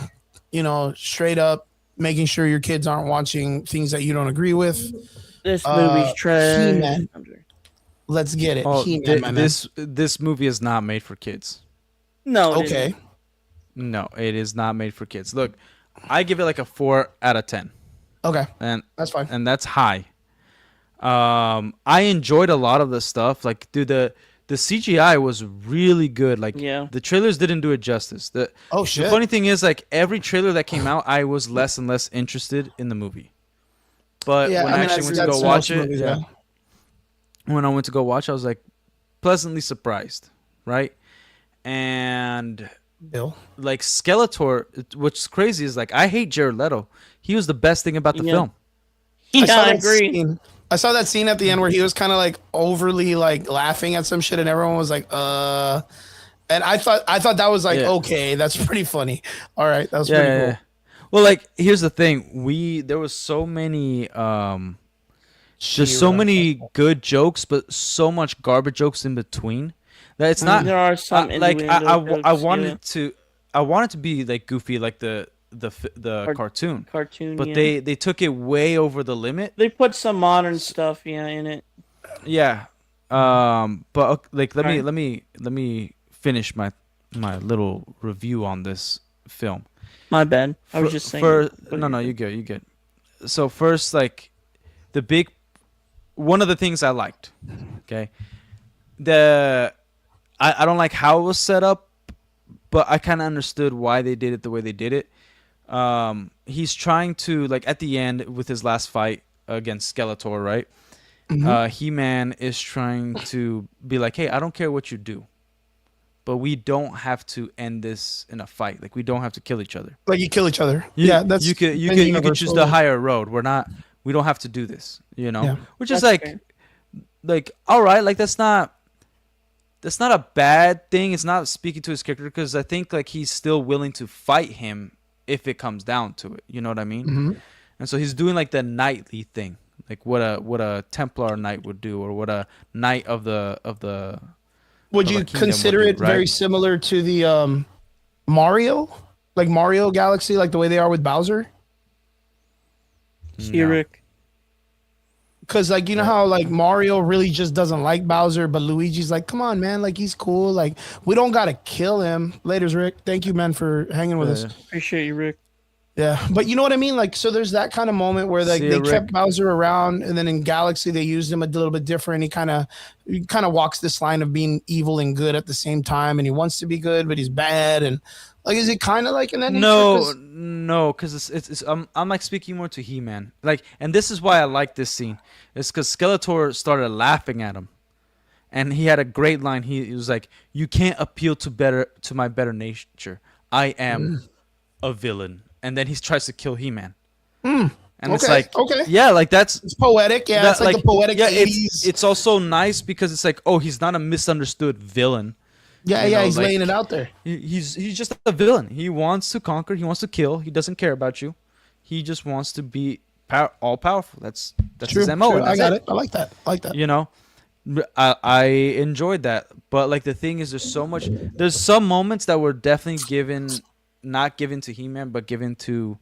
straight up making sure your kids aren't watching things that you don't agree with. This movie's trash. He-Man. Let's get it. Oh, this movie is not made for kids. No. Okay. No, it is not made for kids. Look, I give it like a 4 out of 10. Okay. And that's fine. And that's high. I enjoyed a lot of the stuff. Like, dude, the CGI was really good. Like, the trailers didn't do it justice. Oh shit. The funny thing is, like, every trailer that came out, I was less and less interested in the movie. But when I actually went to go watch it, when I went to go watch, I was like pleasantly surprised. right? And Bill. like Skeletor, what's crazy is like I hate Jared Leto. He was the best thing about the Yeah. film. Yeah, I that agree. scene. I saw that scene at the end where he was kind of like overly like laughing at some shit, and everyone was like, And I thought that was like, Yeah. okay, that's pretty funny. All right, that was Yeah, pretty yeah, cool. yeah. Well, like here's the thing. There was so many there's so She-Ra. many good jokes, but so much garbage jokes in between that it's not There are some like innuendo jokes. I wanted to be like Goofy like the Cart- cartoon, cartoon. but Yeah. they took it way over the limit. They put some modern stuff, in it. Yeah. But like Alright. let me finish my little review on this film. My bad. I was just saying. No, you good, you good. So first, like the big one of the things I liked, okay, I don't like how it was set up, but I kind of understood why they did it the way they did it. He's trying to like at the end with his last fight against Skeletor, right? He-Man is trying to be like, hey, I don't care what you do, but we don't have to end this in a fight. Like we don't have to kill each other. Like you kill each other. You, Yeah, that's you could choose the higher road. We don't have to do this, Yeah. Which is That's like fair. like all right, like that's not a bad thing. It's not speaking to his character because I think like he's still willing to fight him if it comes down to it. You know what I mean? Mm-hmm. And so he's doing like the knightly thing, like what a Templar knight would do, or what a knight of the Would of a you kingdom consider would do, it very right? similar to the Mario, like Mario Galaxy, like the way they are with Bowser? See, Rick. Because like you know how like Mario really just doesn't like Bowser, but Luigi's like, come on, man, like he's cool. Like we don't gotta kill him. Later's Rick. Thank you, man, for hanging with us. Appreciate you, Rick. Yeah, but you know what I mean. Like, so there's that kind of moment where like See they ya, kept Rick. Bowser around, and then in Galaxy they used him a little bit different. He kind of walks this line of being evil and good at the same time, and he wants to be good, but he's bad. And like, is it kind of like in that nature? No, 'Cause- no, because it's I'm like speaking more to He-Man. Like, and this is why I like this scene. It's because Skeletor started laughing at him, and he had a great line. He was like, "You can't appeal to my better nature. I am a villain." And then he tries to kill He-Man. And it's Okay, like, okay. yeah, like that's It's poetic. Yeah, that, it's like the poetic yeah, 80s. it's also nice because it's like, oh, he's not a misunderstood villain. yeah, you yeah, know, he's like- laying it out there. He's just a villain. He wants to conquer. He wants to kill. He doesn't care about you. He just wants to be all powerful. That's True, his MO. true. And I that's got it. I like that. I like that. You know, I enjoyed that. But like the thing is, there's some moments that were definitely not given to He-Man, but given to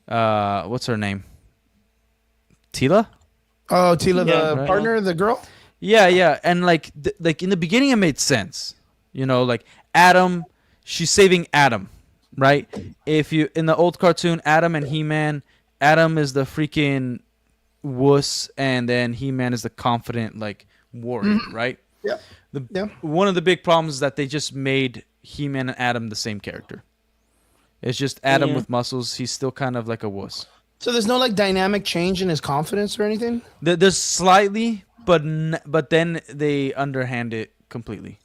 what's her name? Tila? Oh, Tila, Yeah, the right. partner, the girl. Yeah, and like like in the beginning it made sense. Like Adam, she's saving Adam, right? If you in the old cartoon, Adam and He-Man, Adam is the freaking wuss, and then He-Man is the confident like warrior, right? Yeah. Yeah. One of the big problems is that they just made He-Man and Adam the same character. It's just Adam Yeah. with muscles. He's still kind of like a wuss. So there's no like dynamic change in his confidence or anything. There's slightly, but then they underhand it completely.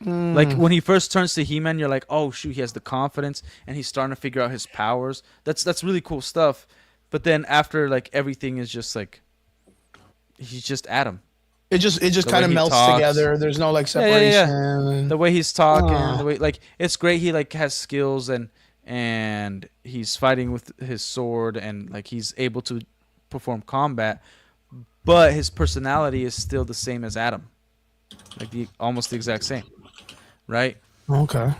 Like when he first turns to He-Man, you're like, oh shoot, he has the confidence and he's starting to figure out his powers. That's really cool stuff. But then after like everything is just like he's just Adam. It just The kind way of he melts talks. together. There's no like Yeah, yeah, yeah. separation. The way he's talking, Ah. the way like it's great. He like has skills and he's fighting with his sword and like he's able to perform combat, but his personality is still the same as Adam, like almost the exact same, right? Okay.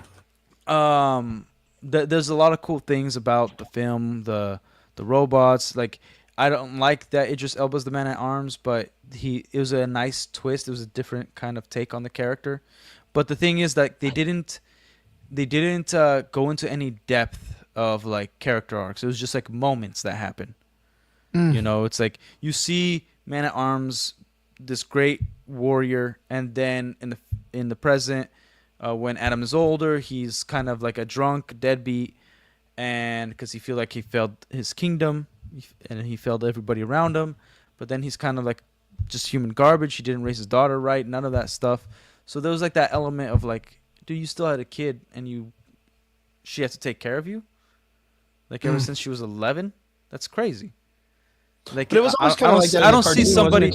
There's a lot of cool things about the film, the robots. Like I don't like that Idris Elba's the Man at Arms, but it was a nice twist. It was a different kind of take on the character. But the thing is that they didn't go into any depth of like character arcs. It was just like moments that happen. It's like you see Man at Arms, this great warrior, and then in the present, when Adam is older, he's kind of like a drunk deadbeat, and because he feel like he failed his kingdom, and he failed everybody around him. But then he's kind of like just human garbage. He didn't raise his daughter right. None of that stuff. So there was like that element of like, dude, you still had a kid and she had to take care of you, like ever since she was 11. That's crazy. Like, But it was always kind of like that. I don't see somebody.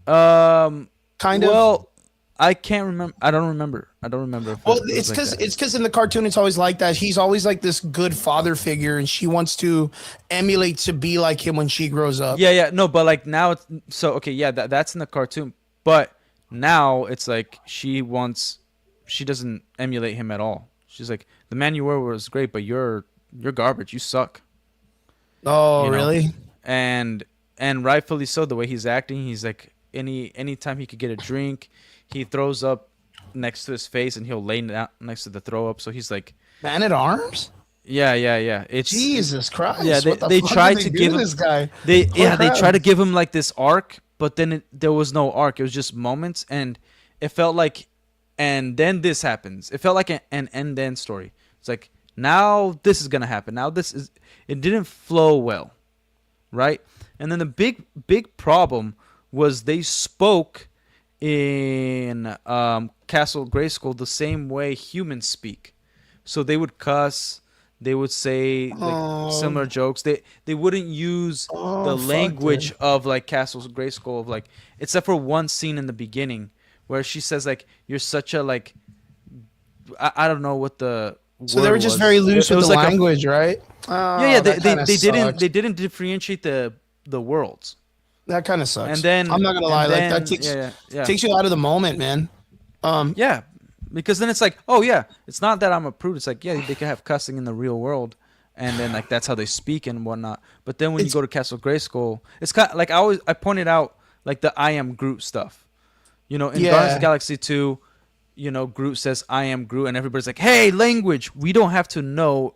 Kind of. Well, I can't remember. I don't remember. Well, it's because in the cartoon it's always like that. He's always like this good father figure, and she wants to emulate to be like him when she grows up. Yeah, no, but like now it's so okay. Yeah, that's in the cartoon, but now it's like she doesn't emulate him at all. She's like, the man you were was great, but you're garbage. You suck. Oh, really? And rightfully so. The way he's acting, he's like anytime he could get a drink, he throws up next to his face and he'll lay down next to the throw up. So he's like, Man at Arms. Yeah. It's Jesus Christ. Yeah, they tried to give him this guy. They tried to give him like this arc, but then there was no arc. It was just moments, and it felt like, and then this happens. It felt like an and then story. It's like, now this is gonna happen. Now this is. It didn't flow well, right? And then the big problem was they spoke in Castle Grayskull the same way humans speak. So they would cuss, they would say like similar jokes. They wouldn't use the language of like Castle Grayskull, of like, except for one scene in the beginning where she says like, you're such a like, I don't know what the so they were just very loose with the like language, right? Yeah. They didn't differentiate the worlds. That kind of sucks. And then I'm not gonna lie, like that takes you out of the moment, man. Yeah, because then it's like, oh yeah, it's not that I'm a prude. It's like, yeah, they could have cussing in the real world, and then like that's how they speak and whatnot. But then when you go to Castle Grayskull, it's kind of like I pointed out like the I am Groot stuff. In Guardians of the Galaxy 2, Groot says I am Groot, and everybody's like, hey, language. We don't have to know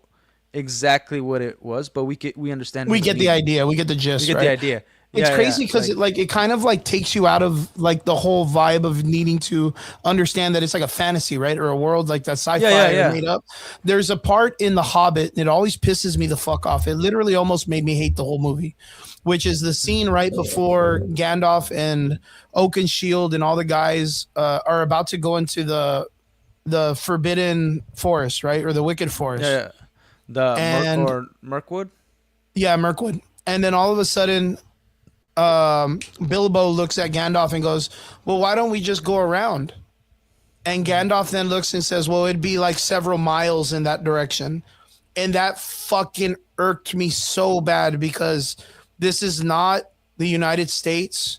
exactly what it was, but we understand. We get the idea. We get the gist. We get the idea. It's crazy because it kind of like takes you out of like the whole vibe of needing to understand that it's like a fantasy, right? Or a world like that sci-fi made up. There's a part in The Hobbit, and it always pisses me the fuck off. It literally almost made me hate the whole movie, which is the scene right before Gandalf and Oakenshield and all the guys are about to go into the Forbidden Forest, right? Or the Wicked Forest. Yeah. Mirkwood? Yeah, Mirkwood. And then all of a sudden, Bilbo looks at Gandalf and goes, well, why don't we just go around? And Gandalf then looks and says, well, it'd be like several miles in that direction. And that fucking irked me so bad because this is not the United States.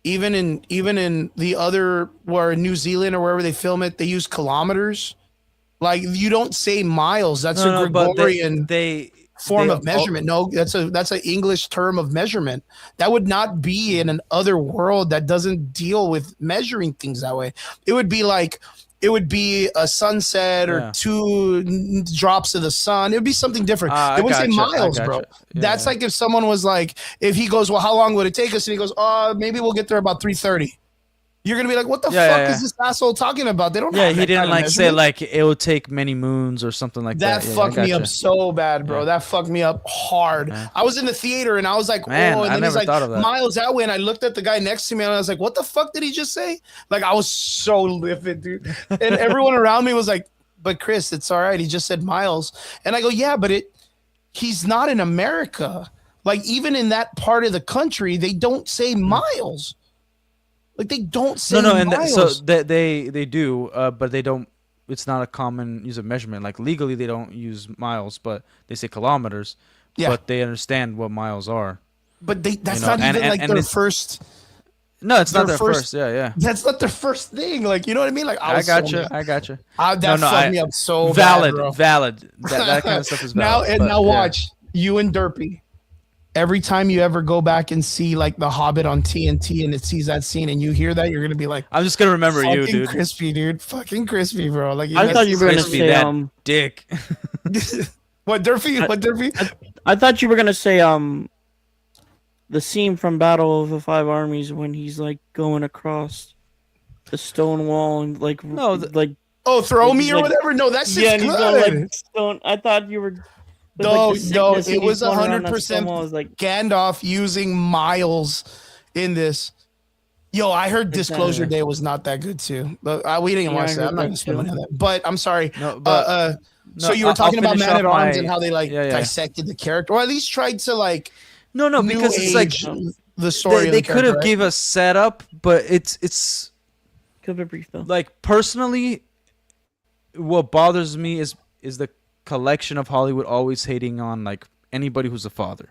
Even in the other, where New Zealand or wherever they film it, they use kilometers. Like, you don't say miles. That's a Gregorian form of measurement. No, that's an English term of measurement. That would not be in an other world that doesn't deal with measuring things that way. It would be like, it would be a sunset or 2 drops of the sun. It would be something different. They wouldn't say miles, bro. Yeah, that's like if someone was like, if he goes, well, how long would it take us? And he goes, maybe we'll get there about 3:30. You're gonna be like, what the fuck is this asshole talking about? They don't. Yeah, he didn't like say like it will take many moons or something like that. That fucked me up so bad, bro. That fucked me up hard. I was in the theater and I was like, man, and then he's like, that. miles that way, and I looked at the guy next to me and I was like, what the fuck did he just say? Like, I was so livid, dude. And everyone around me was like, but Chris, it's all right. He just said miles, and I go, yeah, but he's not in America. Like, even in that part of the country, they don't say miles. Like, they don't say miles. So they do, but they don't. It's not a common use of measurement. Like, legally, they don't use miles, but they say kilometers. Yeah. But they understand what miles are. But that's not even their first. No, it's not their first. Yeah. That's not their first thing. Like, you know what I mean? Like, I got you. That fucked me up so bad, bro. Valid. That kind of stuff is valid. Now watch you and Derpy. Every time you ever go back and see like The Hobbit on TNT and it sees that scene and you hear that, you're gonna be like, I'm just gonna remember you, dude. Crispy, dude. Fucking crispy, bro. Like, I thought you were gonna say that dick. What, Derpy? What, Derpy? I thought you were gonna say the scene from Battle of the Five Armies when he's like going across the stone wall and like throw me or whatever. No, that's just good. Like, stone. I thought you were. No, it was 100% like Gandalf using miles in this. Yo, I heard Like Disclosure that. Day was not that good too. But we didn't Yeah, I watch that. heard I'm not that gonna spend too. money on that. But I'm sorry. No, Uh, but uh, so no, you were I'll talking about finish Man off at Arms and my how they like yeah. dissected the character, or at least tried to like No, new because it's like age the story of they the could character, have right? gave a setup, but it's Could be brief though. like personally, what bothers me is the collection of Hollywood always hating on like anybody who's a father,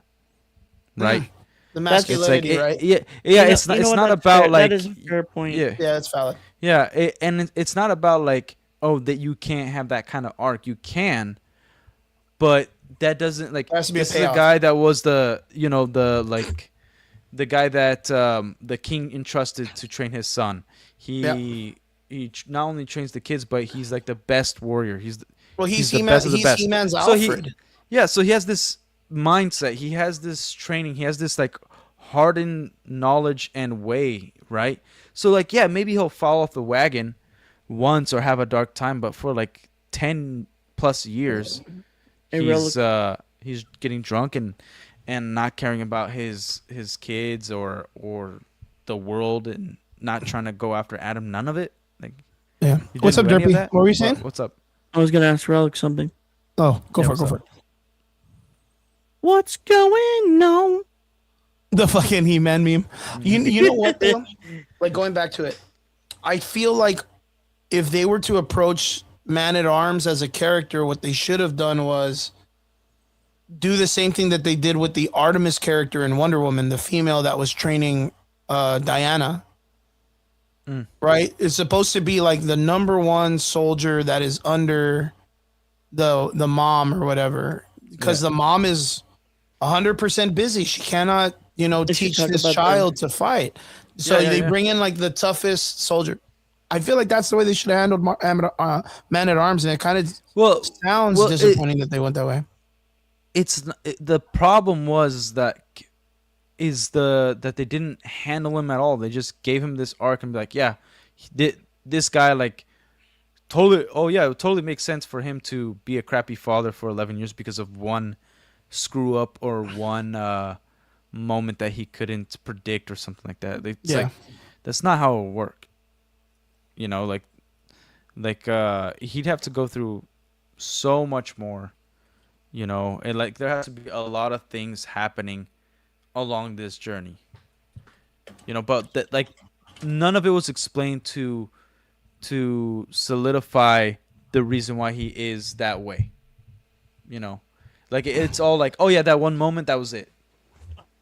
right? The That's- It's like masculinity, right? yeah. You know It's what, not that's about fair. like That is a fair point. yeah. Yeah, it's valid. Yeah, it's not about like oh that you can't have that kind of arc. You can, but that doesn't like There has to be a this is a payoff. guy that was the the guy that the king entrusted to train his son. He not only trains the kids, but he's like the best warrior. Well, he's he's the He-Man, best of the he's best. He-Man's So Alfred. so he has this mindset. He has this training. He has this like hardened knowledge and way, right? So like yeah, maybe he'll fall off the wagon once or have a dark time, but for like 10 plus years he's getting drunk and not caring about his kids or the world and not trying to go after Adam. None of it. Like Yeah. you What's up, didn't do any of Derpy? that? What were you saying? What's up? I was gonna ask Relic something. Oh, go Yeah, for it. what's Go up? for it. What's going on? The fucking He-Man meme. You know what though? Like going back to it, I feel like if they were to approach Man at Arms as a character, what they should have done was do the same thing that they did with the Artemis character in Wonder Woman, the female that was training Diana. Right? It's supposed to be like the number one soldier that is under the mom or whatever, because the mom is 100% busy. She cannot, They should teach talk this about child to fight. So Yeah, they yeah. bring in like the toughest soldier. I feel like that's the way they should have handled Man at Arms, and it kind of Well, sounds well, disappointing that they went that way. the problem was that that they didn't handle him at all. They just gave him this arc and be like, yeah, this guy like totally. Oh yeah, it totally makes sense for him to be a crappy father for 11 years because of one screw up or one moment that he couldn't predict or something like that. It's like that's not how it work. He'd have to go through so much more. And like there has to be a lot of things happening along this journey. But that like none of it was explained to solidify the reason why he is that way. Like it's all like, oh yeah, that one moment, that was it.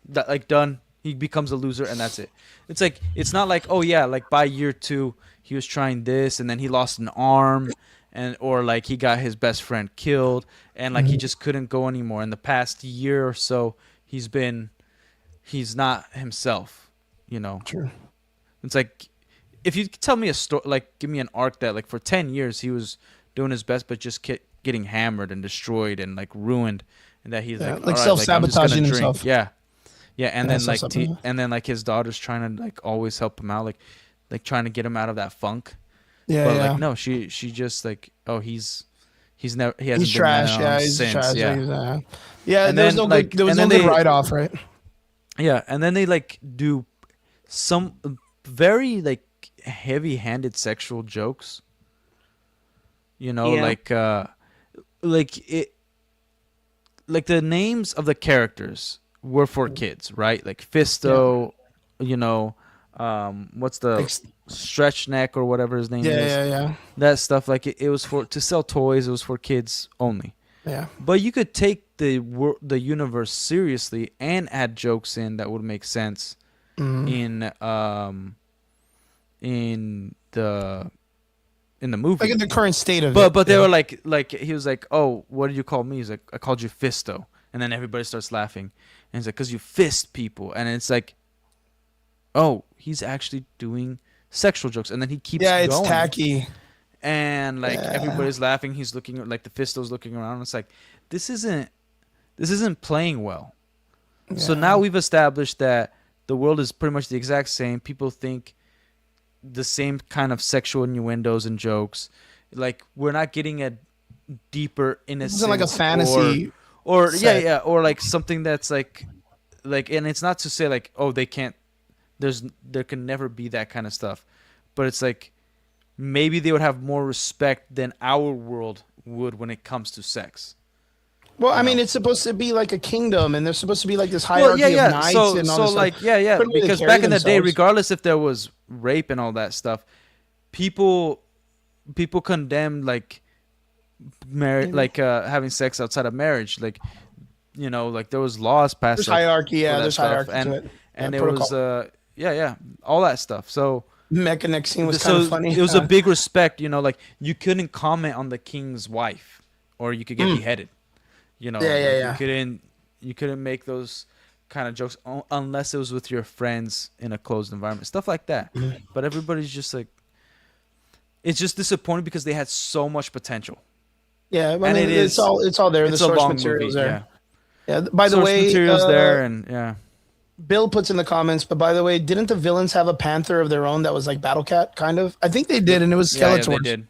That like done. He becomes a loser and that's it. It's like it's not like, oh yeah, like by year 2 he was trying this and then he lost an arm or like he got his best friend killed and like he just couldn't go anymore. In the past year or so, he's not himself. True. It's like if you tell me a story, like give me an arc that like for 10 years he was doing his best but just getting hammered and destroyed and like ruined, and that he's like all right, self-sabotaging like, I'm just gonna himself. drink. Yeah, and then like self-sabotaging. and then like his daughter's trying to like always help him out, like trying to get him out of that funk. Yeah, But yeah. like no, she just like, oh, he's never he hasn't He's been trash. down Yeah, he's since. trash. Yeah. Yeah, And there was then, no like- good. There was and no then good they- write off, right? Yeah, and then they like do some very like heavy-handed sexual jokes. Yeah. Like it, like the names of the characters were for kids, right? Like Fisto, what's the Like, stretch neck or whatever his name yeah, is. yeah. That stuff, like it was for to sell toys. It was for kids only. Yeah. But you could take the universe seriously and add jokes in that would make sense in the movie. Like in the current state of But they were like he was like, oh, what did you call me? He's like, I called you Fisto, and then everybody starts laughing, and he's like, because you fist people, and it's like, oh, he's actually doing sexual jokes, and then he keeps it's going. tacky. And like everybody's laughing, he's looking like the Fisto's looking around. It's like this isn't playing well. So now we've established that the world is pretty much the exact same. People think the same kind of sexual innuendos and jokes. Like we're not getting a deeper innocence. It's like a fantasy. or set. or like something that's like, and it's not to say like, oh, they can't there can never be that kind of stuff. But it's like maybe they would have more respect than our world would when it comes to sex. Well, I mean, it's supposed to be like a kingdom, and there's supposed to be like this hierarchy of knights and all this like, stuff. because back in the day, regardless if there was rape and all that stuff, people condemned like marriage, like having sex outside of marriage, like like there was laws passed. There's hierarchy, there's hierarchy and to it. And it was all that stuff. So Mechanex scene was kind of funny. It was a big respect, like you couldn't comment on the king's wife, or you could get beheaded. You couldn't make those kind of jokes unless it was with your friends in a closed environment, stuff like that. But everybody's just like, it's just disappointing because they had so much potential. Yeah, I mean, it's all there. The source material's there. Yeah. By the way, material's there, and Bill puts in the comments, but by the way, didn't the villains have a panther of their own that was like Battle Cat, kind of? I think they did, and it was Skeletor. Yeah, they did.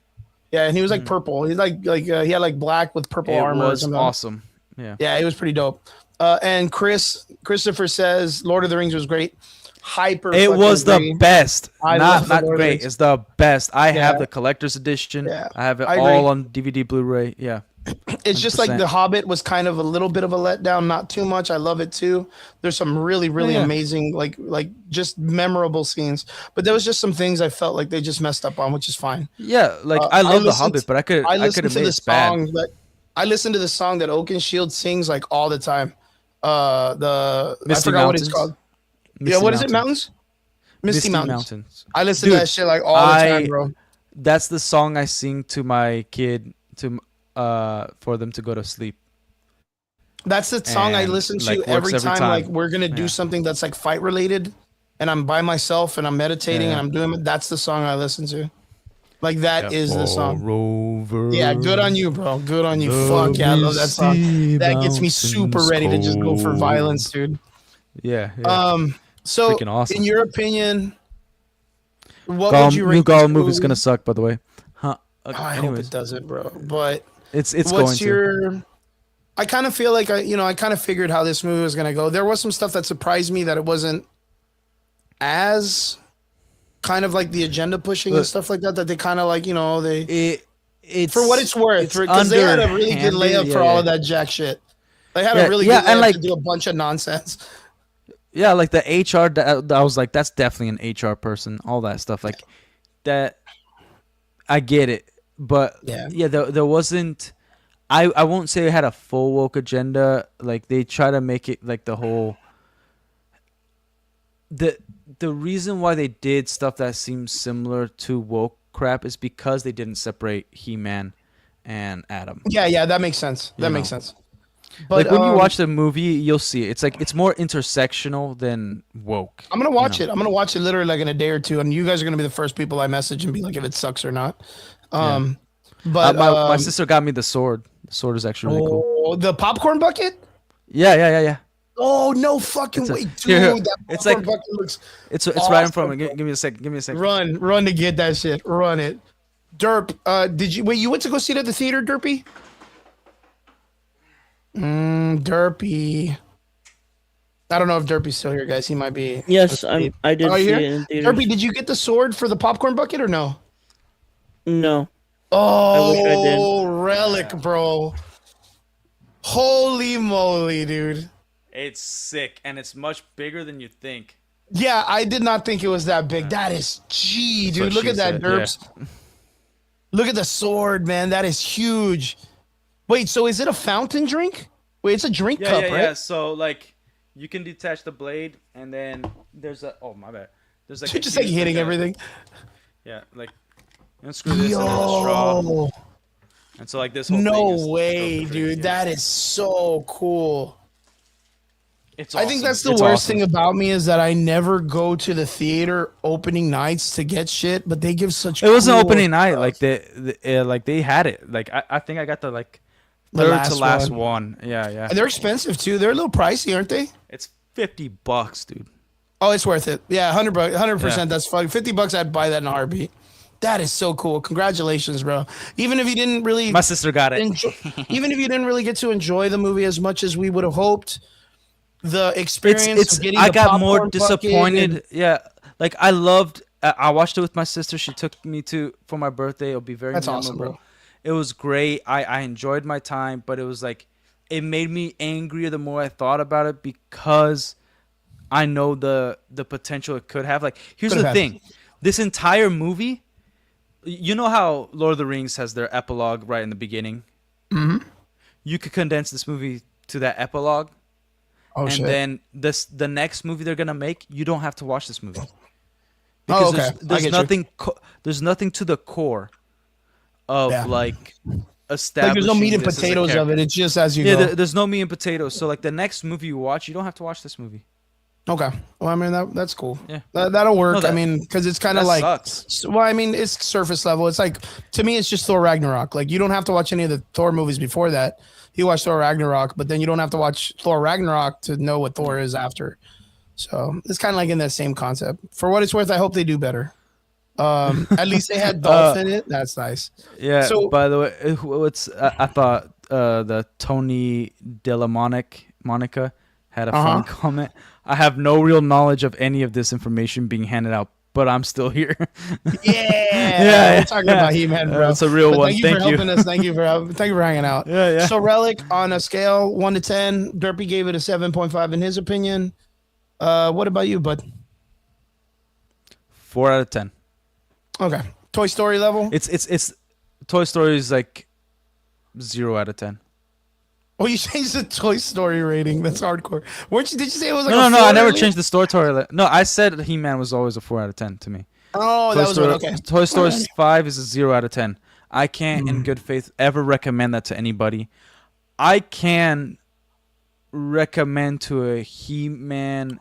Yeah, and he was like purple. He's like he had like black with purple armor. It was awesome. Yeah, he was pretty dope. And Christopher says Lord of the Rings was great. It was the best. Not great. It's the best. I have the collector's edition. Yeah, I have it all on DVD, Blu-ray. Yeah. It's 100%. Just like The Hobbit was kind of a little bit of a letdown, not too much. I love it too. There's some really, really amazing, like just memorable scenes. But there was just some things I felt like they just messed up on, which is fine. Yeah, like I love The Hobbit, but I could have made it bad. I listen to the song that Oakenshield sings like all the time. I forgot Mountains. what it's called. What is it? Mountains? Misty Mountains. I listen to that shit like all the time, bro. That's the song I sing to my kid for them to go to sleep. That's the song I listen to every time. Like we're gonna do something that's like fight related, and I'm by myself and I'm meditating and I'm doing it. That's the song I listen to. Like that is the song. Yeah, good on you, bro. Good on you. Fuck yeah, I love that song. That gets me super ready to just go for violence, dude. Yeah. So freaking awesome. In your opinion, what would you rate? New Gollum movie's gonna suck, by the way. Huh? Okay, I hope it doesn't, bro. But it's going to. I kind of feel like I kind of figured how this movie was gonna go. There was some stuff that surprised me that it wasn't as kind of like the agenda pushing and stuff like that. That they kind of like it's for what it's worth, because they had a really good layup for all of that jack shit. They had a really good layup to do a bunch of nonsense. Yeah, like the HR, I was like, that's definitely an HR person. All that stuff, like that. I get it, but there wasn't. I won't say it had a full woke agenda. Like they try to make it like the whole. The reason why they did stuff that seems similar to woke crap is because they didn't separate He-Man and Adam. Yeah, that makes sense. That makes sense. But like when you watch the movie, you'll see it's like it's more intersectional than woke. I'm gonna watch it. I'm gonna watch it literally like in a day or two, and you guys are gonna be the first people I message and be like if it sucks or not. But my sister got me the sword. The sword is actually really cool. The popcorn bucket? Yeah. Oh no fucking way, dude! Here. That it's like bucket looks. It's awesome. Right in front of me. Give me a second. Run to get that shit. Run it. Derp. You went to go see it at the theater, Derpy? Derpy. I don't know if Derpy's still here, guys. He might be. Yes, I did see it in theaters. Derpy, did you get the sword for the popcorn bucket or no? No. Oh, I wish I did. Relic, bro. Holy moly, dude. It's sick, and it's much bigger than you think. Yeah, I did not think it was that big. That is dude. Look at that, Derps. Yeah. Look at the sword, man. That is huge. Wait, so is it a fountain drink? Wait, it's a drink cup, right? Yeah, so like you can detach the blade, and then there's my bad. There's like just like hitting everything. Yeah, like unscrew this and then a straw. And so like this whole thing is way, dude. That is so cool. It's awesome. I think that's the worst thing about me is that I never go to the theater opening nights to get shit, but they give such. It wasn't opening night, like they had it. Like I think I got the third to last one. Yeah. And they're expensive too. They're a little pricey, aren't they? It's $50, dude. Oh, it's worth it. Yeah, 100%. That's fun. $50, I'd buy that in a heartbeat. That is so cool. Congratulations, bro. Even if you didn't really, my sister got it. Even if you didn't really get to enjoy the movie as much as we would have hoped, the experience of getting I the got more popcorn bucket disappointed. and- Yeah, like I loved. I watched it with my sister. She took me to for my birthday. It'll be very That's memorable. awesome, bro. It was great. I enjoyed my time, but it was like it made me angrier the more I thought about it because I know the potential it could have. Like here's Could the have had. thing. This entire movie, you know how Lord of the Rings has their epilogue right in the beginning? Mhm. You could condense this movie to that epilogue, Oh and shit. then the next movie they're gonna make, you don't have to watch this movie Oh, because okay. I there's get you. nothing there's nothing to the core of Yeah. like Like establishing there's no meat and this as a potatoes of character. it. It's just as you Yeah, go. there's no meat and potatoes. So like the next movie you watch, you don't have to watch this movie. Okay. Well, I mean that's cool. Yeah. That'll work. No, that- I mean, because it's kind That of like, sucks. well, I mean, it's surface level. It's like to me, it's just Thor Ragnarok. Like you don't have to watch any of the Thor movies before that. You watch Thor Ragnarok, but then you don't have to watch Thor Ragnarok to know what Thor is after. So it's kind of like in that same concept. For what it's worth, I hope they do better. At least they had Dolph in it. That's nice. Yeah. So- by the way, what's I thought the Tony Monica had a funny comment. I have no real knowledge of any of this information being handed out, but I'm still here. Yeah, we're talking about He-Man, bro. That's a real But one. Thank you Thank for you. helping us. Thank you for hanging out. Yeah. So Relic on a scale 1 to 10, Derpy gave it a 7.5 in his opinion. What about you, bud? 4 out of 10. Okay. Toy Story level? It's Toy Story is like 0 out of 10. Oh, you changed the Toy Story rating. That's hardcore. Did you say it was like No, a no, 4 I never earlier? changed the story. No, I said He-Man was always a 4 out of 10 to me. Oh, that was Story, okay. Toy Story Alright. 5 is a 0 out of 10. I can't, in good faith, ever recommend that to anybody. I can recommend to a He-Man,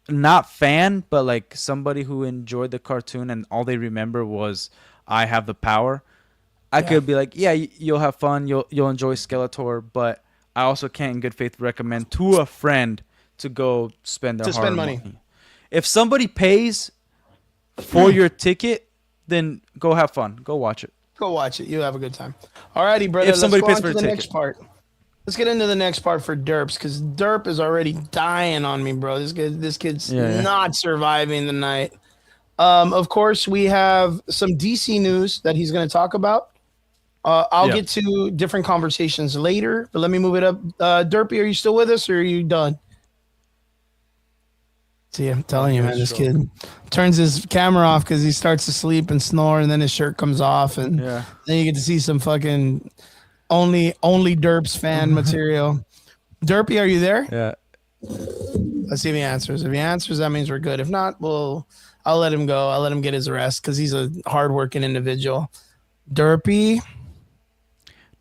not fan, but like somebody who enjoyed the cartoon and all they remember was I have the power. I could be like, yeah, you'll have fun, you'll enjoy Skeletor, but I also can't, in good faith, recommend to a friend to go spend their hard money. If somebody pays for your ticket, then go have fun. Go watch it. Go watch it. You have a good time. Alrighty, brother. If somebody let's pays go on for to the the next ticket. part. Let's get into the next part for Derps because Derp is already dying on me, bro. This kid's Yeah. not surviving the night. Of course, we have some DC news that he's going to talk about. I'll Yeah. get to different conversations later, but let me move it up. Derpy, are you still with us or are you done? See, I'm telling you, man, this kid turns his camera off because he starts to sleep and snore, and then his shirt comes off, and Yeah. then you get to see some fucking only Derps fan material. Derpy, are you there? Yeah. Let's see if he answers. If he answers, that means we're good. If not, I'll let him go. I'll let him get his rest because he's a hardworking individual. Derpy,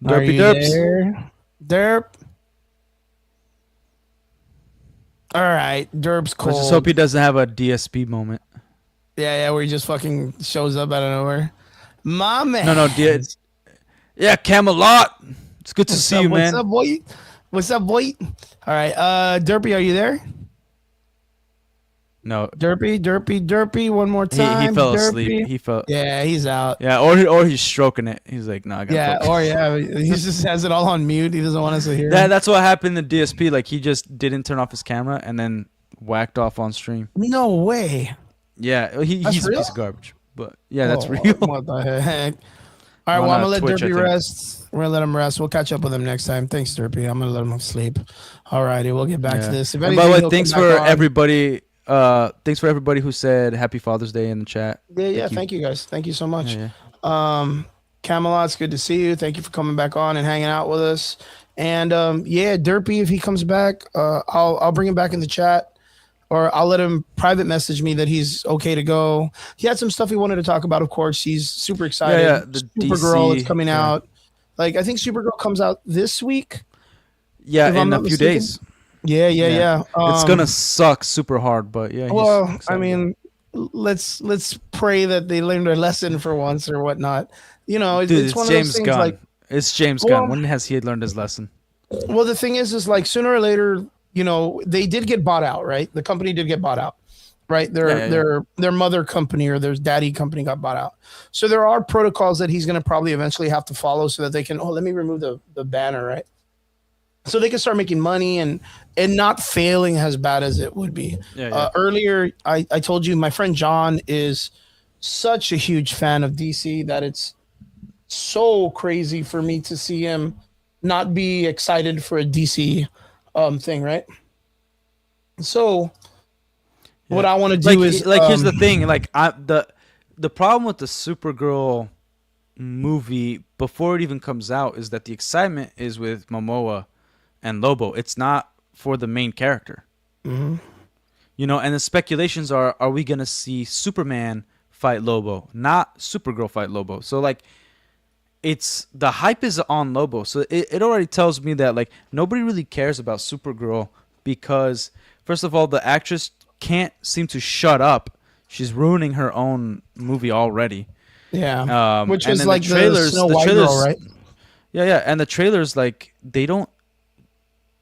are Derpy you derps. there? Derp. All right, Derp's I cold. just hope he doesn't have a DSP moment. Yeah, where he just fucking shows up out of nowhere. My man. No, yeah, Camelot. It's good to What's see up, you, what's man. up, boy? What's up, boy? All right, Derpy, are you there? No, Derpy. One more time. he fell Derpy. asleep. He fell. Yeah, he's out. Yeah, or he's stroking it. He's like, nah, I gotta focus. He just has it all on mute. He doesn't want us to hear. That's what happened in the DSP. Like he just didn't turn off his camera and then whacked off on stream. No way. Yeah, That's he's real? a piece of garbage. But yeah, that's Oh, real. What the heck? All right, On, well, I'm gonna let Twitch, I Derpy think. rest. We're gonna let him rest. We'll catch up with him next time. Thanks, Derpy. I'm gonna let him sleep. All righty, we'll get back to Yeah. this. If And by the anything, way, he'll thanks come back for on. everybody. Thanks for everybody who said Happy Father's Day in the chat. Yeah, thank you guys. Thank you so much. Yeah. Camelot's good to see you. Thank you for coming back on and hanging out with us. And yeah, Derpy, if he comes back, I'll bring him back in the chat, or I'll let him private message me that he's okay to go. He had some stuff he wanted to talk about. Of course, he's super excited. Yeah, the Supergirl DC, is coming yeah. out. Like I think Supergirl comes out this week. Yeah, If I'm in a not few mistaken. days. Yeah. It's gonna suck super hard, but yeah. he's Well, I excited. mean, let's pray that they learned their lesson for once or whatnot. You know, dude, it's one it's of those James things Gunn. like. It's James Well- Gunn. When has he learned his lesson? Well, the thing is like sooner or later, you know, they did get bought out, right? The company did get bought out, right? Their mother company or their daddy company got bought out. So there are protocols that he's going to probably eventually have to follow so that they can. Oh, let me remove the banner, right? so they can start making money and not failing as bad as it would be. Earlier, I told you my friend John is such a huge fan of DC that it's so crazy for me to see him not be excited for a DC thing, right? So what I want to do is here's the thing, like the problem with the Supergirl movie before it even comes out is that the excitement is with Momoa and Lobo. It's not for the main character. Mm-hmm. You know, and the speculations are we going to see Superman fight Lobo, not Supergirl fight Lobo? So like it's the hype is on Lobo. So it already tells me that like nobody really cares about Supergirl because first of all, the actress can't seem to shut up. She's ruining her own movie already. Yeah. Which is like the trailers, the Snow White girl, right? Yeah. And the trailers, like, they don't,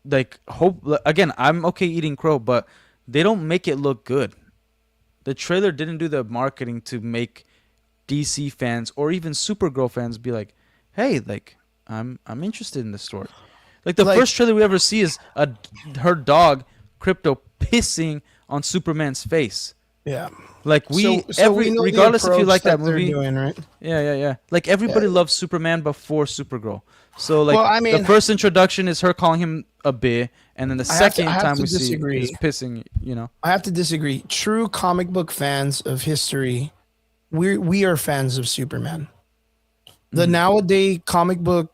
like, hope, again, I'm okay eating crow, but they don't make it look good. The trailer didn't do the marketing to make DC fans or even Supergirl fans be like, hey, like, I'm interested in this story. Like, the first trailer we ever see is her dog, Crypto, pissing on Superman's face. Yeah. Like we regardless if you like that movie, doing, right? Yeah. Like everybody loves Superman before Supergirl. So like well, I mean, the first introduction is her calling him a bitch, and then the second time we see is pissing. You know, I have to disagree. True comic book fans of history, we are fans of Superman. The nowadays comic book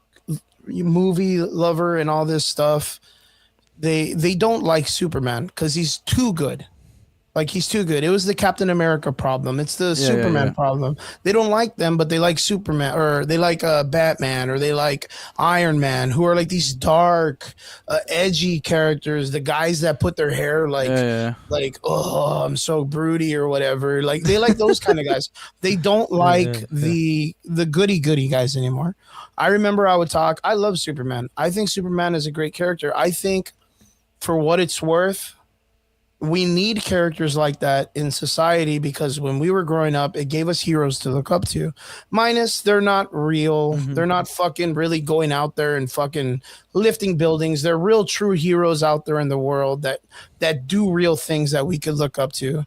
movie lover and all this stuff, they don't like Superman because he's too good. Like he's too good. It was the Captain America problem. It's the Superman problem. They don't like them, but they like Superman, or they like Batman, or they like Iron Man, who are like these dark, edgy characters. The guys that put their hair like oh, I'm so broody or whatever. Like they like those kind of guys. They don't like the goody guys anymore. I remember I would talk. I love Superman. I think Superman is a great character. I think for what it's worth, we need characters like that in society because when we were growing up, it gave us heroes to look up to. Minus, they're not real. Mm-hmm. They're not fucking really going out there and fucking lifting buildings. They're real true heroes out there in the world that do real things that we could look up to.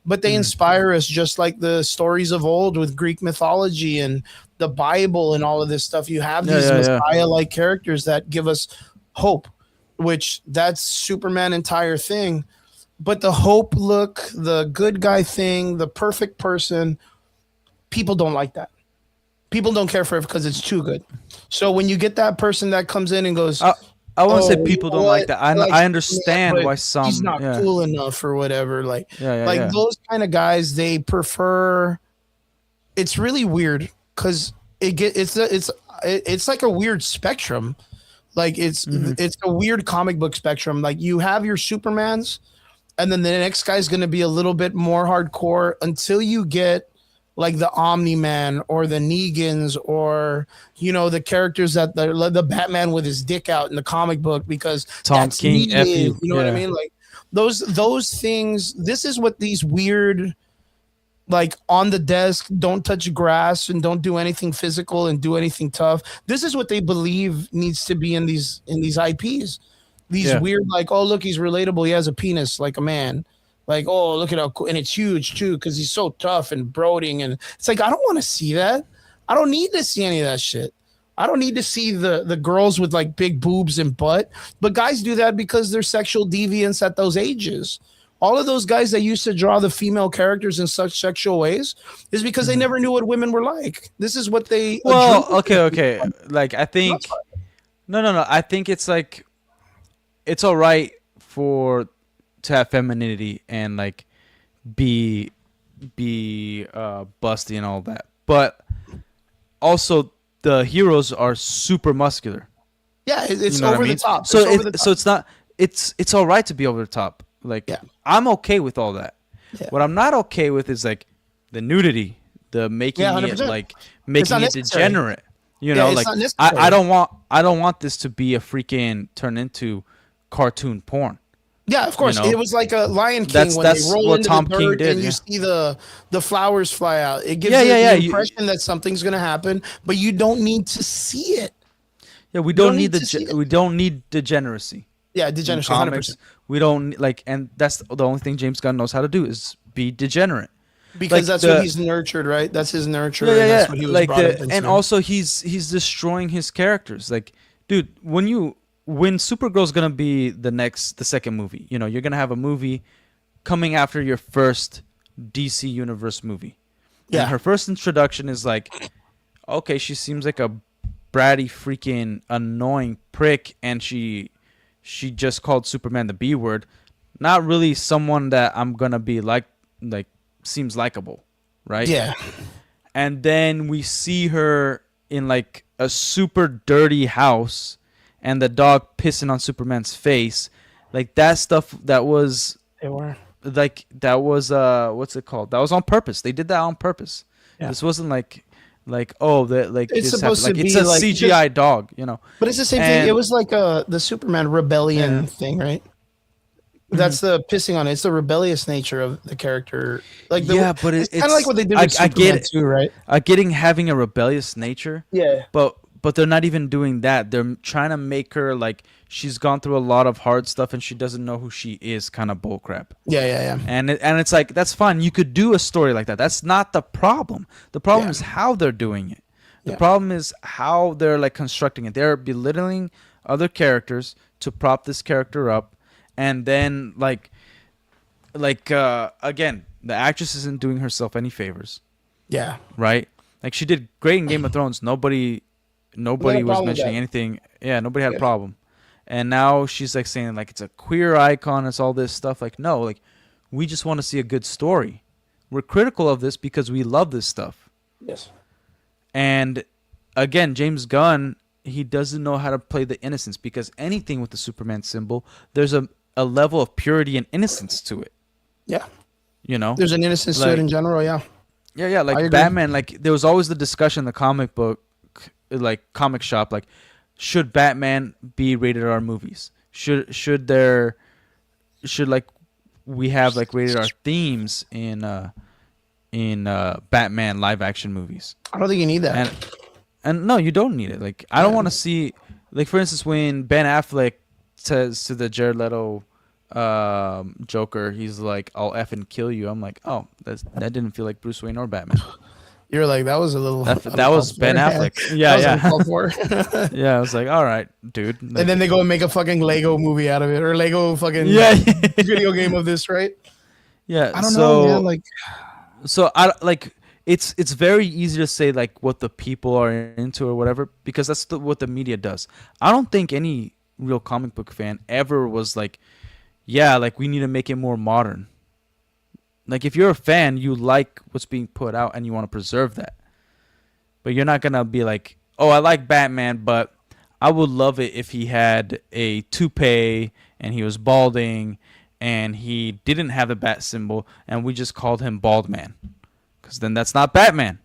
But they inspire us just like the stories of old with Greek mythology and the Bible and all of this stuff. You have these Messiah-like characters that give us hope, which that's Superman's entire thing. But the hope look, the good guy thing, the perfect person, people don't like that. People don't care for it because it's too good. So when you get that person that comes in and goes, I won't say people don't like that. I understand why some he's not cool enough or whatever. Like those kind of guys, they prefer. It's really weird because it's like a weird spectrum. Like it's a weird comic book spectrum. Like you have your Supermans. And then the next guy's going to be a little bit more hardcore until you get like the Omni-Man or the Negans or, you know, the characters that the Batman with his dick out in the comic book because Tom King, F you know what I mean? Like those things, this is what these weird, like on the desk, don't touch grass and don't do anything physical and do anything tough. This is what they believe needs to be in these IPs. These weird, like, oh, look, he's relatable. He has a penis like a man. Like, oh, look at how cool. And it's huge, too, because he's so tough and brooding. And it's like, I don't want to see that. I don't need to see any of that shit. I don't need to see the girls with, like, big boobs and butt. But guys do that because they're sexual deviants at those ages. All of those guys that used to draw the female characters in such sexual ways is because they never knew what women were like. This is what they... Well, okay. Like, I think... No. I think it's, like... It's all right to have femininity and like be busty and all that, but also the heroes are super muscular. Yeah, it's over the top. So it's not. It's all right to be over the top. Like I'm okay with all that. Yeah. What I'm not okay with is like the nudity, the making it degenerate. You know, like I don't want this to be a freaking turn into cartoon porn. Yeah, of course. You know? It was like a Lion King when they roll into Tom the dirt and you see the flowers fly out. It gives the impression that something's going to happen, but you don't need to see it. Yeah, we You don't need to see it. we don't need degeneracy. Yeah, In degeneracy, comics, 100%. we don't like, and that's the only thing James Gunn knows how to do is be degenerate. Because Like that's what he's nurtured, right? That's his yeah, nurture, yeah, and that's yeah. what he was Like brought up and into. also he's destroying his characters. Like, dude, when Supergirl's gonna be the second movie, you're gonna have a movie coming after your first DC Universe movie. Yeah. And her first introduction is like, okay, she seems like a bratty freaking annoying prick, and she just called Superman the B word. Not really someone that I'm gonna be like seems likable, right? Yeah. And then we see her in like a super dirty house and the dog pissing on Superman's face. Like that stuff that was They were. like that was what's it called? That was on purpose. They did that on purpose. Yeah. This wasn't like oh that like It's this supposed happened. to Like it's be a like CGI dog, But it's the same And- thing. It was like the Superman rebellion Yeah. thing, right? That's the pissing on it. It's the rebellious nature of the character. Like but it's kind of like what they did with I Superman get it. too, right? Having a rebellious nature. Yeah. But they're not even doing that. They're trying to make her like she's gone through a lot of hard stuff and she doesn't know who she is, kind of bullcrap. Yeah. And it's like that's fine. You could do a story like that. That's not the problem. The problem Yeah. is how they're doing it. The Yeah. problem is how they're like constructing it. They're belittling other characters to prop this character up, and then again, the actress isn't doing herself any favors, Yeah. right? Like she did great in Game of Thrones. Nobody was problem with mentioning that. anything. Yeah, nobody had a Yeah. problem. And now she's like saying like it's a queer icon, it's all this stuff. Like no, like we just want to see a good story. We're critical of this because we love this stuff. Yes. And again, James Gunn, he doesn't know how to play the innocence, because anything with the Superman symbol, there's a level of purity and innocence to it. Yeah. You know? There's an innocence to Like- it in general. Yeah. Yeah, I like agree. Batman, like there was always the discussion in the comic book, like comic shop, like should Batman be rated R movies? Should like we have like rated R themes in Batman live action movies? I don't think you need that. And no, you don't need it. Like I don't want to see, like for instance, when Ben Affleck says to the Jared Leto Joker, he's like, "I'll effing kill you." I'm like, "Oh, that didn't feel like Bruce Wayne or Batman." You're like, that was a little. That was Ben Affleck. That Yeah, was yeah, uncalled for. yeah. I was like, "All right, dude." Like, And then they go and make a fucking Lego movie out of it, or Lego fucking yeah, video game of this, right? yeah. I don't know, man. Like, So I like it's very easy to say like what the people are into or whatever, because that's what the media does. I don't think any real comic book fan ever was like, yeah, like we need to make it more modern. Like if you're a fan, you like what's being put out and you want to preserve that. But you're not gonna be like, oh, I like Batman, but I would love it if he had a toupee and he was balding and he didn't have the bat symbol and we just called him Bald Man. Because then that's not Batman.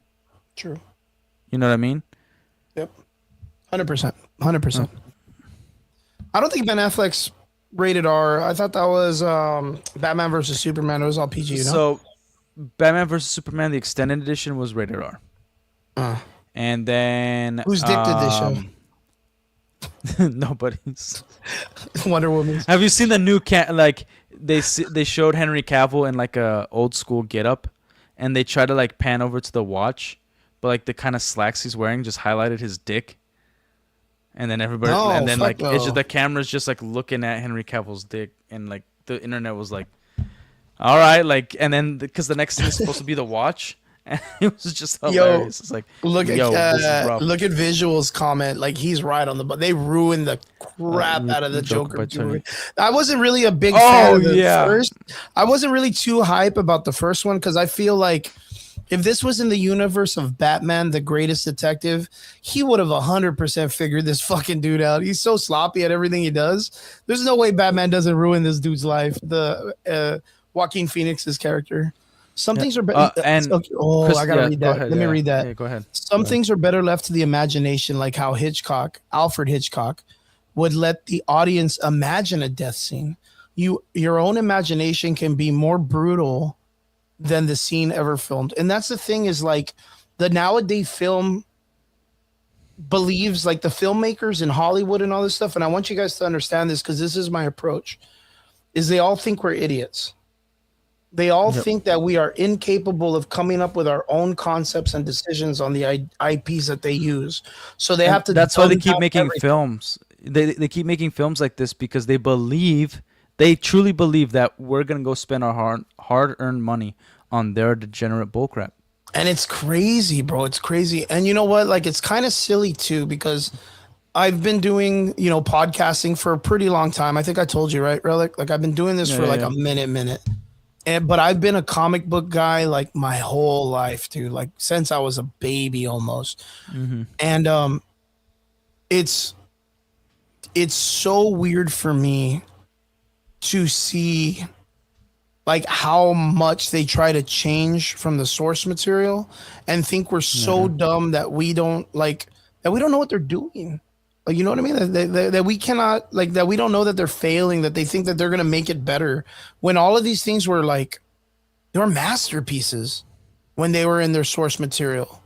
true. You know what I mean? Yep. 100%. 100%. I don't think Ben Affleck's rated R. I thought that was Batman versus Superman. It was all PG, you know? So, Batman vs Superman, the extended edition was rated R. And then Whose dick did they show? Nobody's. Wonder Woman. Have you seen the new like they showed Henry Cavill in like a old school getup, and they try to like pan over to the watch, but like the kind of slacks he's wearing just highlighted his dick, and then everybody No, and then fuck like it's no. just the camera's just like looking at Henry Cavill's dick, and like the internet was like, all right, like, and then because the next thing is supposed to be the watch. And it was just hilarious. It's like, Look yo, this is at rough. look at Visuals comment. Like he's right on the but they ruined the crap out of the Joker by Joker. Tony. I wasn't really a big fan of the yeah. first. I wasn't really too hype about the first one because I feel like if this was in the universe of Batman, the greatest detective, he would have 100% figured this fucking dude out. He's so sloppy at everything he does. There's no way Batman doesn't ruin this dude's life. The Joaquin Phoenix's character. Some things are better. and okay. Oh, Chris, I gotta yeah, read go that. ahead, Let me yeah. read that. Yeah, go ahead. Some things are better left to the imagination, like how Alfred Hitchcock, would let the audience imagine a death scene. Your own imagination can be more brutal than the scene ever filmed. And that's the thing is like the nowadays film believes, like the filmmakers in Hollywood and all this stuff, and I want you guys to understand this because this is my approach, is they all think we're idiots. They all think that we are incapable of coming up with our own concepts and decisions on the IPs that they use. So they have to. That's why they keep dumb making everything. films. They keep making films like this because they truly believe that we're gonna go spend our hard earned money on their degenerate bullcrap. And it's crazy, bro. It's crazy. And you know what? Like, it's kind of silly too, because I've been doing, podcasting for a pretty long time. I think I told you, right, Relic? Like, I've been doing this for like a minute. But I've been a comic book guy like my whole life, dude. Like since I was a baby almost. Mm-hmm. And it's so weird for me to see like how much they try to change from the source material and think we're so dumb that we don't know what they're doing. Like, you know what I mean? That we cannot, like, that we don't know that they're failing, that they think that they're going to make it better when all of these things were like, they were masterpieces when they were in their source material.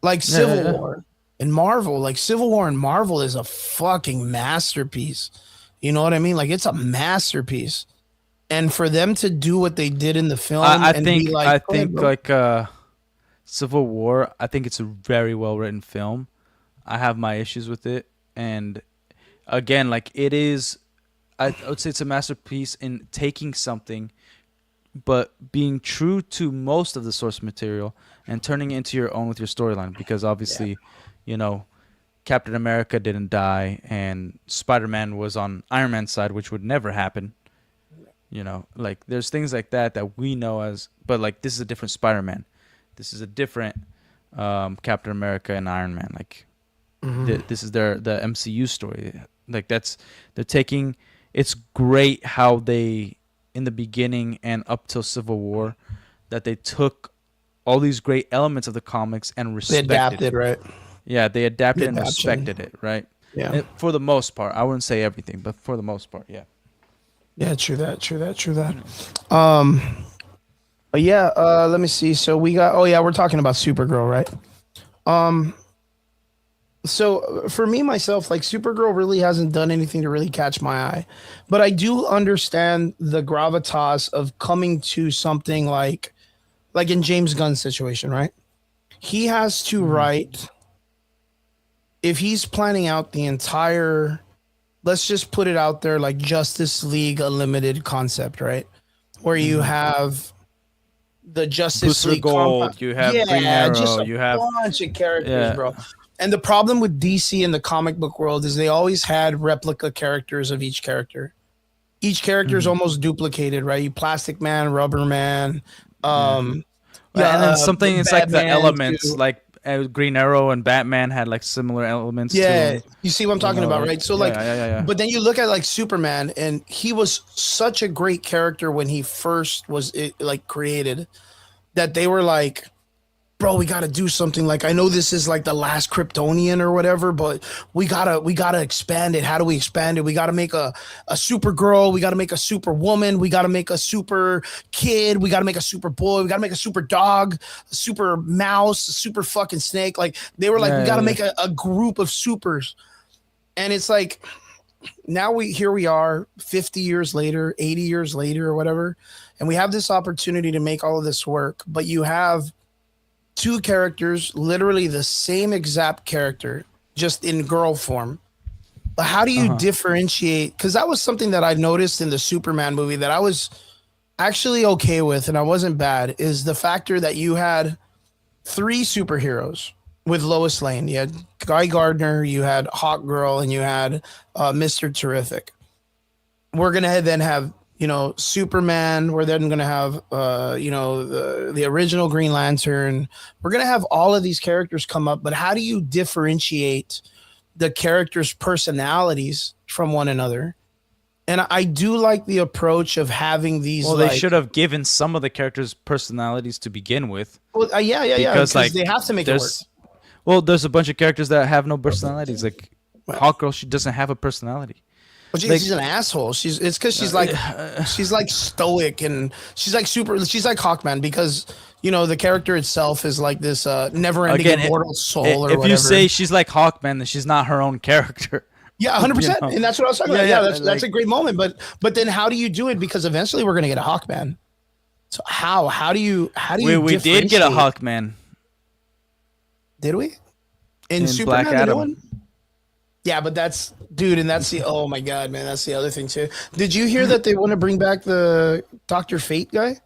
Like Civil War and Marvel, like Civil War and Marvel is a fucking masterpiece. You know what I mean? Like, it's a masterpiece. And for them to do what they did in the film, I and think be like, Civil War, I think it's a very well written film. I have my issues with it, and again, like it is, I would say it's a masterpiece in taking something, but being true to most of the source material and turning it into your own with your storyline. Because obviously, Captain America didn't die, and Spider-Man was on Iron Man's side, which would never happen. Like there's things like that we know as, but like this is a different Spider-Man. This is a different Captain America and Iron Man. Like this is the MCU story. Like they're taking. It's great how they, in the beginning and up till Civil War, that they took all these great elements of the comics and respected. They adapted, right? Yeah, they adapted and respected it, right? Yeah. And for the most part, I wouldn't say everything, but for the most part, yeah. Yeah, true that. But yeah, let me see. So we got, we're talking about Supergirl, right? So for me, myself, like Supergirl really hasn't done anything to really catch my eye, but I do understand the gravitas of coming to something like in James Gunn's situation, right? He has to write, if he's planning out the entire, let's just put it out there, like Justice League Unlimited concept, right? Where you have the Justice Booster League Gold, you have Green Arrow, just you have a bunch of characters, bro. And the problem with DC in the comic book world is they always had replica characters of each character. Each character is almost duplicated, right? You Plastic Man, Rubber Man, and then something it's like the elements, too. Like Green Arrow and Batman had like similar elements. Yeah, you see what I'm talking about, right? So yeah. But then you look at like Superman, and he was such a great character when he first was created, that they were like, bro, we got to do something. Like, I know this is like the last Kryptonian or whatever, but we gotta expand it. How do we expand it? We got to make a super girl. We got to make a super woman. We got to make a super kid. We got to make a super boy. We got to make a super dog, a super mouse, a super fucking snake. Like, they were like, we got to make a group of supers. And it's like, now here we are 50 years later, 80 years later or whatever. And we have this opportunity to make all of this work, but you have two characters, literally the same exact character, just in girl form. But how do you differentiate? Because that was something that I noticed in the Superman movie that I was actually okay with, and I wasn't bad, is the factor that you had three superheroes with Lois Lane. You had Guy Gardner, you had Hawk Girl, and you had Mr. Terrific. We're going to then have Superman. We're then going to have, the original Green Lantern. We're going to have all of these characters come up, but how do you differentiate the characters' personalities from one another? And I do like the approach of having these. Well, they should have given some of the characters' personalities to begin with. Well, yeah. Because they have to make it work. Well, there's a bunch of characters that have no personalities. Like Hawk Girl, she doesn't have a personality. Well, she's an asshole. It's because she's like stoic, and she's like Hawkman, because you know, the character itself is like this never-ending Again, immortal soul or if whatever. you say she's like Hawkman, then she's not her own character. Yeah, 100%. know? And that's what I was talking Yeah, about. yeah, Yeah, that's like- a great moment. But then how do you do it? Because eventually we're gonna get a Hawkman. So how do you we did get a differentiate? Hawkman Did we? In Black Superman, the new Adam. one? Yeah, but that's dude, and that's the oh my god, man, that's the other thing too. Did you hear that they want to bring back the Dr. Fate guy?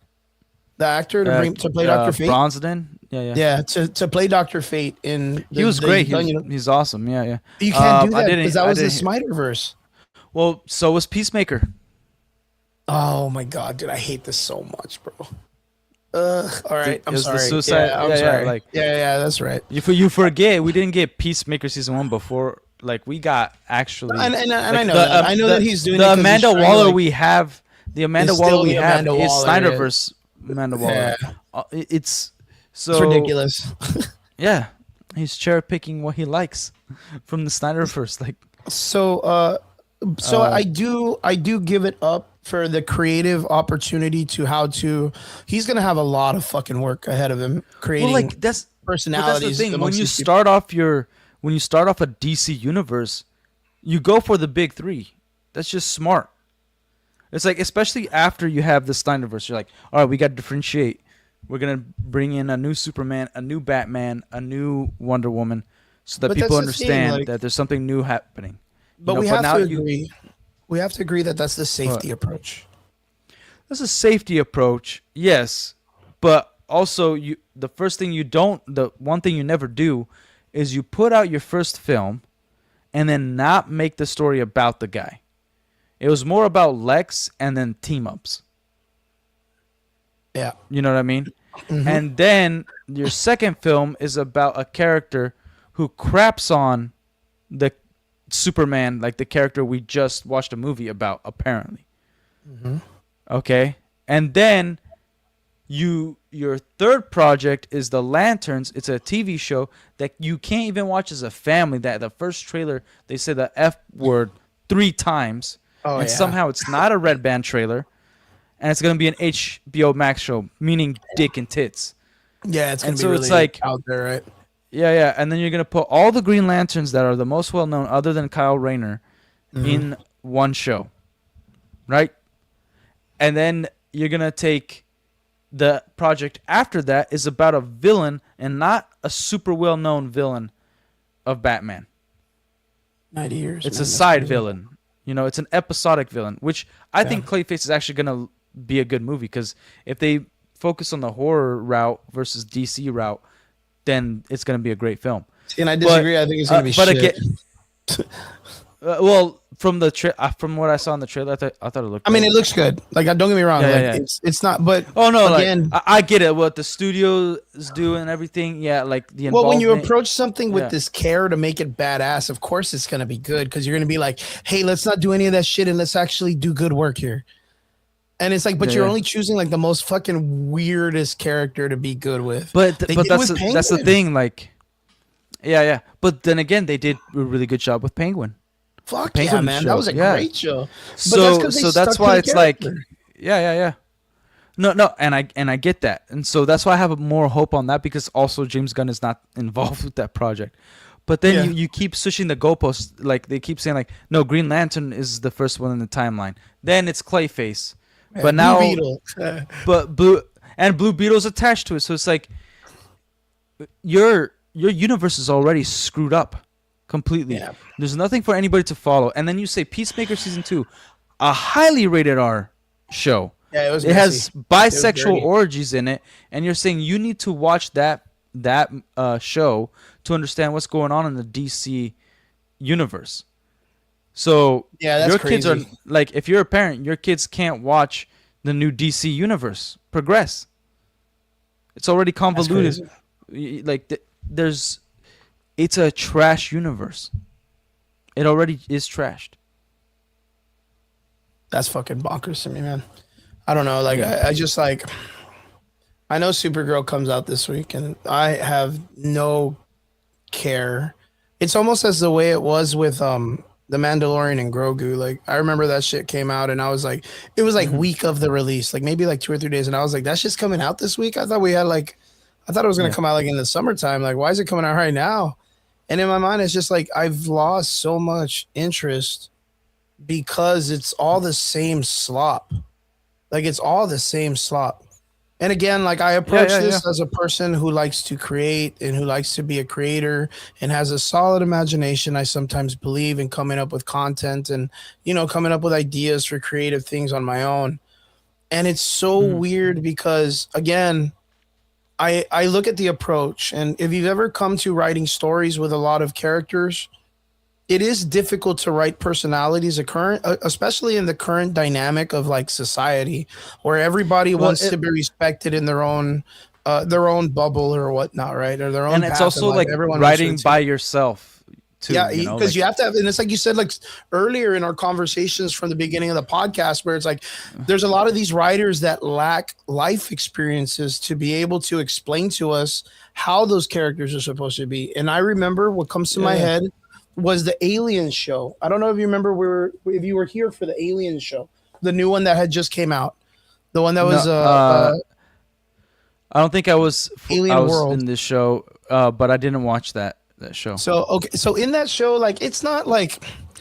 The actor to play Dr. Fate? Bronston. Yeah. Yeah, to play Dr. Fate in He was great. done, He's awesome. Yeah. you can't do I that didn't- because that I was the didn't- Snyderverse. Well, so was Peacemaker. Oh my god, dude, I hate this so much, bro. All right, I'm It was the sorry. suicide- I'm yeah, sorry. like- yeah, that's right. You forget we didn't get Peacemaker season 1 before. Like we got actually. And like I know that. I know that he's doing it the 'cause he's Amanda trying to, Waller like- we have. The Amanda It's Waller still we the have Amanda is Waller, Snyderverse Amanda Waller. Yeah. It's so It's ridiculous. Yeah, he's cherry picking what he likes from the Snyderverse. Like So I do give it up for the creative opportunity to how to. He's gonna have a lot of fucking work ahead of him creating well, like that's personalities. But that's the thing. When amongst you these people. start off a DC universe, you go for the big three. That's just smart. It's like, especially after you have the Snyderverse, you're like, all right, we got to differentiate. We're gonna bring in a new Superman, a new Batman, a new Wonder Woman, so that But people that's the thing, understand like- that there's something new happening. But You know, we have now to agree. We have to agree that that's the safety approach. That's a safety approach, yes, but also the one thing you never do is you put out your first film and then not make the story about the guy. It was more about Lex and then team ups. Yeah. You know what I mean? And then your second film is about a character who craps on the Superman, like the character we just watched a movie about, apparently. Okay? And then your third project is The Lanterns. It's a TV show that you can't even watch as a family. That the first trailer, they say the F word 3 times. Oh, And yeah. somehow it's not a red band trailer. And it's going to be an HBO Max show, meaning dick and tits. Yeah, it's gonna And be so really it's like- out there, right? Yeah. And then you're going to put all the Green Lanterns that are the most well-known other than Kyle Rayner in one show. Right? And then you're going to take the project after that is about a villain and not a super well-known villain of Batman. 90 years. It's man, a that's side crazy. villain. You know, it's an episodic villain, which I think Clayface is actually going to be a good movie because if they focus on the horror route versus DC route, then it's going to be a great film. See, and I disagree. I think it's gonna be shit. Again, well, from from what I saw in the trailer, I thought it looked. I mean, good. it looks good. Like, don't get me wrong. Yeah, like, yeah. it's not. But Oh no! again, Like I get it. What the studio is doing and everything. Yeah, like the well, when you involvement- approach something with Yeah. this care to make it badass, of course it's gonna be good because you're gonna be like, hey, let's not do any of that shit and let's actually do good work here. And it's like, but Yeah, you're yeah. only choosing like the most fucking weirdest character to be good with. But They but did that's with that's the Penguin. thing. Like, yeah. But then again, they did a really good job with Penguin. Fuck yeah, Penguin man, show, that was a yeah. great show. But So 'cause they so that's stuck to why the it's like, character. yeah. No, and I get that, and so that's why I have more hope on that because also James Gunn is not involved with that project. But then Yeah. you keep switching the goalposts. Like they keep saying like, no, Green Lantern is the first one in the timeline. Then it's Clayface, Yeah, but Blue now Beetle. but Blue Beetle's attached to it, so it's like your universe is already screwed up completely. Yeah. There's nothing for anybody to follow, and then you say Peacemaker season 2, a highly rated R show. Yeah, it was. It has messy. bisexual dirty. orgies in it, and you're saying you need to watch that show to understand what's going on in the DC universe. So Yeah, that's your kids are crazy. like, if you're a parent, your kids can't watch the new DC universe progress. It's already convoluted. Like it's a trash universe. It already is trashed. That's fucking bonkers to me, man. I don't know. Like, I just like, I know Supergirl comes out this week, and I have no care. It's almost as the way it was with The Mandalorian and Grogu. Like I remember that shit came out and I was like, it was like Mhm. week of the release, like maybe like 2 or 3 days, and I was like, that's just coming out this week. I thought we had like, I thought it was gonna Yeah. come out like in the summertime. Like why is it coming out right now? And in my mind, it's just like I've lost so much interest because it's all the same slop. Like it's all the same slop. And again, like I Yeah, approach yeah, yeah. this as a person who likes to create and who likes to be a creator and has a solid imagination. I sometimes believe in coming up with content and, coming up with ideas for creative things on my own. And it's so Mhm. weird because again, I look at the approach, and if you've ever come to writing stories with a lot of characters, it is difficult to write personalities especially in the current dynamic of like society where everybody Well, wants to be respected in their own bubble or whatnot, right? Or their own and it's path in also life. like Everyone wants to writing achieve. by yourself too. Yeah, You know, because like you have to have, and it's like you said, like earlier in our conversations from the beginning of the podcast, where it's like there's a lot of these writers that lack life experiences to be able to explain to us how those characters are supposed to be. And I remember what comes to yeah, my yeah. head was the Alien show. I don't know if you remember if you were here for the Alien show, the new one that had just came out, the one that No, was I don't think I Alien was World. in this show, but I didn't watch that show. So okay, so in that show, like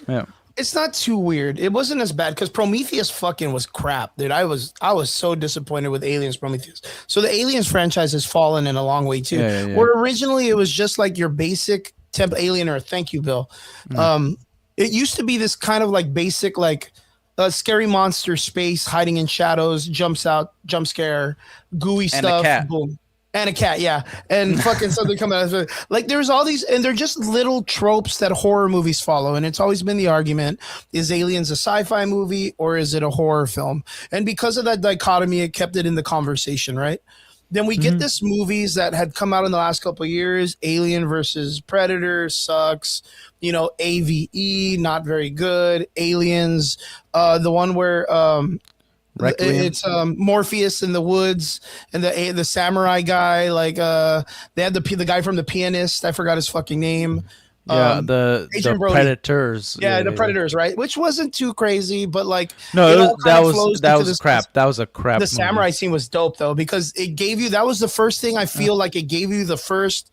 Yeah. it's not too weird. It wasn't as bad because Prometheus fucking was crap, dude. I was so disappointed with Aliens Prometheus. So the Aliens franchise has fallen in a long way too. Yeah, yeah, yeah. Where originally it was just like your basic temp Alien Earth. Thank you, Bill. Yeah. It used to be this kind of like basic like a scary monster space hiding in shadows, jumps out, jump scare, gooey And a stuff, cat. boom. And a cat, yeah, and fucking something coming out of it. Like there's all these, and they're just little tropes that horror movies follow. And it's always been the argument: is Aliens a sci-fi movie or is it a horror film? And because of that dichotomy, it kept it in the conversation, right? Then we get Mhm. this movies that had come out in the last couple of years. Alien versus Predator sucks. AVE not very good. Aliens, the one where Requiem. it's Morpheus in the woods and the samurai guy. Like they had the guy from The Pianist. I forgot his fucking name. Yeah, the Adrian Brody. Predators. Yeah, the yeah. Predators, right? Which wasn't too crazy, but like No, it it was all kind of flows that into was this. crap. That was a crap. The movie. samurai scene was dope though because it gave you, that was the first thing I feel like it gave you the first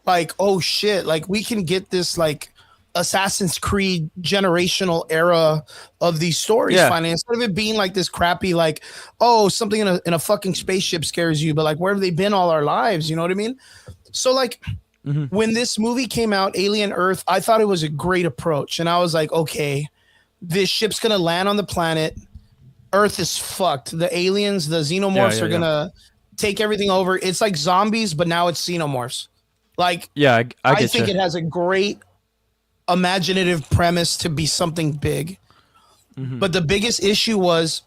like, oh shit, like we can get this like Assassin's Creed generational era of these stories Yeah. finally, instead of it being like this crappy like, oh, something in a fucking spaceship scares you, but like where have they been all our lives, you know what I mean? So like Mhm. when this movie came out, Alien Earth, I thought it was a great approach, and I was like, okay, this ship's gonna land on the planet, Earth is fucked, the aliens, the xenomorphs Yeah, are yeah. gonna take everything over. It's like zombies, but now it's xenomorphs. Like Yeah, I I get think you. it has a great imaginative premise to be something big. Mhm. But the biggest issue was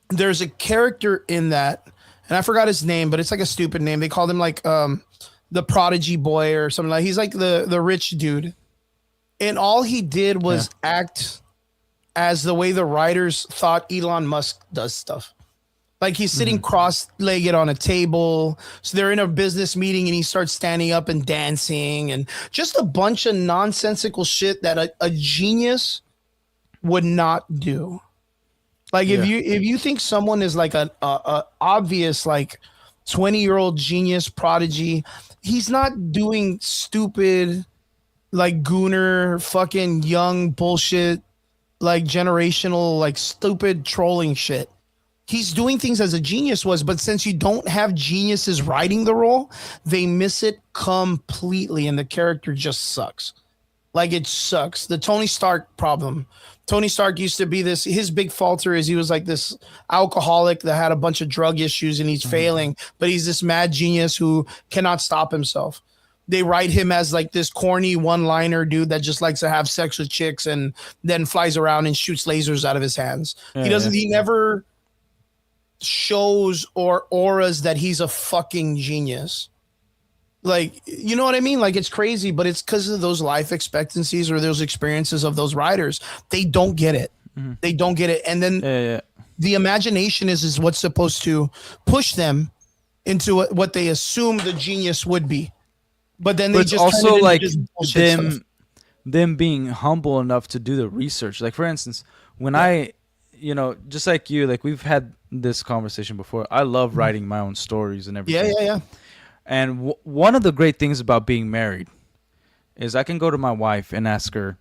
there's a character in that, and I forgot his name, but it's like a stupid name. They called him like the prodigy boy or something. Like he's like the rich dude. And all he did was act as the way the writers thought Elon Musk does stuff. Like he's sitting cross-legged on a table. So they're in a business meeting and he starts standing up and dancing and just a bunch of nonsensical shit that a genius would not do. Like Yeah. if you think someone is like a obvious like 20-year-old genius prodigy, he's not doing stupid like gooner fucking young bullshit like generational like stupid trolling shit. He's doing things as a genius was, but since you don't have geniuses writing the role, they miss it completely and the character just sucks. Like it sucks. The Tony Stark problem. Tony Stark used to be this, his big falter is he was like this alcoholic that had a bunch of drug issues and he's failing, but he's this mad genius who cannot stop himself. They write him as like this corny one-liner dude that just likes to have sex with chicks and then flies around and shoots lasers out of his hands. He never shows or auras that he's a fucking genius. Like, you know what I mean? Like it's crazy, but it's because of those life expectancies or those experiences of those writers. They don't get it. They don't get it. And then Yeah. the imagination is what's supposed to push them into what they assume the genius would be. But then But they it's just turn it also into like just bullshit them stuff. them being humble enough to do the research. Like for instance, when I, just like you, like we've had this conversation before. I love writing my own stories and Yeah, everything. yeah, yeah. And one of the great things about being married is I can go to my wife and ask her,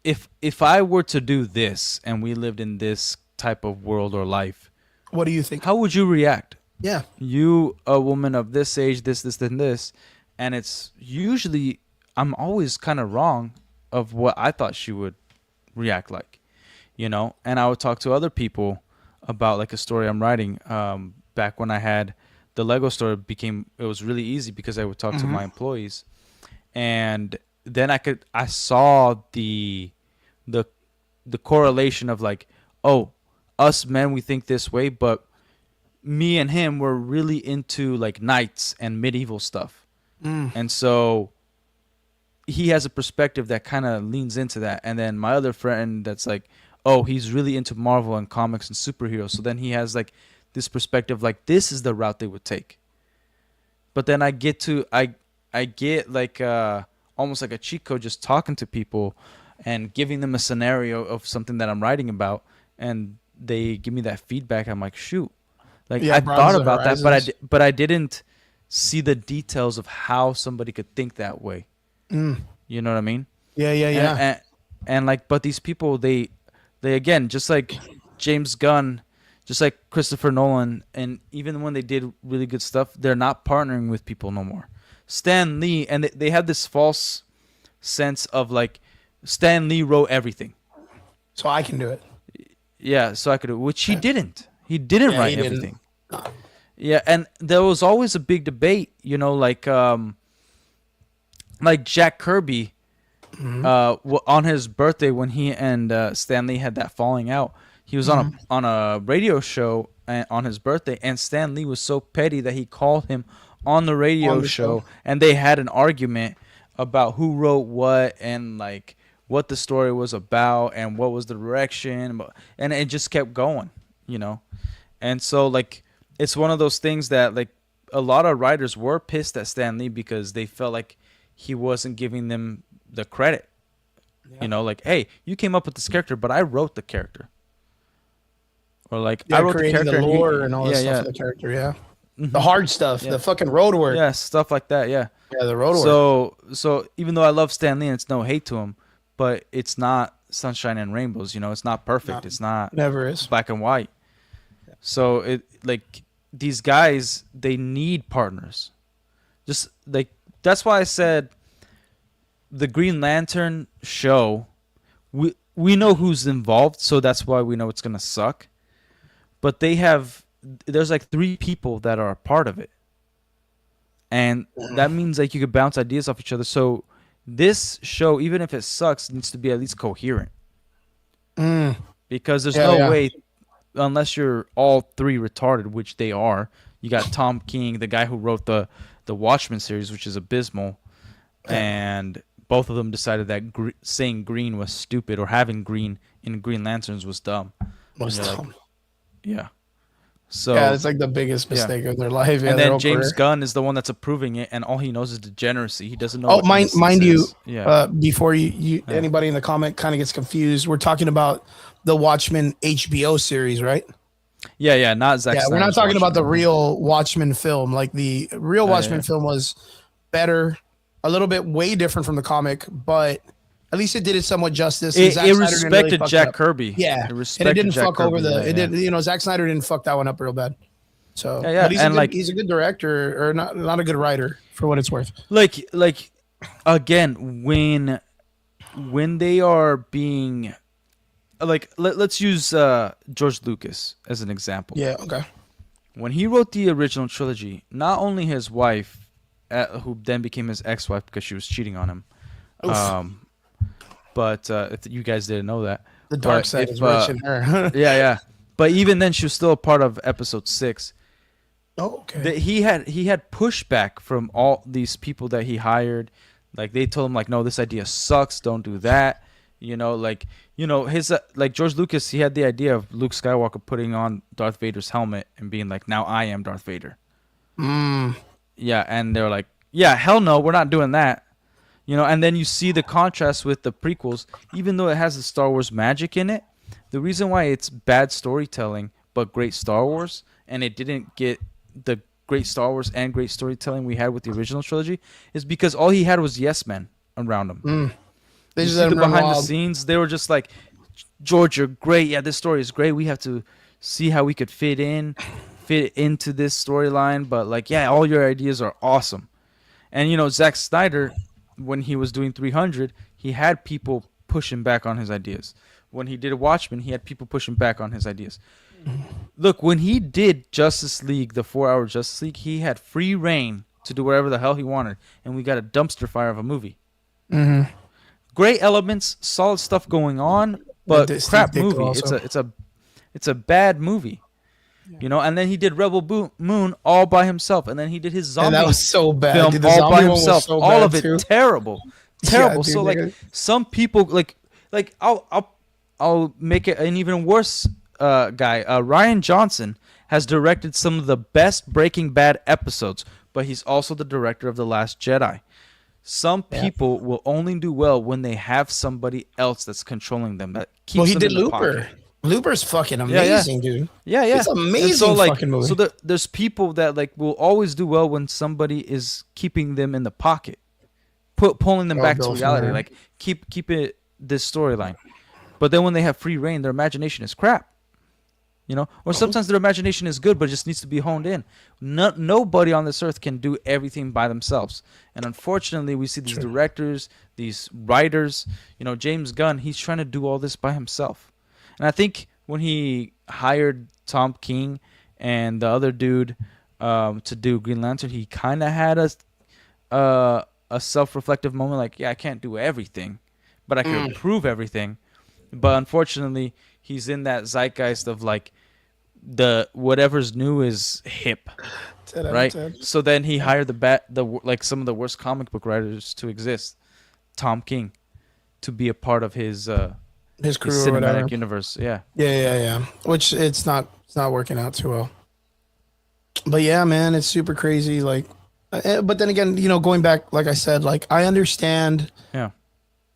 if I were to do this and we lived in this type of world or life, What do you think? how would you react? Yeah. You, a woman of this age, this, and this, and it's usually I'm always kind of wrong of what I thought she would react like, And I would talk to other people about like a story I'm writing. Back when I had the Lego store, it was really easy because I would talk to my employees, and then I saw the correlation of like, oh, us men, we think this way, but me and him were really into like knights and medieval stuff. And so he has a perspective that kind of leans into that. And then my other friend that's like, oh, he's really into Marvel and comics and superheroes. So then he has like this perspective, like this is the route they would take. But then I get like almost like a cheat code, just talking to people and giving them a scenario of something that I'm writing about, and they give me that feedback. I'm like, shoot, like Yeah, I broadens thought the about that, horizons. but I didn't see the details of how somebody could think that way. You know what I mean? Yeah, yeah, yeah. And like, but these people, they again, just like James Gunn, just like Christopher Nolan, and even when they did really good stuff, they're not partnering with people no more. Stan Lee, and they had this false sense of like Stan Lee wrote everything. So I can do it. Yeah, so I could, which he didn't. He didn't Yeah, write he didn't. everything. Yeah, and there was always a big debate, like Jack Kirby, on his birthday when he and Stan Lee had that falling out. He was on a radio show on his birthday, and Stan Lee was so petty that he called him on the radio show, and they had an argument about who wrote what and like what the story was about and what was the direction, and it just kept going, And so like it's one of those things that like a lot of writers were pissed at Stan Lee because they felt like he wasn't giving them the credit. Yeah. Like, hey, you came up with this character, but I wrote the character. Or like, I wrote the character, the lore and all this stuff for the character. Yeah, the hard stuff, the fucking road work. Yeah, stuff like that. Yeah, yeah, the road work. So even though I love Stan Lee, and it's no hate to him, but it's not sunshine and rainbows. It's not perfect. It's not never is black and white. So it like these guys, they need partners. Just like that's why I said the Green Lantern show. We know who's involved, so that's why we know it's gonna suck. But there's like 3 people that are a part of it. And that means like you could bounce ideas off each other. So this show, even if it sucks, needs to be at least coherent. Because there's no way, unless you're all 3 retarded, which they are. You got Tom King, the guy who wrote the Watchmen series, which is abysmal. And both of them decided that saying green was stupid, or having green in Green Lanterns was dumb. Yeah. So yeah, it's like the biggest mistake of their life. Yeah, and then James Gunn is the one that's approving it, and all he knows is degeneracy. He doesn't know. Oh, mind you, yeah. Before anybody in the comment kind of gets confused, we're talking about the Watchmen HBO series, right? Yeah, not Zack Snyder's we're not talking Watchmen. about the real Watchmen film. Like the real Watchmen film was better, a little bit way different from the comic, but at least it did it somewhat justice. It respected really Jack Kirby. Yeah, and it didn't fuck over the. It didn't. Zack Snyder didn't fuck that one up real bad. So but he's a good director, or not a good writer for what it's worth. Like again, when they are being like, let's use George Lucas as an example. Yeah. Okay. When he wrote the original trilogy, not only his wife, who then became his ex-wife because she was cheating on him. But if you guys didn't know that, the dark side is rich in her. yeah. But even then, she was still a part of episode 6. Oh, okay. He had pushback from all these people that he hired. Like they told him, like, no, this idea sucks. Don't do that. His like George Lucas, he had the idea of Luke Skywalker putting on Darth Vader's helmet and being like, now I am Darth Vader. Yeah, and they're like, yeah, hell no, we're not doing that. And then you see the contrast with the prequels. Even though it has the Star Wars magic in it, the reason why it's bad storytelling but great Star Wars, and it didn't get the great Star Wars and great storytelling we had with the original trilogy, is because all he had was yes men around him. They You just see let the him run behind the wild. scenes, they were just like, George, you're great. Yeah, this story is great. We have to see how we could fit into this storyline. But like, yeah, all your ideas are awesome. And Zack Snyder, when he was doing 300, he had people pushing back on his ideas. When he did Watchmen, he had people pushing back on his ideas. Look, when he did Justice League, the 4-hour Justice League, he had free reign to do whatever the hell he wanted, and we got a dumpster fire of a movie. Great elements, solid stuff going on, but crap movie. Also. It's a bad movie. And then he did Rebel Moon all by himself, and then he did his zombie And that was so bad. film Dude, the all zombie by one was himself. so All bad of it too. terrible, Yeah, terrible. dude, So like some people like I'll make it an even worse guy. Ryan Johnson has directed some of the best Breaking Bad episodes, but he's also the director of The Last Jedi. Some people will only do well when they have somebody else that's controlling them. That keeps Well, he them did in the Looper. pocket. Looper's fucking amazing, dude. Yeah. It's amazing And so, fucking movie. So there's people that like will always do well when somebody is keeping them in the pocket, pulling them back to Bill reality. Finger. Like keep it this storyline. But then when they have free reign, their imagination is crap. Or sometimes their imagination is good, but it just needs to be honed in. Nobody on this earth can do everything by themselves. And unfortunately, we see these directors, these writers, James Gunn, he's trying to do all this by himself. And I think when he hired Tom King and the other dude to do Green Lantern, he kind of had a self-reflective moment like, yeah, I can't do everything, but I can improve everything. But unfortunately, he's in that zeitgeist of like the whatever's new is hip, right? So then he hired like some of the worst comic book writers to exist, Tom King, to be a part of his crew his or whatever. cinematic universe. Yeah. Yeah. Which it's not working out too well. But yeah, man, it's super crazy. Like, but then again, going back, like I said, like I understand. Yeah.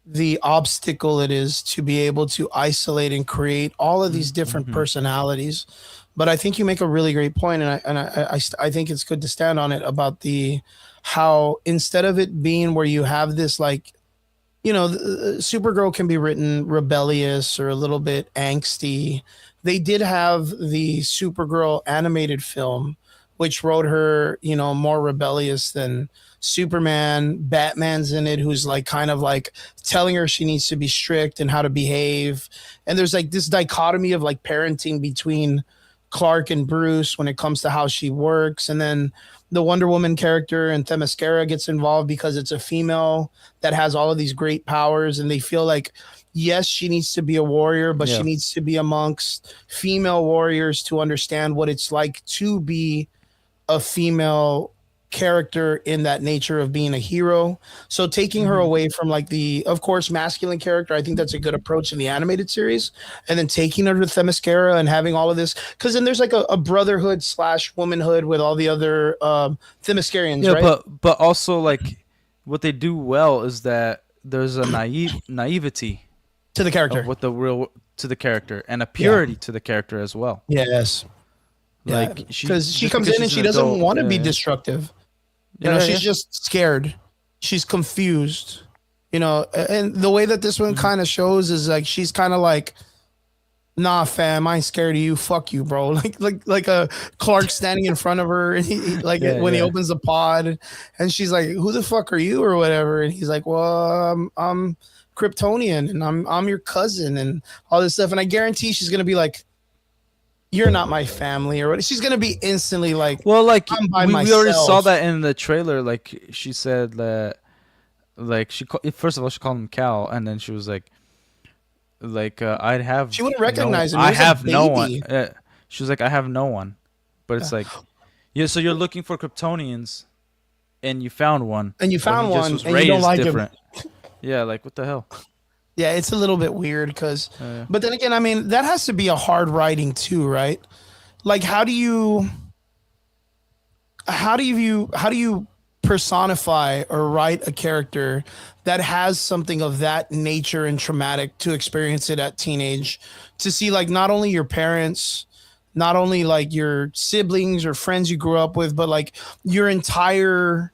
The obstacle it is to be able to isolate and create all of these different personalities. But I think you make a really great point, and I think it's good to stand on it about how instead of it being where you have this like, Supergirl can be written rebellious or a little bit angsty. They did have the Supergirl animated film, which wrote her, more rebellious than Superman. Batman's in it, who's like kind of like telling her she needs to be strict and how to behave. And there's like this dichotomy of like parenting between Clark and Bruce when it comes to how she works. And then the Wonder Woman character and Themyscira gets involved because it's a female that has all of these great powers, and they feel like, yes, she needs to be a warrior, but she needs to be amongst female warriors to understand what it's like to be a female character in that nature of being a hero. So taking her away from like the, of course, masculine character, I think that's a good approach in the animated series. And then taking her to Themyscira and having all of this, because then there's like a brotherhood / womanhood with all the other Themyscirians, right? but also like what they do well is that there's a naivety To the character. of what the real to the character and a purity to the character as well. Yes. Like because she just comes because in and she's she an doesn't adult, want to be yeah. destructive. Yeah, She's just scared. She's confused. And the way that this one kind of shows is like she's kind of like, nah, fam, I ain't scared of you. Fuck you, bro. Like a Clark standing in front of her, and he opens the pod, and she's like, "Who the fuck are you?" or whatever, and he's like, "Well, I'm Kryptonian, and I'm your cousin, and all this stuff." And I guarantee she's gonna be like, "You're not my family," or what? She's gonna be instantly like, Well, like I'm by we already myself. saw that in the trailer. Like she said that, like first of all she called him Cal, and then she was like I'd have. She wouldn't recognize him. I He was a have no one. baby. She was like, I have no one, but it's like, yeah. So you're looking for Kryptonians, and you found one, And you but found he just one, was and you don't raised like different. him. Yeah, like what the hell? Yeah, it's a little bit weird because, but then again, I mean, that has to be a hard writing too, right? Like, how do you personify or write a character that has something of that nature and traumatic to experience it at teenage, to see like not only your parents, not only like your siblings or friends you grew up with, but like your entire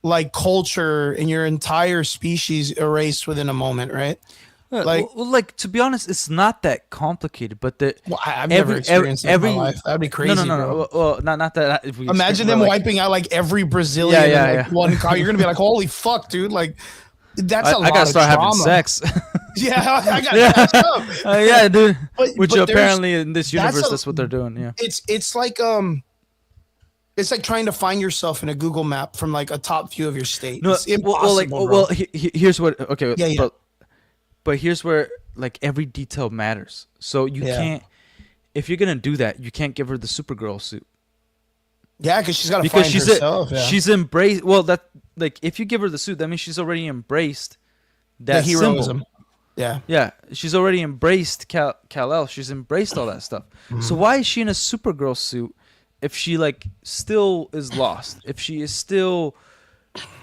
like culture and your entire species erased within a moment, right? Like, like to be honest, it's not that complicated. But well, I've never experienced that in my life. That'd be crazy, no. bro. Well, not that. If we Imagine them like, wiping out like every Brazilian in like one car. You're gonna be like, holy fuck, dude! Like, that's a lot I gotta of start trauma. having sex. Yeah, I gotta catch up. Yeah, dude. Which but apparently in this universe, that's what they're doing. Yeah. It's like trying to find yourself in a Google map from like a top view of your state. No, It's impossible, bro. Here's what. Okay, Yeah. but here's where like every detail matters. So you can't. If you're gonna do that, you can't give her the Supergirl suit. Yeah, because she's got to find herself. She's embraced. Well, that like if you give her the suit, that means she's already embraced that the heroism. symbol. Yeah, she's already embraced Kal-El. She's embraced all that stuff. So why is she in a Supergirl suit if she like still is lost? If she is still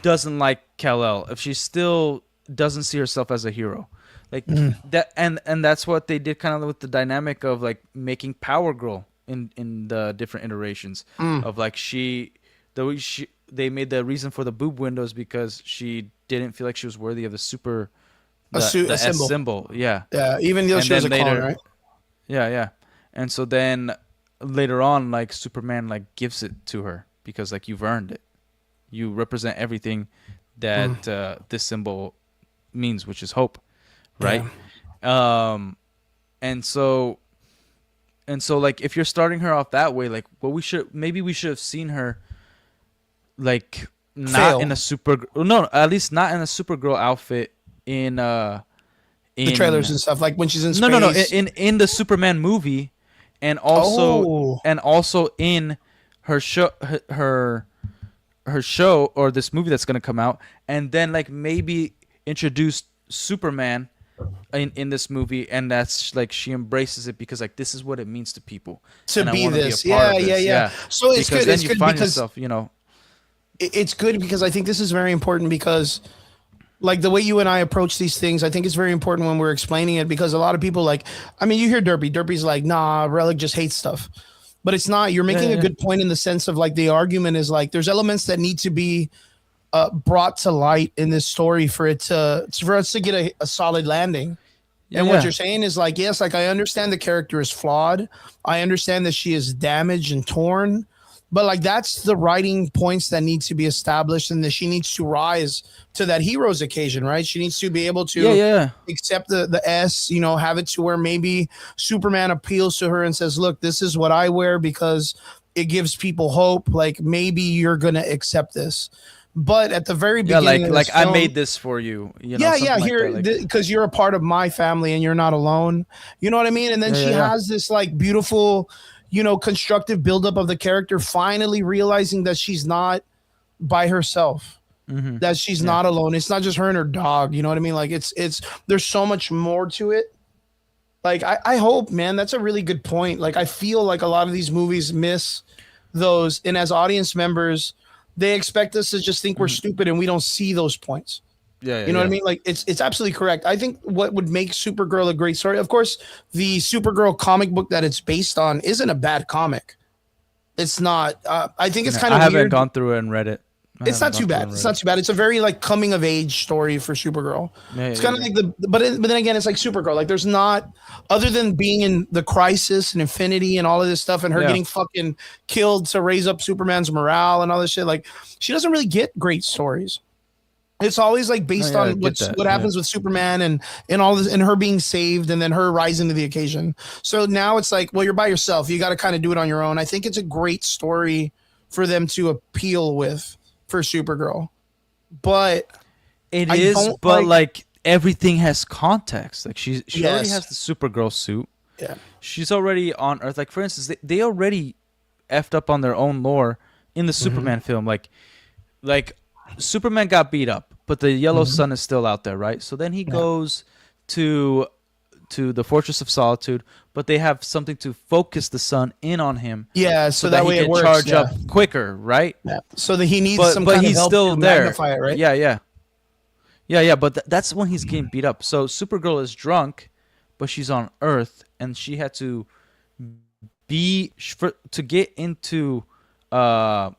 doesn't like Kal-El? If she still doesn't see herself as a hero? Like that, and that's what they did kind of with the dynamic of like making Power Girl in the different iterations of like they made the reason for the boob windows because she didn't feel like she was worthy of the super a symbol. Yeah, even though she was a clone, right? Yeah, and so then later on, like Superman like gives it to her because like you've earned it. You represent everything that this symbol means, which is hope. Right. Yeah. And so like if you're starting her off that way, like what we should have seen her like not in a at least not in a Supergirl outfit in the trailers and stuff, like when she's in space. No, in the Superman movie, and also in her show her show or this movie that's gonna come out, and then like maybe introduce Superman in this movie, and that's like she embraces it because like this is what it means to people to be this. Yeah. So it's good. It's good because yourself, it's good because I think this is very important because like the way you and I approach these things, I think it's very important when we're explaining it because a lot of people like, I mean, you hear Derpy's like, nah, Relic just hates stuff, but it's not. You're making a good point in the sense of like the argument is like there's elements that need to be brought to light in this story for us to get a solid landing. And what you're saying is like, yes, like I understand the character is flawed. I understand that she is damaged and torn, but like that's the writing points that need to be established and that she needs to rise to that hero's occasion, right? She needs to be able to accept the S, have it to where maybe Superman appeals to her and says, look, this is what I wear because it gives people hope. Like maybe you're going to accept this. But at the very beginning, like film, I made this for you. Here because you're a part of my family and you're not alone. You know what I mean? And then she has this like beautiful, constructive buildup of the character finally realizing that she's not by herself, that she's not alone. It's not just her and her dog. You know what I mean? Like it's there's so much more to it. Like I hope, man, that's a really good point. Like I feel like a lot of these movies miss those, and as audience members, they expect us to just think we're stupid and we don't see those points. You know what I mean? Like it's absolutely correct. I think what would make Supergirl a great story, of course, the Supergirl comic book that it's based on isn't a bad comic. It's not. I think it's kind of. I haven't gone through it and read it. It's not too bad. It's not too bad. It's a very like coming of age story for Supergirl. It's kind of like but then again, it's like Supergirl. Like there's not, other than being in the Crisis and Infinity and all of this stuff, and her getting fucking killed to raise up Superman's morale and all this shit. Like she doesn't really get great stories. It's always like based on what happens with Superman and all this, and her being saved, and then her rising to the occasion. So now it's like, well, you're by yourself. You got to kind of do it on your own. I think it's a great story for them to appeal with for Supergirl, but it is. But like everything has context. Like she already has the Supergirl suit. Yeah, she's already on Earth. Like for instance, they already effed up on their own lore in the Superman film. Like Superman got beat up, but the yellow sun is still out there, right? So then he goes to to the Fortress of Solitude, but they have something to focus the sun in on him. Yeah, so that he way it can works. charge Yeah. up quicker, right? Yeah. So that he needs But some kind of he's help still to there. magnify it, right? Yeah. But that's when he's getting beat up. So Supergirl is drunk, but she's on Earth, and she had to to get into our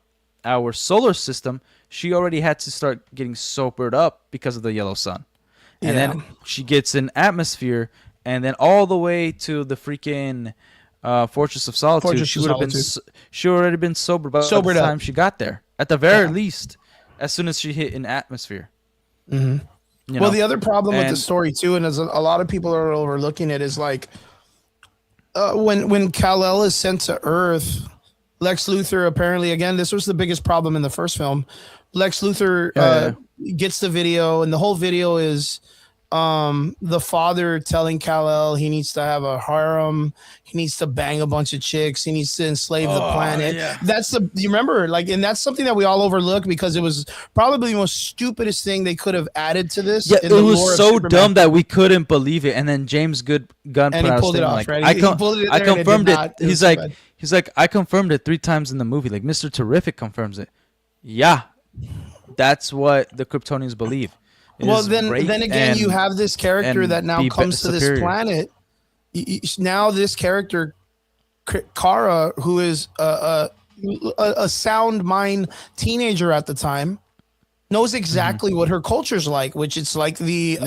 solar system. She already had to start getting sobered up because of the yellow sun. And then she gets an atmosphere, and then all the way to the freaking Fortress of Solitude. She already been sobered by the time she got there. At the very least, as soon as she hit an atmosphere. Mm-hmm. Well, the other problem with the story too, and as a lot of people are overlooking it, is like when Kal-El is sent to Earth, Lex Luthor apparently, again, this was the biggest problem in the first film. Lex Luthor gets the video, and the whole video is the father telling Kal-El he needs to have a harem, he needs to bang a bunch of chicks, he needs to enslave the planet. That's you remember, like, and that's something that we all overlook because it was probably the most stupidest thing they could have added to this. Yeah, it was so dumb that we couldn't believe it. And then James Gunn put out a statement like, I confirmed it. He's like, I confirmed it 3 times in the movie. Like, Mr. Terrific confirms it. Yeah, that's what the Kryptonians believe. Well, then again, you have this character that now comes to this planet. Now this character, Kara, who is a sound mind teenager at the time, knows exactly what her culture's like, which it's like the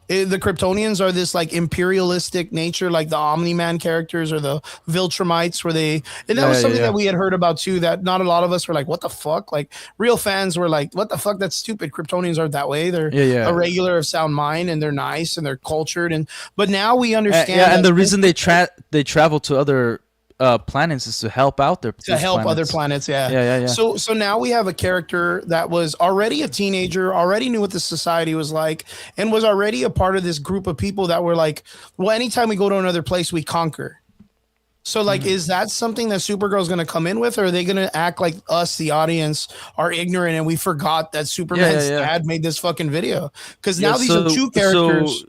Kryptonians are this like imperialistic nature, like the Omni-Man characters or the Viltrumites, and that was something that we had heard about too, that not a lot of us were like, what the fuck? Like real fans were like, what the fuck? That's stupid. Kryptonians aren't that way. They're a regular of sound mind, and they're nice and they're cultured. But now we understand. And the reason they travel to other planets is to help out other planets. So now we have a character that was already a teenager, already knew what the society was like, and was already a part of this group of people that were like, well, anytime we go to another place, we conquer. So like, is that something that Supergirl's going to come in with, or are they going to act like us, the audience, are ignorant and we forgot that Superman's dad made this fucking video? Because now these are two characters.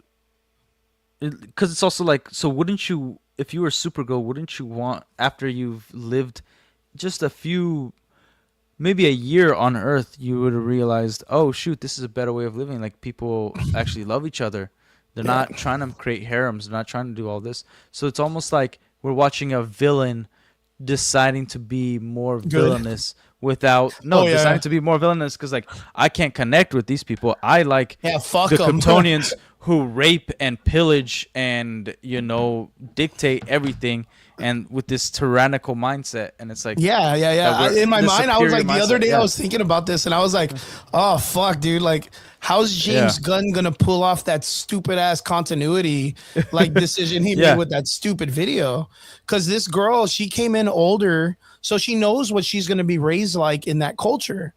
Because it's also like, so wouldn't you, if you were Supergirl, wouldn't you want, after you've lived just maybe a year on Earth, you would have realized, oh shoot, this is a better way of living. Like, people actually love each other. They're not trying to create harems. They're not trying to do all this. So it's almost like we're watching a villain deciding to be more villainous deciding to be more villainous because, like, I can't connect with these people. I like fuck the them. Kryptonians who rape and pillage and, dictate everything, and with this tyrannical mindset. And it's like, in my mind, I was like, the other day I was thinking about this, and I was like, oh fuck, dude, like, how's James Gunn gonna pull off that stupid ass continuity like decision he made with that stupid video? Because this girl, she came in older, so she knows what she's gonna be raised like in that culture,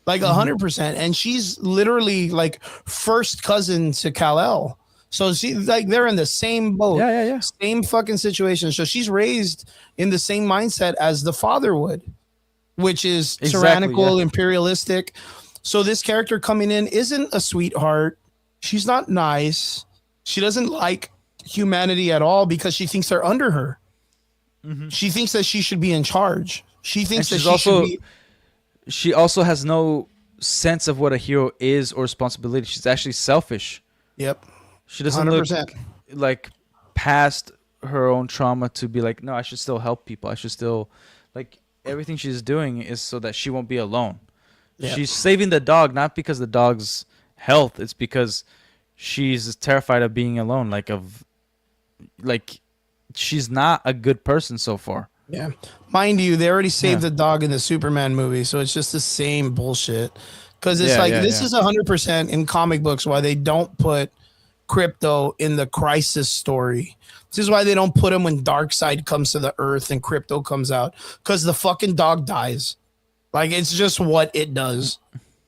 like 100%, and she's literally like first cousin to Kal-El. So she's like, they're in the same boat, same fucking situation. So she's raised in the same mindset as the father would, which is tyrannical, imperialistic. So this character coming in isn't a sweetheart. She's not nice. She doesn't like humanity at all because she thinks they're under her. She thinks that she should be in charge. She thinks that she also has no sense of what a hero is or responsibility. She's actually selfish. Yep. She doesn't 100%. Look like past her own trauma to be like, no, I should still help people. I should still, like, everything she's doing is so that she won't be alone. Yeah. She's saving the dog, not because the dog's health. It's because she's terrified of being alone. Like she's not a good person so far. Yeah. Mind you, they already saved the dog in the Superman movie. So it's just the same bullshit. Because it's this is 100% in comic books why they don't put Crypto in the Crisis story. This is why they don't put him when Darkseid comes to the Earth and Crypto comes out, because the fucking dog dies. Like, it's just what it does.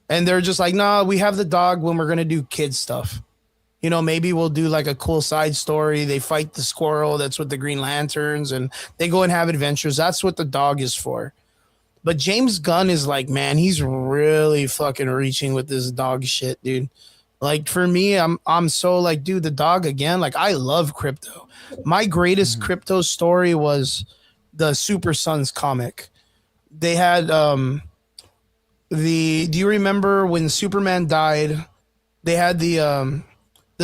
And they're just like, nah, we have the dog when we're gonna do kid stuff. Maybe we'll do like a cool side story. They fight the squirrel that's with the Green Lanterns and they go and have adventures. That's what the dog is for. But James Gunn is like, man, he's really fucking reaching with this dog shit, dude. Like for me, I'm so like, dude, the dog again. Like I love crypto. My greatest Mhm. crypto story was the Super Sons comic. They had the do you remember when Superman died? They had the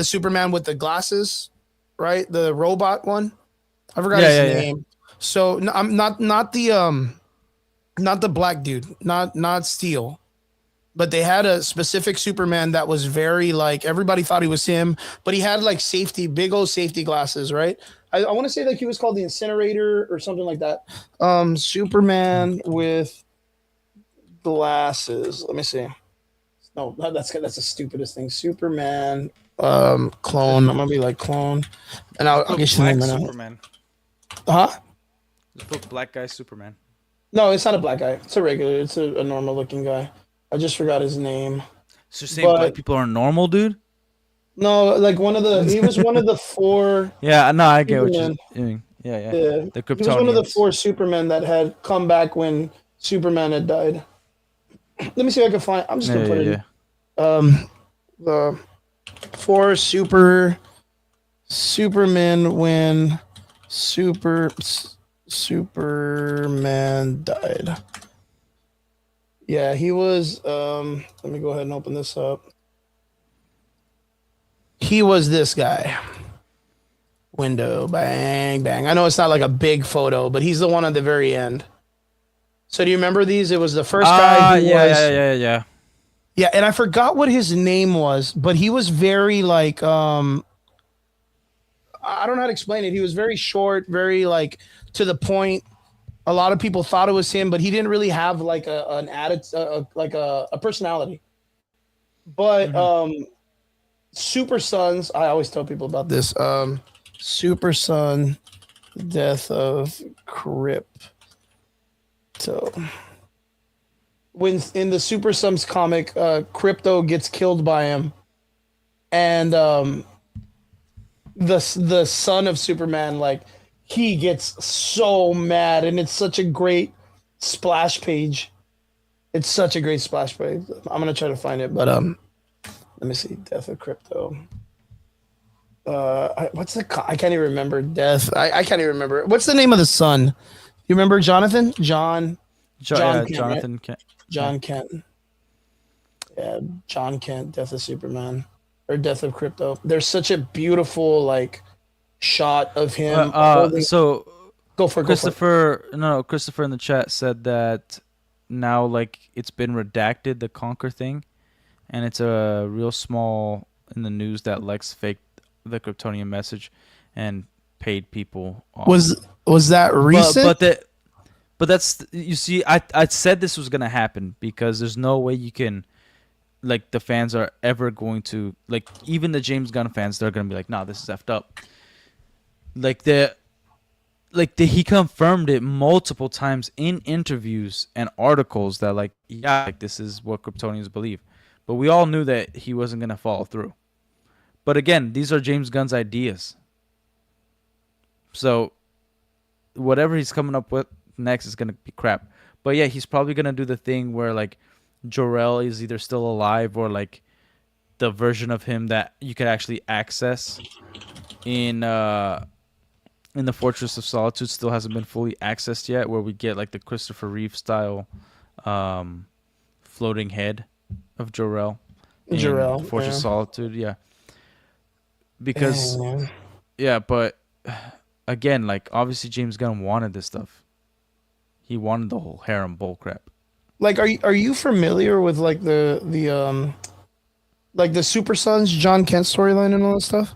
Superman with the glasses, right? The robot one. I forgot Yeah, his yeah, yeah. name. So I'm not the black dude, not Steel, but they had a specific Superman that was very like everybody thought he was him, but he had like safety, big old safety glasses, right? I want to say like he was called the Incinerator or something like that. Superman with glasses. Let me see. No, that's the stupidest thing. Superman clone. I'm gonna be like clone, and Just I'll put get your name Black right now. Superman. Huh? Just put Black Guy Superman. No, it's not a black guy. It's a regular. It's a normal looking guy. I just forgot his name. So you're saying black But people are normal, dude? no, like one of the he was one of the four Yeah, no, I get what you're Supermen. doing. Yeah, yeah. Yeah, The he was one of the Kryptonians. four Supermen that had come back when Superman had died. Let me see if I can find. I'm just Yeah, gonna yeah, put in yeah. the four Supermen when Superman died. Yeah, he was. Let me go ahead and open this up. He was this guy. Window, bang, bang. I know it's not like a big photo, but he's the one at the very end. So do you remember these? It was the first guy Ah, who yeah, yeah, was yeah, yeah. yeah, and I forgot what his name was, but he was very like I don't know how to explain it. He was very short, very like to the point. A lot of people thought it was him, but he didn't really have like an attitude, like a personality. But Mm-hmm. Super Sons, I always tell people about this. Super Son, Death of Crypto. When in the Super Sons comic, Crypto gets killed by him, and the son of Superman, like he gets so mad, and it's such a great splash page. It's such a great splash page. I'm gonna try to find it, but let me see. Death of Crypto. What's I can't even remember. Death. I can't even remember. What's the name of the son? You remember Jonathan? John Yeah, Kent, right? Jonathan Kent. Yeah. John Kent. Yeah, John Kent, Death of Superman or Death of Crypto. There's such a beautiful like shot of him holding. So Go for it. Go for it. Christopher in the chat said that now like it's been redacted the Conquer thing, and it's a real small in the news that Lex faked the Kryptonian message and paid people off. Was that recent? But that's you see I said this was gonna happen because there's no way you can like the fans are ever going to like even the James Gunn fans they're gonna be like nah this is effed up like he confirmed it multiple times in interviews and articles that like yeah like this is what Kryptonians believe, but we all knew that he wasn't gonna follow through. But again, these are James Gunn's ideas, so whatever he's coming up with next is gonna be crap. But yeah, he's probably gonna do the thing where like Jor-El is either still alive or like the version of him that you could actually access in the Fortress of Solitude still hasn't been fully accessed yet, where we get like the Christopher Reeve style um, floating head of Jor-El in Jarrell. Fortress of Yeah. Solitude. Yeah, because Dang, yeah, but again, like obviously James Gunn wanted this stuff. He wanted the whole harem bullcrap. like, are you familiar with like the like the Super Sons John Kent storyline and all that stuff?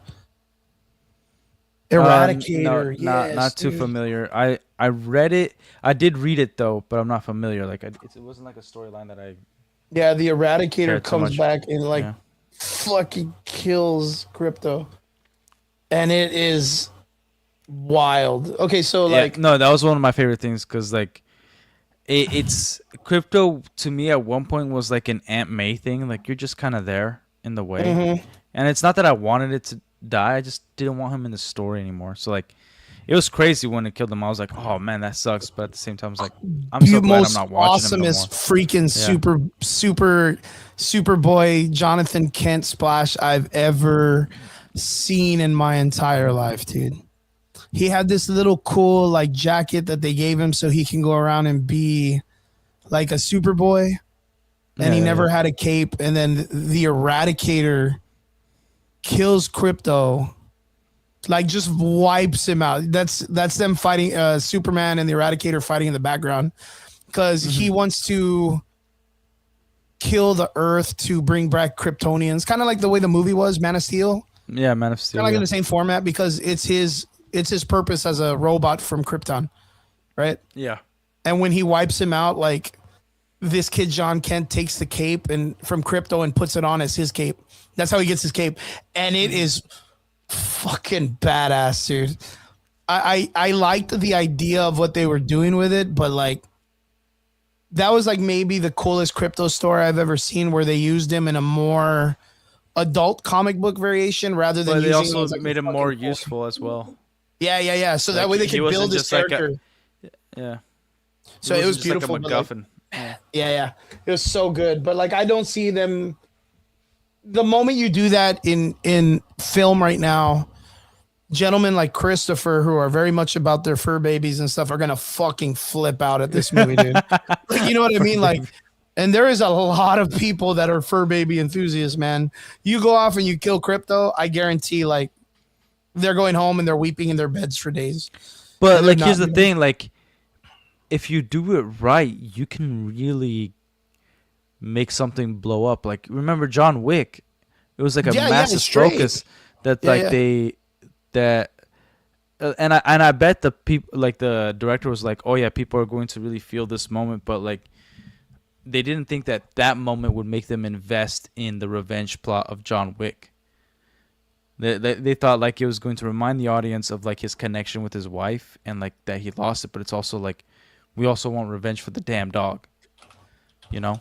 No, Eradicator, yes, not too dude. familiar. I read it. I did read it though, but I'm not familiar. Like it wasn't like a storyline that I Yeah, the Eradicator cared too comes much. back and like Yeah. fucking kills Crypto, and it is wild. Okay, so Yeah, like, no, that was one of my favorite things because like it's crypto to me at one point was like an Aunt May thing. Like you're just kind of there in the way, mhm. and it's not that I wanted it to die. I just didn't want him in the story anymore. So like it was crazy when it killed him. I was like, oh man, that sucks. But at the same time, I was like, I'm so glad I'm not watching him no more. Awesomest freaking Superboy Jonathan Kent splash I've ever seen in my entire life, dude. He had this little cool like jacket that they gave him so he can go around and be like a Superboy, and he never had a cape. And then the Eradicator kills Crypto, like just wipes him out. That's them fighting Superman and the Eradicator fighting in the background because he wants to kill the Earth to bring back Kryptonians, kind of like the way the movie was, Man of Steel. Yeah, Man of Steel. Kind of like in the same format because it's his purpose as a robot from Krypton, right? Yeah. And when he wipes him out, like this kid John Kent takes the cape and from Crypto and puts it on as his cape. That's how he gets his cape, and it is fucking badass, dude. I liked the idea of what they were doing with it, but like that was like maybe the coolest Crypto story I've ever seen, where they used him in a more adult comic book variation rather than. But they using also like made him more useful as well. Yeah. So that way they could build his character. Yeah. So it was beautiful. Like a MacGuffin. Yeah. It was so good, but like I don't see them. The moment you do that in film right now, gentlemen like Christopher, who are very much about their fur babies and stuff, are gonna fucking flip out at this movie, dude. Like, you know what I mean? Like, and there is a lot of people that are fur baby enthusiasts, man. You go off and you kill Crypto, I guarantee, like, they're going home and they're weeping in their beds for days. But like, here's the thing: like, if you do it right, you can really make something blow up. Like, remember John Wick? It was like a massive focus that and I bet the people, like the director was like, oh yeah, people are going to really feel this moment, but like they didn't think that moment would make them invest in the revenge plot of John Wick. They thought like it was going to remind the audience of like his connection with his wife and like that he lost it, but it's also like we also want revenge for the damn dog, you know.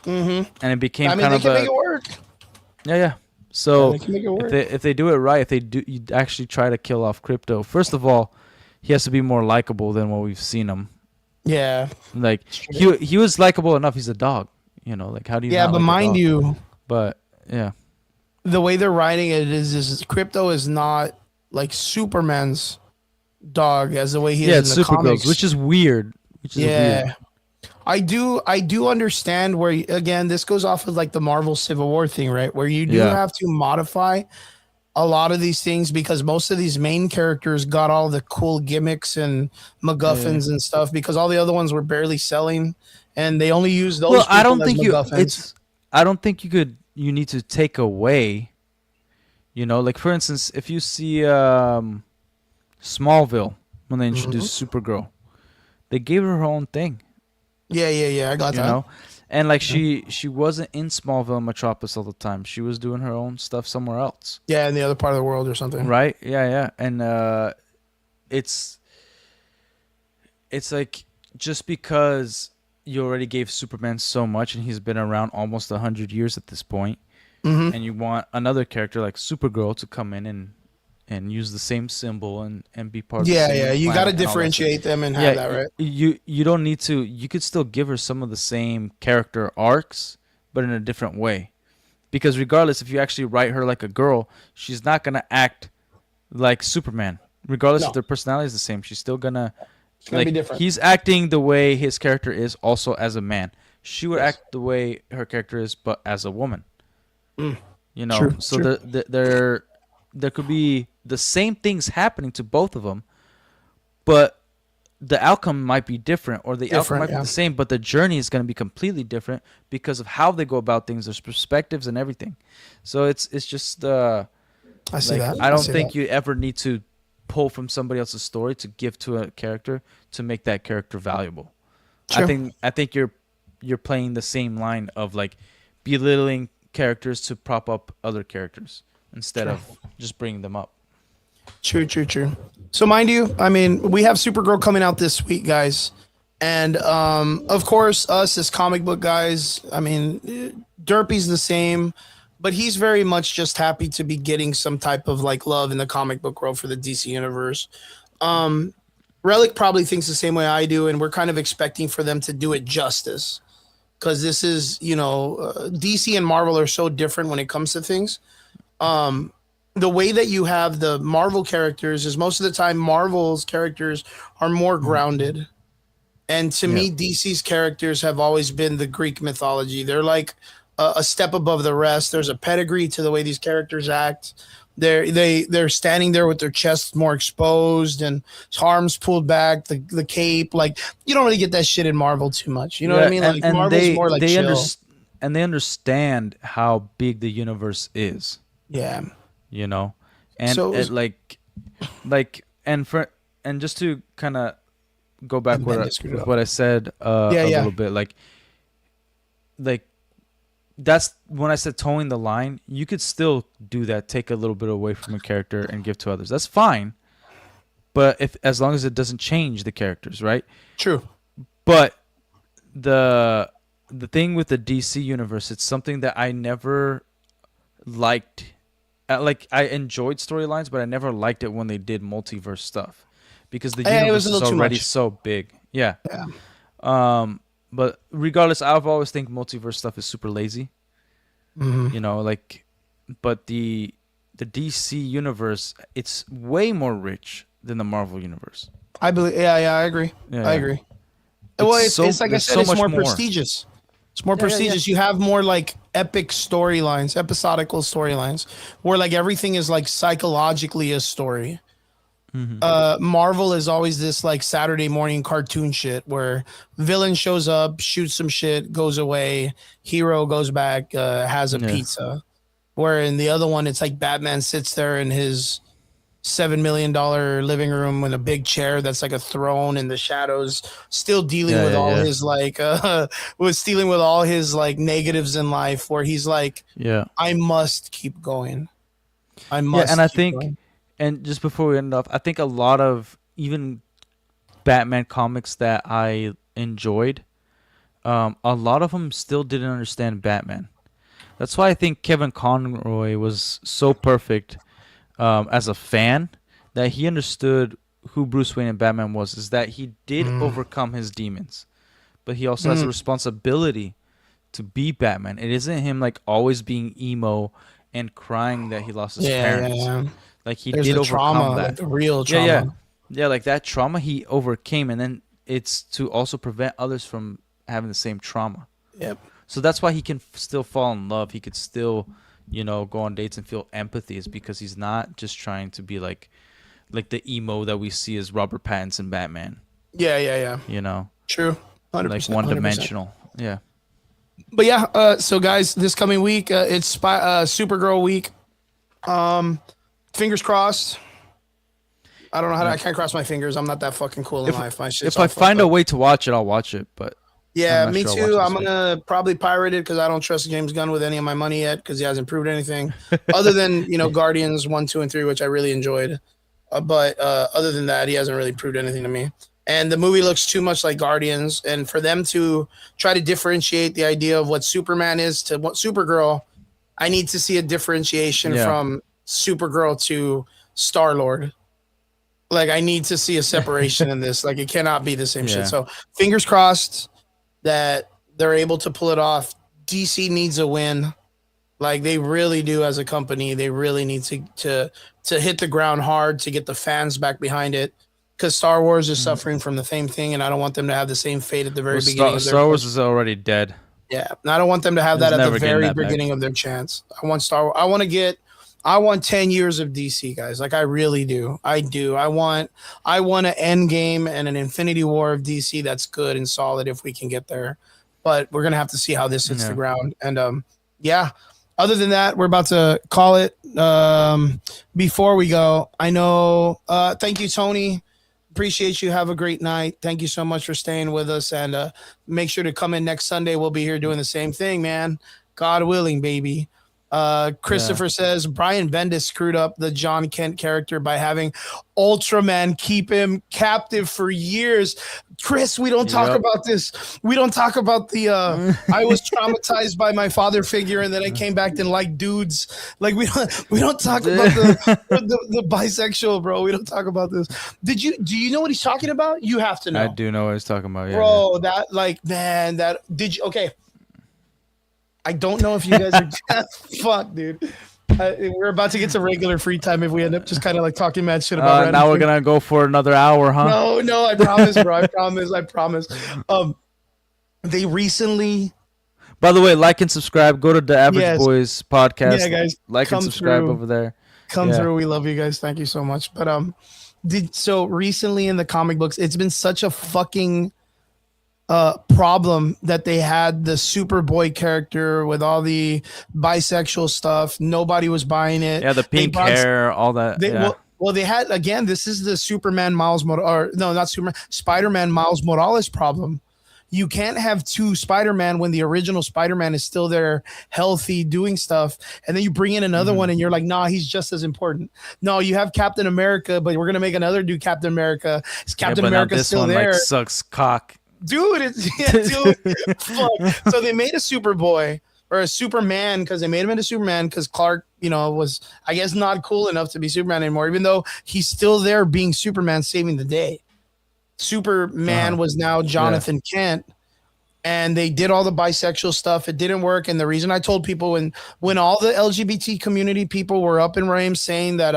And it became kind of make it work. Yeah. So they can make it work. if they do it right, if they do you actually try to kill off Crypto, first of all, he has to be more likable than what we've seen him. Yeah. Like he was likable enough. He's a dog, you know. Like how do you? Yeah, but mind you. But yeah. The way they're writing it is Crypto is not like Superman's dog as the way he is in the comics, which is weird. Weird. I do understand where, again, this goes off of like the Marvel Civil War thing, right? Where you do have to modify a lot of these things because most of these main characters got all the cool gimmicks and MacGuffins and stuff because all the other ones were barely selling and they only used those. Well, I don't think you need to take away, you know, like for instance, if you see Smallville when they introduced Supergirl, they gave her own thing. Yeah, I got that. You know, and like she wasn't in Smallville and Metropolis all the time. She was doing her own stuff somewhere else. Yeah, in the other part of the world or something. Right? Yeah, and it's like just because you already gave Superman so much and he's been around almost 100 years at this point, and you want another character like Supergirl to come in and use the same symbol and be part of the same you got to differentiate them and have that, right? You don't need to. You could still give her some of the same character arcs, but in a different way. Because regardless, if you actually write her like a girl, she's not going to act like Superman. Regardless if their personality is the same, she's still going to be different. He's acting the way his character is also as a man. She would act the way her character is, but as a woman. You know, there could be the same things happening to both of them, but the outcome might be different, or the outcome might be the same, but the journey is going to be completely different because of how they go about things, there's perspectives and everything. So it's just I see that. I don't think you ever need to pull from somebody else's story to give to a character to make that character valuable. True. I think you're playing the same line of like belittling characters to prop up other characters instead of just bringing them up. True. So mind you, I mean, we have Supergirl coming out this week, guys. And of course, us as comic book guys, I mean, Derpy's the same, but he's very much just happy to be getting some type of like love in the comic book world for the DC universe. Relic probably thinks the same way I do, and we're kind of expecting for them to do it justice because this is, DC and Marvel are so different when it comes to things. The way that you have the Marvel characters is most of the time Marvel's characters are more grounded. And to me, DC's characters have always been the Greek mythology. They're like a step above the rest. There's a pedigree to the way these characters act. They're standing there with their chests more exposed and arms pulled back, the cape. Like you don't really get that shit in Marvel too much. You know what I mean? Like Marvel's more like chill. And they understand how big the universe is. Yeah. You know, and so it and just to kind of go back with what I said a little bit, like that's when I said towing the line. You could still do that, take a little bit away from a character and give to others. That's fine, but as long as it doesn't change the characters, right? True. But the thing with the DC universe, it's something that I never liked. Like I enjoyed storylines, but I never liked it when they did multiverse stuff because the universe is already so big. Yeah. But regardless, I've always think multiverse stuff is super lazy. You know, like, but the DC universe, it's way more rich than the Marvel universe. I believe. Yeah, I agree. I agree. Well, it's like I said, it's more prestigious. It's more prestigious. You have more like epic storylines, episodical storylines, where like everything is like psychologically a story. Marvel is always this like Saturday morning cartoon shit where villain shows up, shoots some shit, goes away, hero goes back, has a pizza. Where in the other one, it's like Batman sits there in his $7 million living room with a big chair that's like a throne in the shadows, still dealing with all his like was dealing with all his like negatives in life where he's like, I must keep going. I must. Yeah, and I think going. And just before we end off, I think a lot of even Batman comics that I enjoyed, a lot of them still didn't understand Batman. That's why I think Kevin Conroy was so perfect as a fan, that he understood who Bruce Wayne and Batman was, is that he did overcome his demons, but he also has a responsibility to be Batman. It isn't him like always being emo and crying that he lost his parents. Like he did overcome trauma, that. Like the real trauma. Yeah, like that trauma he overcame, and then it's to also prevent others from having the same trauma. Yep. So that's why he can still fall in love. He could still, go on dates and feel empathy, is because he's not just trying to be like the emo that we see as Robert Pattinson Batman. Yeah. True. 100%, like one-dimensional. 100%. Yeah. But yeah, so guys, this coming week, it's Supergirl week. Fingers crossed. I don't know how to. I can't cross my fingers. I'm not that fucking cool in life. If I find a way to watch it, I'll watch it. But yeah, me too. I'm gonna probably pirate it because I don't trust James Gunn with any of my money yet because he hasn't proved anything other than Guardians 1, 2, and 3, which I really enjoyed. But other than that, he hasn't really proved anything to me. And the movie looks too much like Guardians. And for them to try to differentiate the idea of what Superman is to what Supergirl, I need to see a differentiation from Supergirl to Star-Lord. Like, I need to see a separation in this. Like, it cannot be the same shit. So, fingers crossed that they're able to pull it off. DC needs a win. Like, they really do as a company. They really need to hit the ground hard to get the fans back behind it. Because Star Wars is suffering from the same thing, and I don't want them to have the same fate at the very beginning. Star Wars is already dead. Yeah, and I don't want them to have that at the very beginning of their chance. I want Star Wars. I want 10 years of DC, guys. Like, I really do. I do. I want an end game and an Infinity War of DC that's good and solid if we can get there. But we're going to have to see how this hits the ground. And, other than that, we're about to call it. Before we go, I know, thank you, Tony. Appreciate you. Have a great night. Thank you so much for staying with us. And make sure to come in next Sunday. We'll be here doing the same thing, man. God willing, baby. Christopher says Brian Bendis screwed up the John Kent character by having Ultraman keep him captive for years. Chris, we don't talk about this. We don't talk about the I was traumatized by my father figure and then I came back and liked dudes. Like we don't talk about the bisexual, bro. We don't talk about this. Do you know what he's talking about? You have to know. I do know what he's talking about, bro. That like, man, that did you okay. I don't know if you guys are just fuck, dude. We're about to get to regular free time if we end up just kind of like talking mad shit about. Now we're gonna go for another hour, huh? No, I promise, bro. I promise. They recently. By the way, like and subscribe. Go to the Average Boys podcast. Yeah, guys, like and subscribe over there. Come through. We love you guys. Thank you so much. But so recently in the comic books, it's been such a fucking problem that they had the Superboy character with all the bisexual stuff. Nobody was buying it. Yeah, the pink hair, all that. Well, they had, again, this is the Superman Miles Morales, no, not Superman, Spider-Man Miles Morales problem. You can't have two Spider-Man when the original Spider-Man is still there, healthy, doing stuff, and then you bring in another one and you're like, nah, he's just as important. No, you have Captain America, but we're gonna make another dude Captain America. Is Captain America still there? Like, sucks cock. Dude, fuck. So they made a Superboy or a Superman because they made him into Superman because Clark, was, I guess, not cool enough to be Superman anymore, even though he's still there being Superman, saving the day. Superman was now Jonathan Kent, and they did all the bisexual stuff. It didn't work. And the reason I told people when all the LGBT community people were up in Rhymes saying that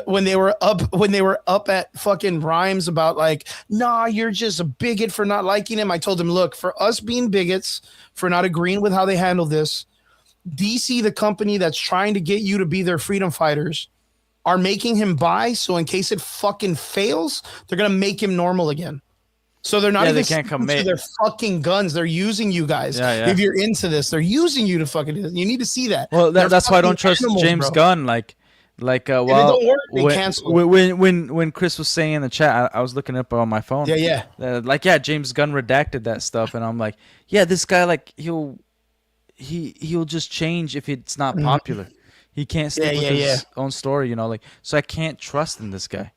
when they were up at fucking Rhymes about like, nah, you're just a bigot for not liking him. I told them, look, for us being bigots, for not agreeing with how they handle this, DC, the company that's trying to get you to be their freedom fighters, are making him bi. So in case it fucking fails, they're going to make him normal again. So they're not even sticking to their fucking guns. They're using you guys. If you're into this, they're using you to fucking, you need to see that. Well, that's why I don't trust James Gunn. When Chris was saying in the chat, I was looking up on my phone. James Gunn redacted that stuff, and I'm like, this guy, like, he'll just change if it's not popular. He can't stick with his own story, so I can't trust in this guy.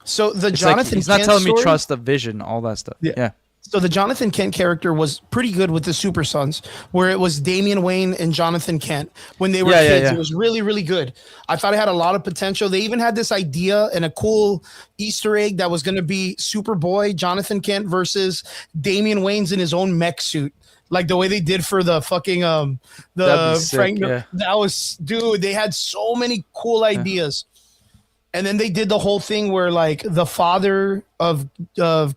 So the it's Jonathan he's not telling me trust the vision, all that stuff. So the Jonathan Kent character was pretty good with the Super Sons, where it was Damian Wayne and Jonathan Kent when they were kids. It was really, really good. I thought it had a lot of potential. They even had this idea and a cool Easter egg that was going to be Superboy, Jonathan Kent versus Damian Wayne's in his own mech suit. Like the way they did for the fucking Frank. That was, dude, they had so many cool ideas. And then they did the whole thing where like the father of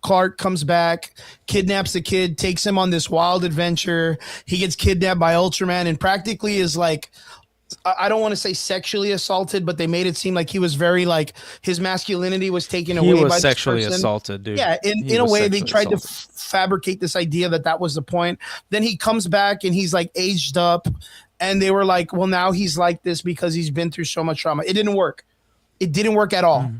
Clark comes back, kidnaps the kid, takes him on this wild adventure. He gets kidnapped by Ultraman and practically is like, I don't want to say sexually assaulted, but they made it seem like he was very like his masculinity was taken away. He was sexually assaulted, dude. Yeah, in a way they tried to fabricate this idea that was the point. Then he comes back and he's like aged up, and they were like, well, now he's like this because he's been through so much trauma. It didn't work. It didn't work at all.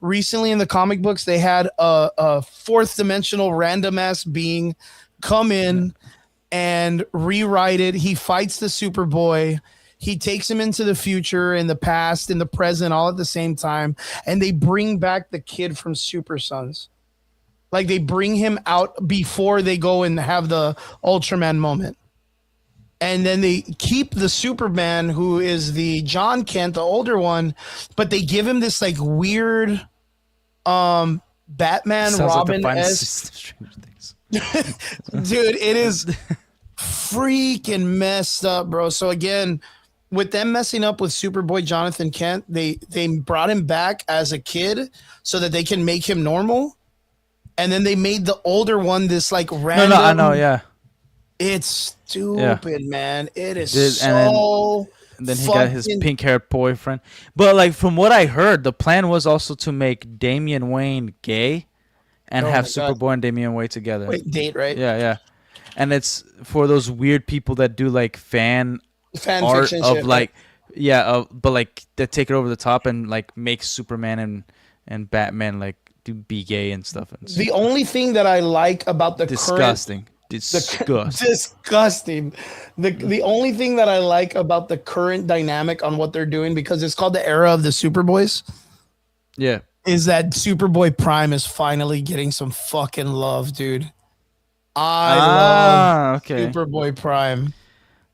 Recently in the comic books, they had a fourth dimensional random ass being come in and rewrite it. He fights the Superboy. He takes him into the future, in the past, in the present, all at the same time. And they bring back the kid from Super Sons. Like they bring him out before they go and have the Ultraman moment. And then they keep the Superman, who is the John Kent, the older one, but they give him this like weird Batman Robin esque. Dude, it is freaking messed up, bro. So again, with them messing up with Superboy Jonathan Kent, they brought him back as a kid so that they can make him normal. And then they made the older one this like random. No, I know, yeah. It's stupid, man. It is so. And then he got his pink-haired boyfriend. But like from what I heard, the plan was also to make Damian Wayne gay, and have Superboy and Damian Wayne together. Wait, date, right? Yeah. And it's for those weird people that do like fan art fiction of shit, like, but like that take it over the top and like make Superman and Batman like be gay and stuff. The only thing that I like about the disgusting. Disgusting. The only thing that I like about the current dynamic on what they're doing, because it's called the era of the Superboys, Yeah. is that Superboy Prime is finally getting some fucking love, dude. I love Superboy Prime.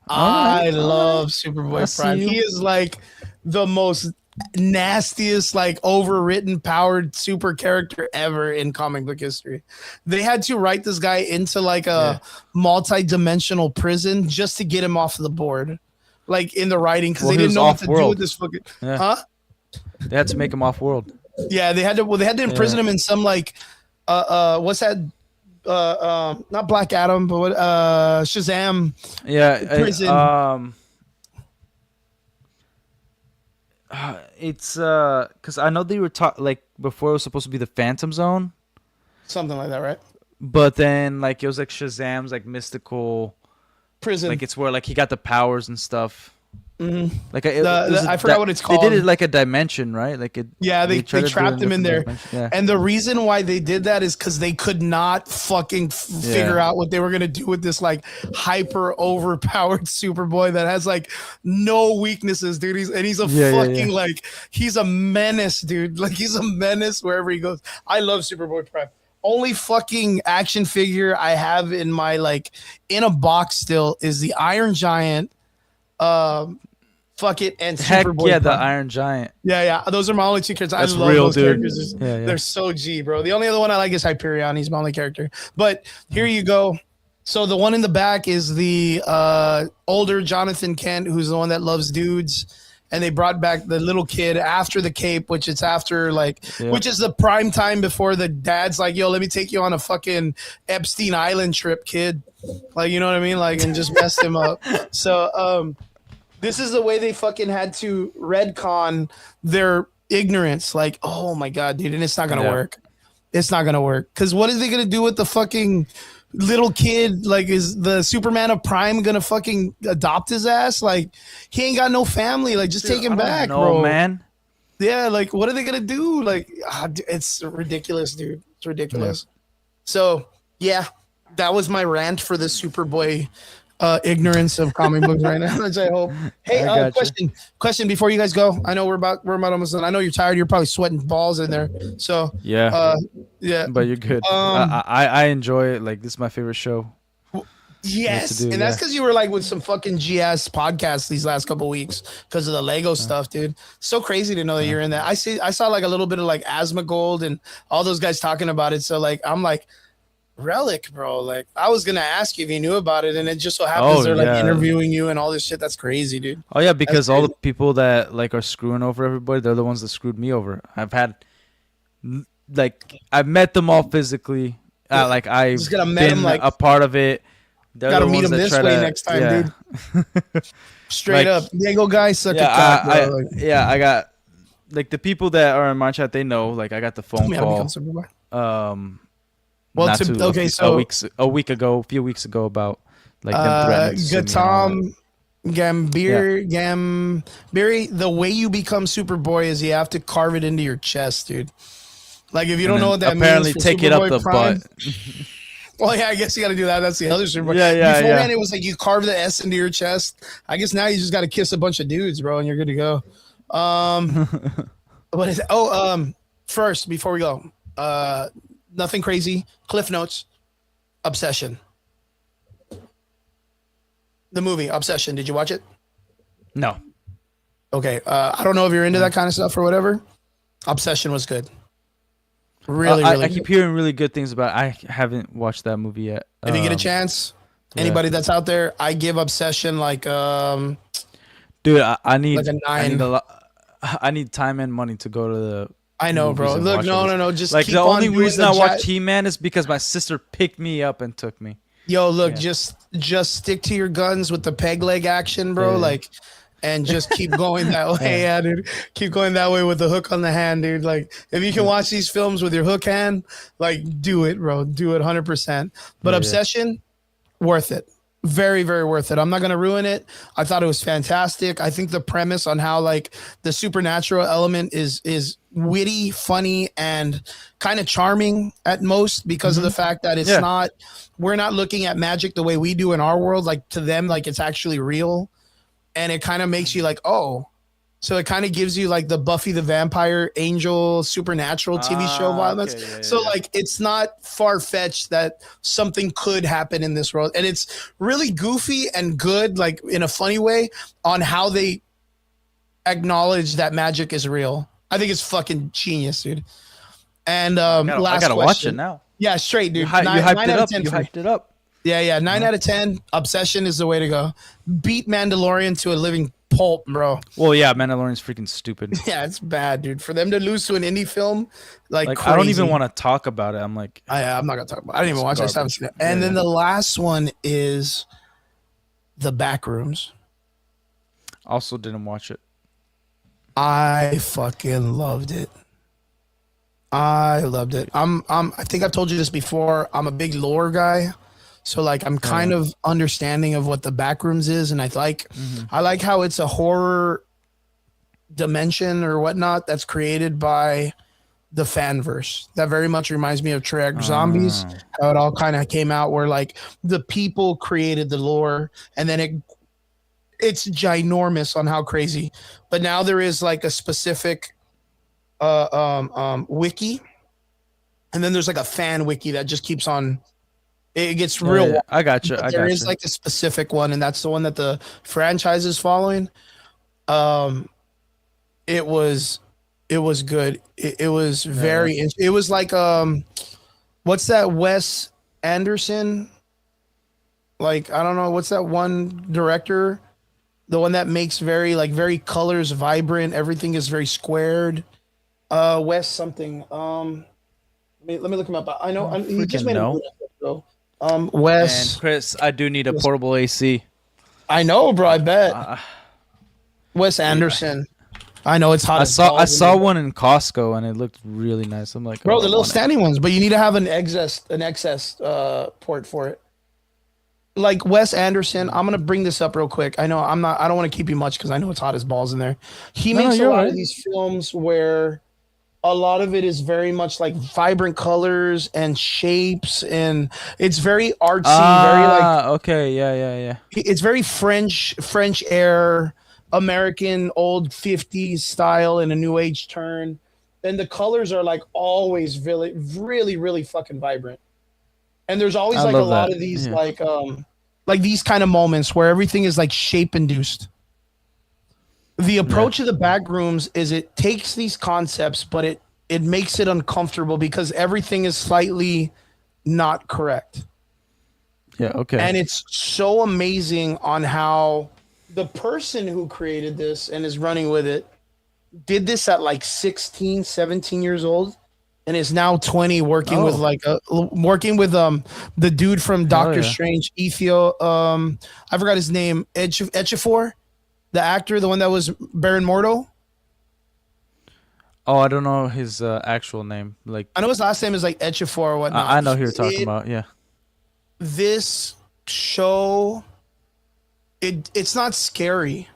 I love Superboy Prime. He is like the most nastiest, like overwritten, powered super character ever in comic book history. They had to write this guy into like a multi-dimensional prison just to get him off the board, like in the writing, because they didn't know what to do with this fucking. Huh? They had to make him off world. Yeah, they had to. Well, they had to imprison him in some like, what's that? Not Black Adam, but what? Shazam. Yeah, prison. It's because I know they were like before it was supposed to be the Phantom Zone, something like that, right? But then like it was like Shazam's like mystical prison, like it's where like he got the powers and stuff. Mm-hmm. Like I forgot what it's called. They did it like a dimension, right? Like it. Yeah, they trapped him in there. Yeah. And the reason why they did that is because they could not fucking figure out what they were gonna do with this like hyper overpowered Superboy that has like no weaknesses, dude. He's a fucking like he's a menace, dude. Like he's a menace wherever he goes. I love Superboy Prime. Only fucking action figure I have in my like in a box still is the Iron Giant. Fuck it and Superboy. Yeah, the Iron Giant. Yeah. Those are my only two characters. That's I love real, those dude. characters. They're so G, bro. The only other one I like is Hyperion. He's my only character. But here you go. So the one in the back is the older Jonathan Kent, who's the one that loves dudes. And they brought back the little kid after the Cape, which it's after like, which is the prime time before the dad's like, yo, let me take you on a fucking Epstein Island trip, kid. Like, you know what I mean? Like, and just messed him up. So, this is the way they fucking had to redcon their ignorance. Like, oh my God, dude. And it's not going to work. It's not going to work. Because what are they going to do with the fucking little kid? Like, is the Superman of Prime going to fucking adopt his ass? Like, he ain't got no family. Like, just take him back, bro. Man. Yeah, like, what are they going to do? Like, it's ridiculous, dude. It's ridiculous. Yeah. So, yeah, that was my rant for the Superboy ignorance of comic books right now, which I hope. Hey, question before you guys go. I know we're about almost done. I know you're tired. You're probably sweating balls in there. So yeah, but you're good. I enjoy it. Like this is my favorite show. Yes, and that's because you were like with some fucking GS podcasts these last couple weeks because of the Lego stuff, dude. So crazy to know that you're in that. I saw like a little bit of like Asmongold and all those guys talking about it. So like I'm like. Relic, bro. Like I was gonna ask you if you knew about it, and it just so happens they're like interviewing you and all this shit. That's crazy, dude. Oh yeah, because all the people that like are screwing over everybody, they're the ones that screwed me over. I've met them all physically. Like I've been a part of it. They're gotta meet them this way next time, dude. Straight up, Diego guy suck a cock, bro. I got like the people that are in my chat. They know. Like I got the phone call. Well, a few weeks ago about like them Gatam, Gambiri. The way you become Superboy is you have to carve it into your chest, dude. Like if you don't know what that means, apparently take it up the butt. Well, yeah, I guess you got to do that. That's the other Superboy. Yeah. Beforehand, it was like you carve the S into your chest. I guess now you just got to kiss a bunch of dudes, bro, and you're good to go. What is it? First before we go, nothing crazy. Cliff Notes. Obsession. The movie Obsession. Did you watch it? No. Okay. I don't know if you're into that kind of stuff or whatever. Obsession was good. Really, really. I keep hearing really good things about it. I haven't watched that movie yet. If you get a chance, anybody that's out there, I give Obsession like dude, I need like a 9. I need time and money to go to the. I know, bro. Look, no. Just like keep the only on reason I watched He-Man is because my sister picked me up and took me. Yo, look, just stick to your guns with the peg leg action, bro. Yeah. Like, and just keep going that way, yeah, dude. Keep going that way with the hook on the hand, dude. Like, if you can watch these films with your hook hand, like, do it, bro. Do it 100%. But Obsession, worth it. Very, very worth it. I'm not going to ruin it. I thought it was fantastic. I think the premise on how like the supernatural element is witty, funny, and kind of charming at most because of the fact that it's not, we're not looking at magic the way we do in our world. Like to them, like it's actually real. And it kind of makes you like, oh, so it kind of gives you like the Buffy the Vampire Angel supernatural TV show violence. Okay, yeah, so like it's not far fetched that something could happen in this world, and it's really goofy and good, like in a funny way, on how they acknowledge that magic is real. I think it's fucking genius, dude. And I gotta question. watch it now. Yeah, straight, dude. You hyped it up. You hyped it up. Yeah. 9 out of 10. Obsession is the way to go. Beat Mandalorian to a living pulp, bro. Well, yeah, Mandalorian's freaking stupid. Yeah, it's bad, dude. For them to lose to an indie film, like I don't even crazy. want to talk about it. I'm like, I'm not gonna talk about it. I didn't even watch it. I just haven't seen it. And Yeah, then the last one is The Backrooms. also didn't watch it. I fucking loved it. I loved it. I think I've told you this before. I'm a big lore guy. So like I'm kind of understanding of what the Backrooms is, and I like how it's a horror dimension or whatnot that's created by the fanverse. That very much reminds me of Trek Zombies, how it all kind of came out where like the people created the lore, and then it's ginormous on how crazy. But now there is like a specific wiki, and then there's like a fan wiki that just keeps on. It gets real. Yeah. I got you. There is like a specific one, and that's the one that the franchise is following. It was good. It was very. It was like what's that Wes Anderson? Like I don't know what's that one director, the one that makes very colors vibrant. Everything is very squared. Wes something. Let me look him up. I know he just made a good Wes. And Chris, I do need a portable AC. I know, bro. I bet. Wes Anderson. I know it's hot. I saw one in Costco and it looked really nice. I'm like, bro, the little standing ones, but you need to have an excess port for it. Like Wes Anderson, I'm gonna bring this up real quick. I know I don't want to keep you much because I know it's hot as balls in there. He makes a lot of these films where a lot of it is very much like vibrant colors and shapes, and it's very artsy, very like okay, yeah. It's very French air, American old 50s style in a new age turn. And the colors are like always really, really, really fucking vibrant. And there's always like a lot of these like these kind of moments where everything is like shape induced. The approach of the Backrooms is it takes these concepts, but it makes it uncomfortable because everything is slightly not correct. Yeah, okay. And it's so amazing on how the person who created this and is running with it did this at like 16, 17 years old and is now 20 working with the dude from Doctor Strange, Ethio, I forgot his name, Ejiofor, the actor, the one that was Baron Mordo. Oh, I don't know his actual name. Like I know his last name is like Ejiofor or whatnot. I know who you're talking about. Yeah. This show, it's not scary.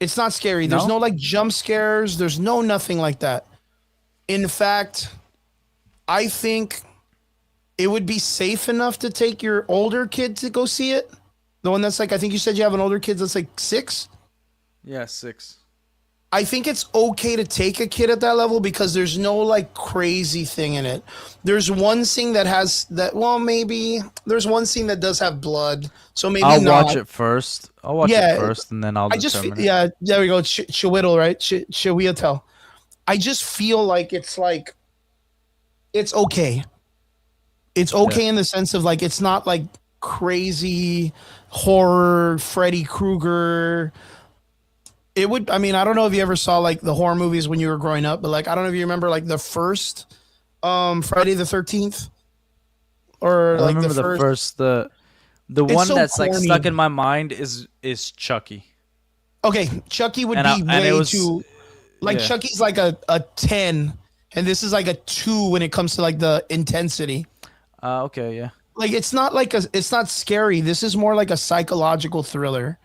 It's not scary. There's no like jump scares. There's no nothing like that. In fact, I think it would be safe enough to take your older kid to go see it. The one that's like, I think you said you have an older kid that's like 6. Yeah, 6. I think it's okay to take a kid at that level because there's no like crazy thing in it. There's one scene that has that. Well, maybe there's one scene that does have blood. So maybe I'll not. watch it first. I'll watch it first, and then I'll determine it. Yeah, there we go. Shawittle, right? Shawittle. I just feel like it's okay. It's okay in the sense of like it's not like crazy horror, Freddy Krueger. It would. I mean, I don't know if you ever saw like the horror movies when you were growing up, but like I don't know if you remember like the first Friday the 13th, or like the first the one so that's corny. like stuck in my mind is Chucky. Okay, Chucky would be way too. Like Chucky's like a 10, and this is like a 2 when it comes to like the intensity. Okay, yeah. like it's not scary. This is more like a psychological thriller.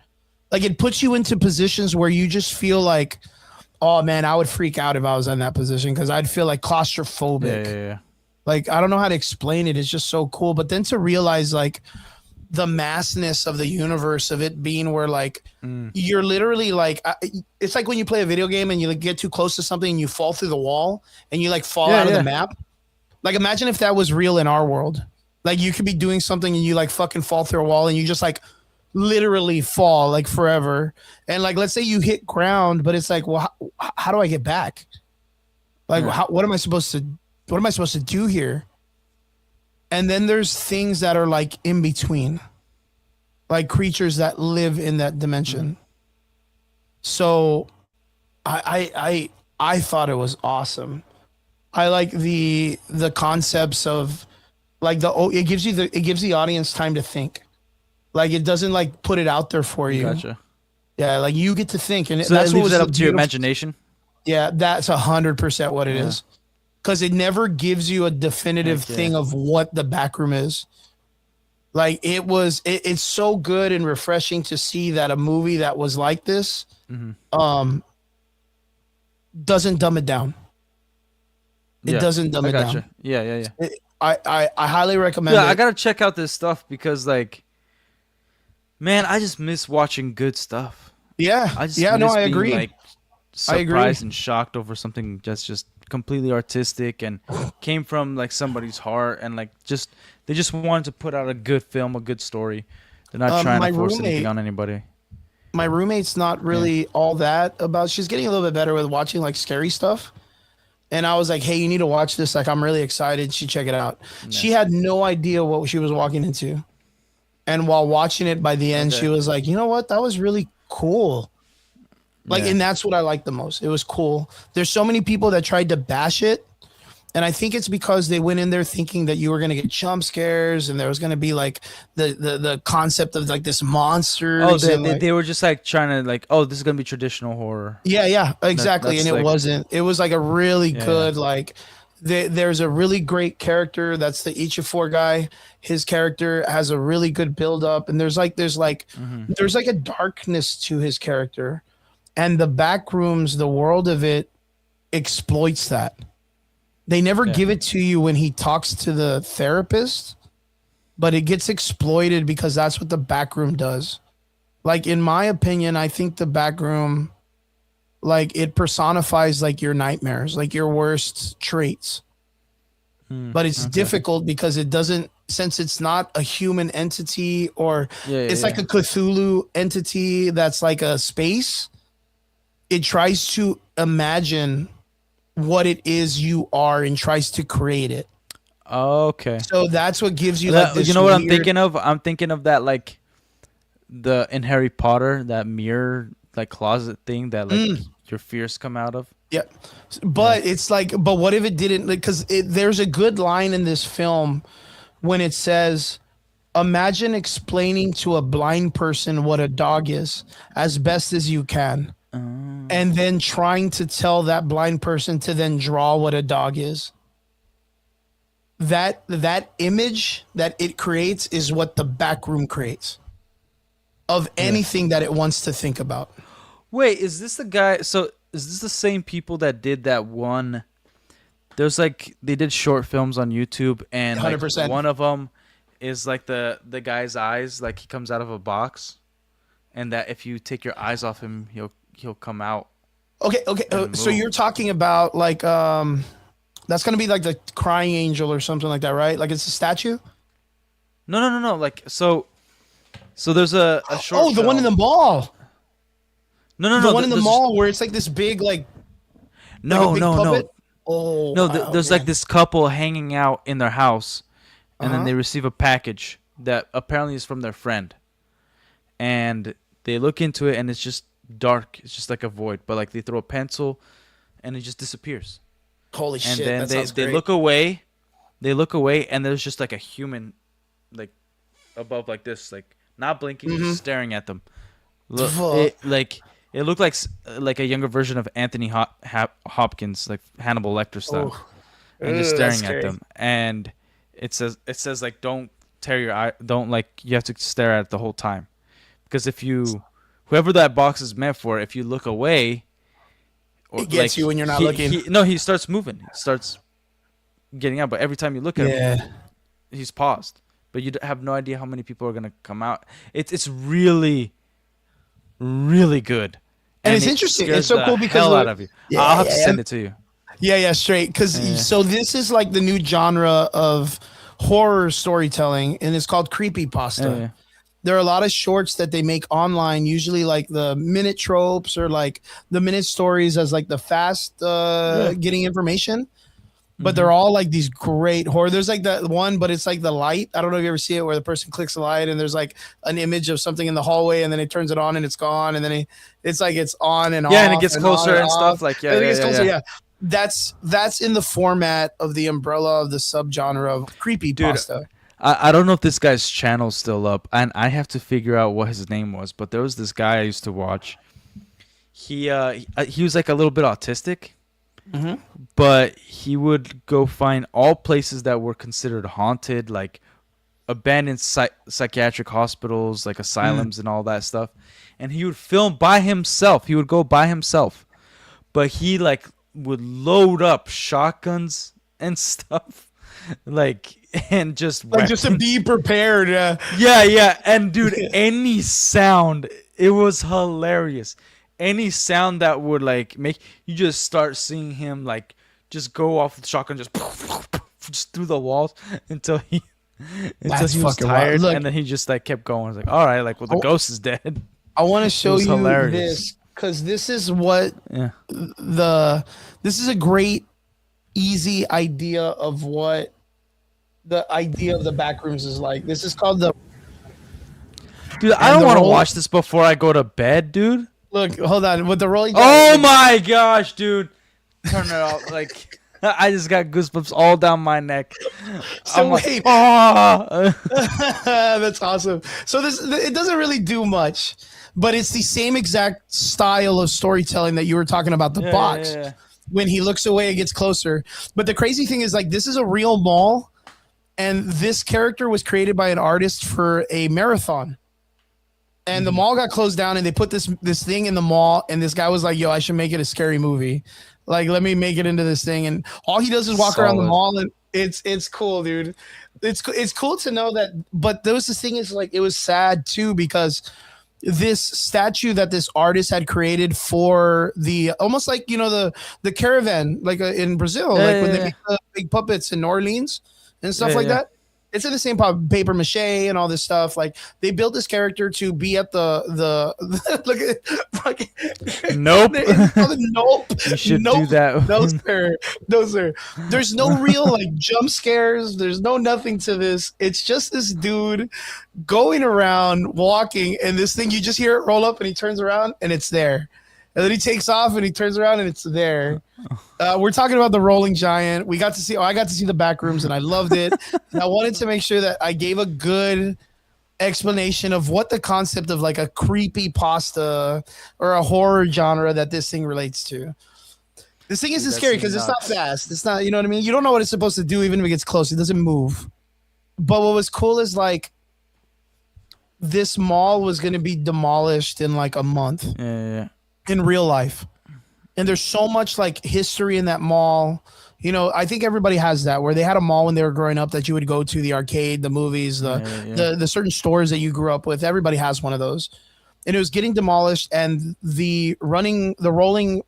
Like it puts you into positions where you just feel like, oh man, I would freak out if I was in that position because I'd feel like claustrophobic. Yeah. Like I don't know how to explain it. It's just so cool. But then to realize like the massness of the universe of it being where like you're literally like it's like when you play a video game and you like get too close to something and you fall through the wall and you like fall out of the map. Like imagine if that was real in our world. Like you could be doing something and you like fucking fall through a wall and you just like literally fall like forever. And like let's say you hit ground, but it's like, well, how do I get back? Like what am I supposed to do here? And then there's things that are like in between, like creatures that live in that dimension. So I thought it was awesome. I like the concepts of like it gives the audience time to think. Like it doesn't like put it out there for you. Gotcha. Yeah, like you get to think, and so that's that what leaves was that up to your imagination. Yeah, that's 100% what it is. Because it never gives you a definitive thing of what the back room is. Like it's so good and refreshing to see that a movie that was like this doesn't dumb it down. It doesn't dumb it down. Yeah. I highly recommend it. I gotta check out this stuff because like, man, I just miss watching good stuff. Yeah, I just I agree. Like, surprised and shocked over something that's just completely artistic and came from like somebody's heart and like they just wanted to put out a good film, a good story. They're not trying to force anything on anybody. My roommate's not really all that about. She's getting a little bit better with watching like scary stuff. And I was like, hey, you need to watch this. Like, I'm really excited. She check it out. Yeah. She had no idea what she was walking into. And while watching it by the end, she was like, you know what? That was really cool. Like, and that's what I liked the most. It was cool. There's so many people that tried to bash it. And I think it's because they went in there thinking that you were going to get jump scares and there was going to be like the concept of like this monster. Oh, they were just like trying to like, oh, this is going to be traditional horror. Yeah, exactly. And it wasn't. It was like a really good, like there's a really great character. That's the Ichifor guy. His character has a really good build up. And there's like a darkness to his character. And the back rooms, the world of it exploits that. They never give it to you when he talks to the therapist, but it gets exploited because that's what the back room does. Like, in my opinion, I think the back room, like, it personifies like your nightmares, like your worst traits. But it's difficult because it doesn't, since it's not a human entity or it's like a Cthulhu entity that's like a space. It tries to imagine what it is you are and tries to create it. Okay. So that's what gives you like this. You know what I'm thinking of? I'm thinking of that like in Harry Potter, that mirror like closet thing that like your fears come out of. Yeah. But it's like, but what if it didn't? Like, because there's a good line in this film when it says, imagine explaining to a blind person what a dog is as best as you can. And then trying to tell that blind person to then draw what a dog is. That image that it creates is what the back room creates of anything that it wants to think about. Wait, is this the guy? So is this the same people that did that one? There's like, they did short films on YouTube and like 100%. One of them is like the guy's eyes, like he comes out of a box, and that if you take your eyes off him, he'll come out. Okay. So you're talking about like that's gonna be like the crying angel or something like that, right? Like it's a statue? No. Like so there's a short. Oh, the one in the mall. No. The one in the mall where it's like this big like. No. Oh no. There's like this couple hanging out in their house, and then they receive a package that apparently is from their friend, and they look into it and it's just dark. It's just like a void, but like they throw a pencil and it just disappears. Holy shit. And then they look away. They look away and there's just like a human like above like this, like not blinking, just staring at them. It looked like a younger version of Anthony Hopkins, like Hannibal Lecter style. And just staring at them. And it says like don't tear your eye. Don't like you have to stare at it the whole time, because if you, whoever that box is meant for, if you look away, or It like gets you when you're not looking. he starts moving. He starts getting out. But every time you look at him, Yeah. he's paused. But you have no idea how many people are gonna come out. It's really really good. And it's it interesting. scares It's so the cool because hell of- out of you. Yeah, I'll have to yeah, send it to you. Yeah, straight. Because Yeah. so this is like the new genre of horror storytelling, and it's called creepypasta. Yeah. There are a lot of shorts that they make online, usually like the minute tropes or like the minute stories as like the fast getting information. But they're all like these great horror. There's like that one, but it's like the light. I don't know if you ever see it where the person clicks the light and there's like an image of something in the hallway and then it turns it on and it's gone and then it's like it's on and off. Yeah, and it gets closer and off. stuff. Like And it gets yeah, closer, yeah. That's in the format of the umbrella of the subgenre of creepypasta. I don't know if this guy's channel's still up, and I have to figure out what his name was. But there was this guy I used to watch. He was like a little bit autistic, but he would go find all places that were considered haunted, like abandoned psychiatric hospitals, like asylums and all that stuff, and he would film by himself. He would go by himself, but he like would load up shotguns and stuff, like and just Like just to be prepared. yeah, and dude, any sound, it was hilarious. Any sound that would like make you just start seeing him like just go off with the shotgun, just through the walls until he That's he was fucking wild. tired, Look, and then he just like kept going. I was like, all right, like well, the ghost is dead. I want to show was you hilarious. this because this is what Yeah, this is a great easy idea of what the idea of the back rooms is like. This is called the dude, I And don't the want to roll- watch this before I go to bed, dude. look. Hold on, with the rolling. Oh my gosh, dude, turn it off. Like I just got goosebumps all down my neck. So I'm like, wait. oh. That's awesome. So it doesn't really do much, but it's the same exact style of storytelling that you were talking about. The box. Yeah. When he looks away, it gets closer. But the crazy thing is, like, this is a real mall, and this character was created by an artist for a marathon. And the mall got closed down, and they put this thing in the mall, and this guy was like, "Yo, I should make it a scary movie. Like, let me make it into this thing." And all he does is walk around the mall, and it's cool, dude. It's cool to know that. But there was this thing is like it was sad too because this statue that this artist had created for the almost like the caravan like in Brazil, like when they make the big puppets in New Orleans and stuff like that. It's in the same paper mache and all this stuff. Like they built this character to be at the look at fucking Nope. nope. You should nope. do that. No sir. There's no real like jump scares. There's no nothing to this. It's just this dude going around walking, and this thing you just hear it roll up, and he turns around, and it's there. And then he takes off and he turns around and it's there. We're talking about the Rolling Giant. I got to see the back rooms and I loved it. And I wanted to make sure that I gave a good explanation of what the concept of like a creepy pasta or a horror genre that this thing relates to. This thing isn't scary because it's not fast. It's not, you know what I mean? You don't know what it's supposed to do even if it gets close. It doesn't move. But what was cool is like this mall was going to be demolished in like a month. Yeah. In real life. And there's so much like history in that mall. You know, I think everybody has that where they had a mall when they were growing up that you would go to, the arcade, the movies, the certain stores that you grew up with. Everybody has one of those. And it was getting demolished, and the Rolling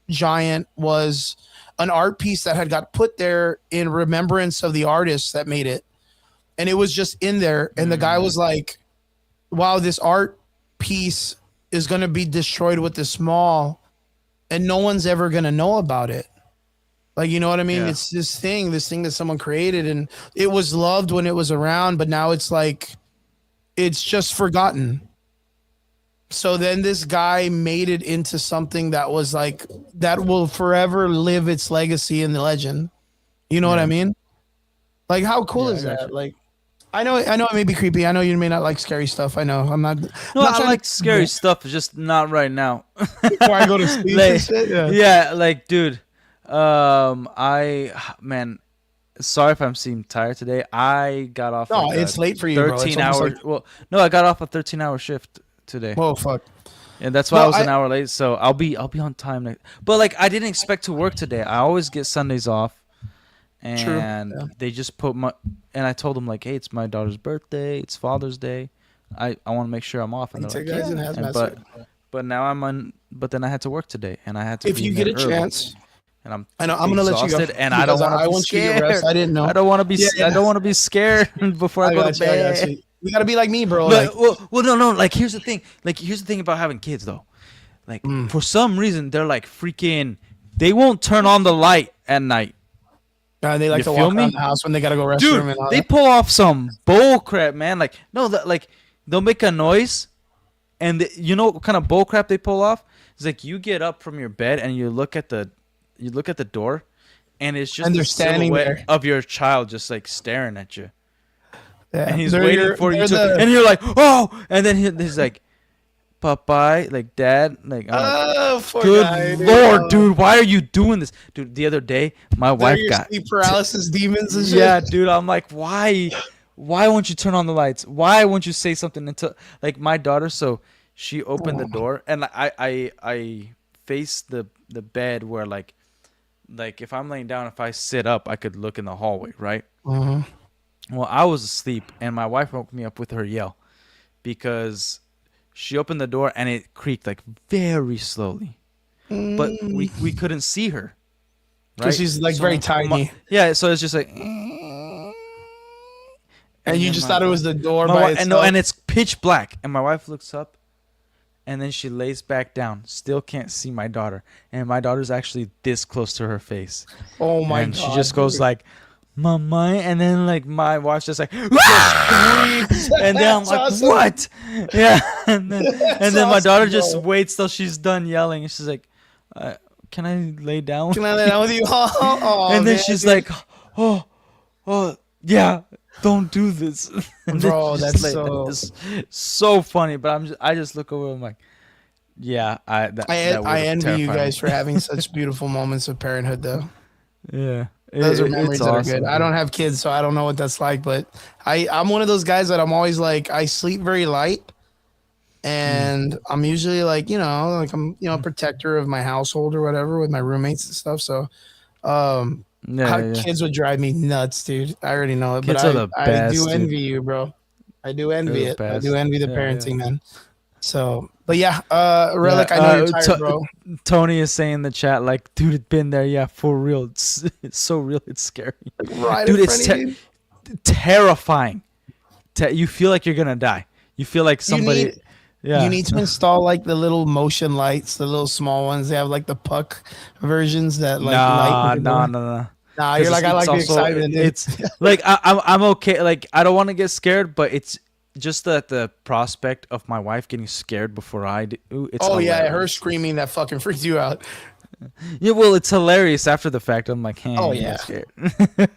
Giant was an art piece that had got put there in remembrance of the artist that made it. And it was just in there, and the guy was like, wow, this art piece is going to be destroyed with this mall, and no one's ever going to know about it. Like, you know what I mean? Yeah. It's this thing that someone created, and it was loved when it was around, but now it's like, it's just forgotten. So then this guy made it into something that was like, that will forever live its legacy in the legend. You know what I mean? Like, how cool is that? Like, I know it may be creepy. I know you may not like scary stuff. I know. I'm not. No, I like scary stuff. It's just not right now. Before I go to sleep like, and shit. Yeah, like, dude. sorry if I'm seem tired today. I got off. No, like it's a late for you, bro. It's 13-hour. like, Well, no, I got off a 13-hour shift today, whoa, fuck. and that's why I Well, was an hour late. So I'll be on time next. But like, I didn't expect to work today. I always get Sundays off, True. and Yeah. they just put my. And I told them like, hey, it's my daughter's birthday. It's Father's Day. I want to make sure I'm off. And they're Take like, guys in yeah. hazmat And, suit. but now I'm on. But then I had to work today, and I had to. If be you in get a there early, chance, and I'm I know I'm gonna let you go. exhausted, and I don't because want to be want you to scared. rest. I didn't know. I don't want to be. Yeah, yeah. I don't want to be scared before I, go got to you, I bed. got you. You gotta be like me, bro. But, Like, no. Like, here's the thing. Like, here's the thing about having kids, though. Like, for some reason, they're like freaking. They won't turn on the light at night. they like You to feel walk me? around the house when they gotta go restroom Dude, and all they that. pull off some bull crap, man. Like, no, like they'll make a noise, and you know what kind of bull crap they pull off? It's like you get up from your bed and you look at the door, and it's just And the they're standing silhouette there. of your child just like staring at you. Yeah. And he's They're waiting your- for you they're to, the- and you're like, oh, and then he's like, Popeye, like Dad, like, I'm like, Oh, poor good guy, Lord, dude, why are you doing this, dude? The other day, my They're wife your got, sleep paralysis demons and shit. yeah, dude, I'm like, why won't you turn on the lights? Why won't you say something until, like, my daughter? So she opened the door, and like, I face the bed where like if I'm laying down, if I sit up, I could look in the hallway, right? Mhm. Well, I was asleep, and my wife woke me up with her yell because she opened the door and it creaked like very slowly, but we couldn't see her, right? Because she's like very tiny, yeah. So it's just like, and you then just thought it was the door my by wi- itself. and no, and it's pitch black, and my wife looks up, and then she lays back down, still can't see my daughter, and my daughter's actually this close to her face. Oh my And god! she just goes dude. like, Mama, and then like my wife's just like, "Ah!" And then I'm That's like, awesome. what? Yeah, and then my daughter awesome, just bro. waits till she's done yelling, and she's like, can I lay down? Can I lay down with you? Oh, And then man, she's dude. like, oh, yeah, don't do this. And then Bro, she's that's like, so- it's so funny. But I just look over, I'm like, yeah, I would've envy you terrified me. guys for having such beautiful moments of parenthood, though. Yeah, Those are it's memories that are awesome, good. I dude. don't have kids, so I don't know what that's like. But I'm one of those guys that I'm always like, I sleep very light, and I'm usually like, like I'm, protector of my household or whatever with my roommates and stuff. So, Yeah. kids would drive me nuts, dude. I already know it, Kids but are the I best, do dude. envy you, bro. I do envy the it. I best. do envy the Yeah, parenting, man. So, but yeah, Relic, Yeah, I know you're tired, bro. Tony is saying in the chat, like, dude, it's been there. Yeah, for real. It's so real. It's scary. Right Dude, in it's front of you. terrifying. You feel like you're going to die. You feel like somebody. need- yeah. You need to install like the little motion lights, the little small ones. They have like the puck versions that like light. Nah. Nah, you're like, I like the excitement. dude. It's like I'm okay. Like, I don't want to get scared, but it's just that the prospect of my wife getting scared before I do. It's oh yeah, her hilarious. screaming that fucking freaks you out. Yeah, well, it's hilarious after the fact. I'm like, hey, Oh, you yeah. got scared.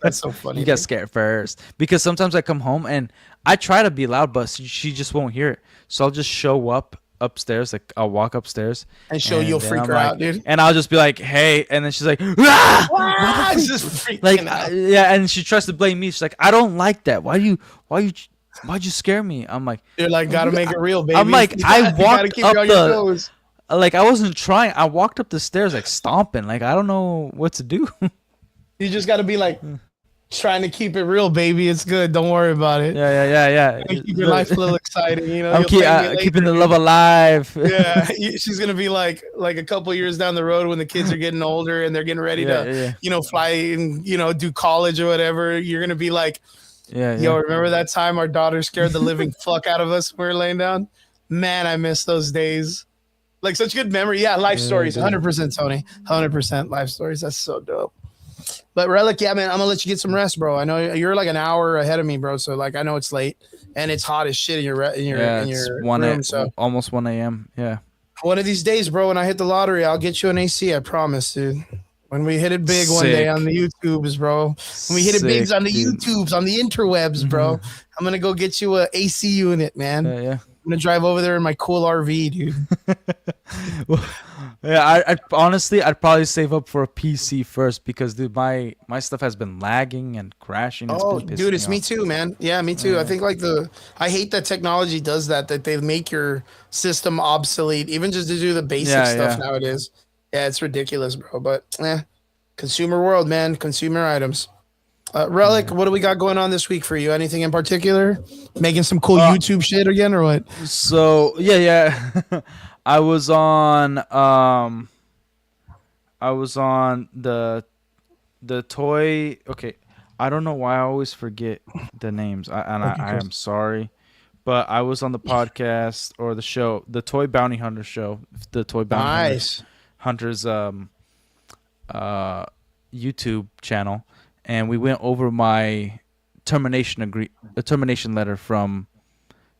That's so funny. You got dude. scared first because sometimes I come home and I try to be loud, but she just won't hear it. So I'll just show up upstairs, like I'll walk upstairs And show you'll then freak I'm her like- out, dude. and I'll just be like, hey, and then she's like, ah! Ah, it's just freaking Like, out. yeah, and she tries to blame me. She's like, I don't like that. Why'd you scare me? I'm like, You're like, gotta make it real, baby. I'm like, You I gotta walked keep up you on your the- toes. like I wasn't trying. I walked up the stairs like stomping. Like I don't know what to do. You just gotta be like, trying to keep it real, baby. It's good. Don't worry about it. Yeah. Keep your life a little exciting. You know, I'm You'll thank me later. keeping the love alive. Yeah, she's gonna be like a couple years down the road when the kids are getting older and they're getting ready to, fly and do college or whatever. You're gonna be like, yo, remember that time our daughter scared the living fuck out of us when we were laying down? Man, I miss those days. Like such good memory. Yeah, life stories. dude. 100%, Tony. 100% life stories. That's so dope. But Relic, yeah, man, I'm gonna let you get some rest, bro. I know you're like an hour ahead of me, bro. So like, I know it's late and it's hot as shit in your it's room. So almost 1 a.m. Yeah. one of these days, bro, when I hit the lottery, I'll get you an AC. I promise, dude. When we hit it big one day Sick. on the YouTubes, bro. When we hit it big Sick, on the dude. YouTubes, on the interwebs, bro. I'm gonna go get you a AC unit, man. Yeah. gonna drive over there in my cool RV, dude. Well, yeah, I honestly, I'd probably save up for a PC first because, dude, my stuff has been lagging and crashing. It's Oh, been dude, pissing it's me me off. too, man. Yeah, me too. I think like I hate that technology does that they make your system obsolete, even just to do the basic Yeah, stuff yeah. nowadays. Yeah, it's ridiculous, bro. But consumer world, man, consumer items. Relic, Yeah. what do we got going on this week for you? Anything in particular? Making some cool Uh, YouTube shit again, or what? So yeah. I was on I was on the toy. Okay, I don't know why I always forget the names. Okay, I cool. am sorry, but I was on the podcast or the show, the Toy Bounty Hunter show, the Toy Bounty Nice. Hunters uh YouTube channel, and we went over my termination letter from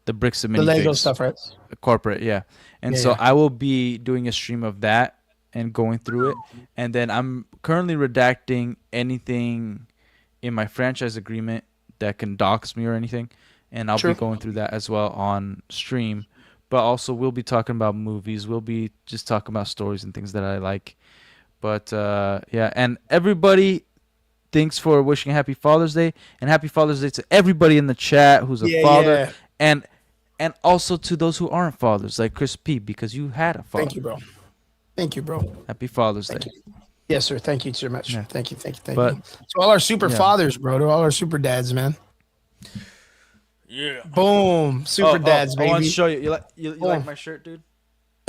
the Bricks and The Lego Minifigs stuff, right? corporate, yeah. And Yeah, so yeah. I will be doing a stream of that and going through it. And then I'm currently redacting anything in my franchise agreement that can dox me or anything. And I'll be Sure. going through that as well on stream. But also we'll be talking about movies. We'll be just talking about stories and things that I like. But yeah, and everybody, thanks for wishing a happy Father's Day, and happy Father's Day to everybody in the chat who's a Yeah, father, yeah. and also to those who aren't fathers, like Chris P, because you had a father. Thank you, bro. Thank you, bro. Happy Father's Thank Day. you. Yes, sir. Thank you so much. Yeah. Thank you. But you. To all our super yeah. fathers, bro. To all our super dads, man. Yeah. Boom. Super dads, I want baby. to show you. You Oh. like my shirt, dude?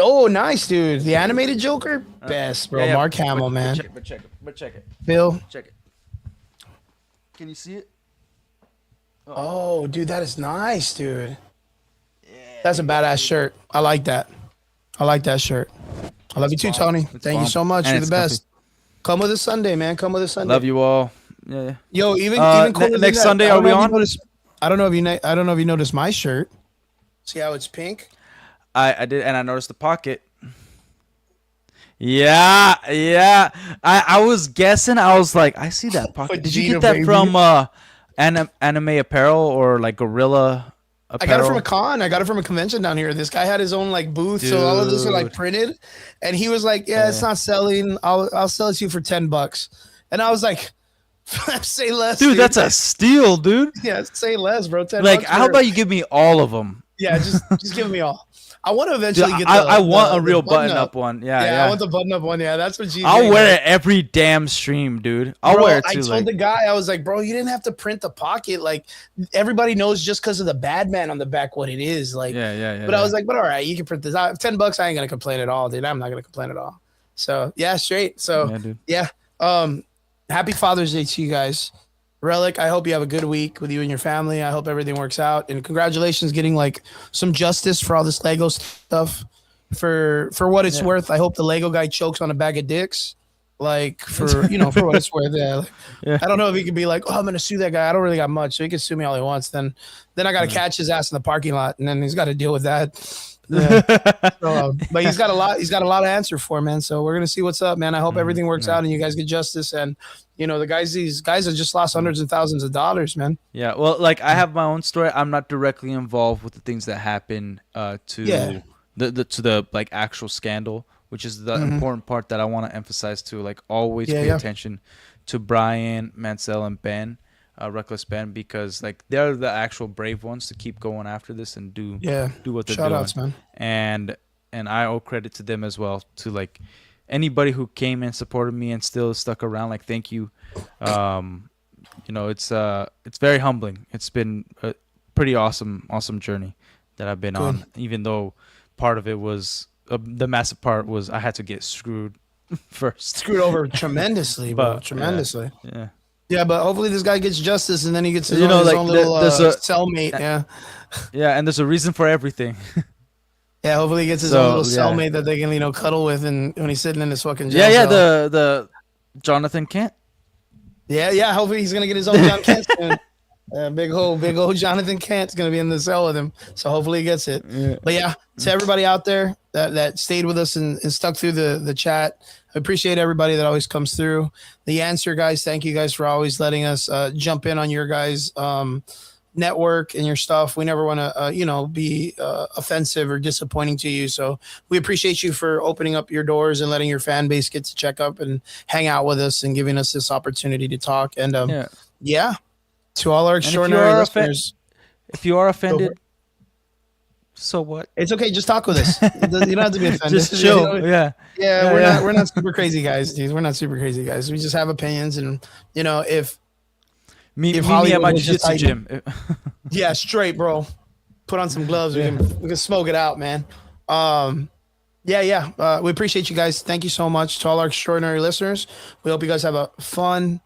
Oh, nice, dude. The animated Joker? Best, bro. Yeah, yeah, Mark Hamill, man. But check it. Bill. Check it. Can you see it? Oh, dude, that is nice, dude. That's a badass shirt. I like that. I like that shirt. I love you too, Tony. It's Thank you bomb. so much. And You're the it's best. Come with us Sunday, man. Come with us Sunday. Love you all. Yeah. Yo, even cooler than next that, Sunday, I don't are we know if you on? noticed- I don't know if you noticed my shirt. See how it's pink? I did, and I noticed the pocket. Yeah. I was guessing. I was like, I see that pocket. Did you Vegeta, get that baby. from anime apparel or like Gorilla I apparel? got it from a con. I got it from a convention down here. This guy had his own like booth, so all of this are like Dude. printed. And he was like, "Yeah, it's not selling. I'll sell it to you for $10." And I was like, "Say less, Dude, that's a steal, dude. yeah, say less, bro. $10. Like, how for- about you give me all of them? Yeah, just give me all. I want to Dude, eventually get. I want a the real button-up one. Yeah, Yeah. I want the button-up one. Yeah, that's what G. I'll wear it every damn stream, dude. I'll Bro, wear it I too. told Like, the guy, I was like, bro, you didn't have to print the pocket. Like, everybody knows just because of the bad man on the back what it is. Like, yeah. but I was like, but all right, you can print this out. $10, I ain't gonna complain at all, dude. I'm not gonna complain at all. So yeah, straight. So yeah, dude. yeah. Happy Father's Day to you guys. Relic, I hope you have a good week with you and your family. I hope everything works out. And congratulations getting like some justice for all this Lego stuff. For what it's worth, I hope the Lego guy chokes on a bag of dicks. Like for for what it's worth. Yeah. Yeah. I don't know if he could be like, oh, I'm gonna sue that guy. I don't really got much, so he can sue me all he wants. Then I gotta catch his ass in the parking lot, and then he's got to deal with that. Yeah. So, but he's got a lot to answer for, man. So we're gonna see what's up, man. I hope everything works out and you guys get justice. And these guys have just lost hundreds of thousands of dollars, man. Yeah, well, like I have my own story. I'm not directly involved with the things that happen to Yeah. the like actual scandal, which is the important part that I want to emphasize too. Like always pay attention to Brian, Mansell, and Ben, Reckless Ben, because like they're the actual brave ones to keep going after this and do what they're Shout doing. outs, man. And I owe credit to them as well, to like anybody who came and supported me and still stuck around. Like thank you. It's very humbling. It's been a pretty awesome journey that I've been on, even though part of it was the massive part was I had to get screwed first. Screwed over tremendously, bro. But, tremendously. Yeah. Yeah, but hopefully this guy gets justice and then he gets his, You own, know, his like, own little there's a- cellmate. Yeah. Yeah, and there's a reason for everything. Yeah, hopefully he gets his So, own little yeah. cellmate that they can, cuddle with and when he's sitting in his fucking jail Yeah, cell. the Jonathan Kent. Yeah. Hopefully he's gonna get his own John Kent soon. Big old Jonathan Kent's gonna be in the cell with him. So hopefully he gets it. Yeah. But yeah, to everybody out there that stayed with us and stuck through the chat, I appreciate everybody that always comes through. The answer, guys, thank you guys for always letting us jump in on your guys' network and your stuff. We never want to, be offensive or disappointing to you. So we appreciate you for opening up your doors and letting your fan base get to check up and hang out with us and giving us this opportunity to talk. And yeah, to all our extraordinary listeners. If you are offended, so what? It's okay. Just talk with us. You don't have to be offended. Just chill. Yeah. We're not super crazy guys, dude. We're not super crazy guys. We just have opinions, and if me at my jiu-jitsu gym. Yeah, straight, bro. Put on some gloves. We can smoke it out, man. We appreciate you guys. Thank you so much to all our extraordinary listeners. We hope you guys have a fun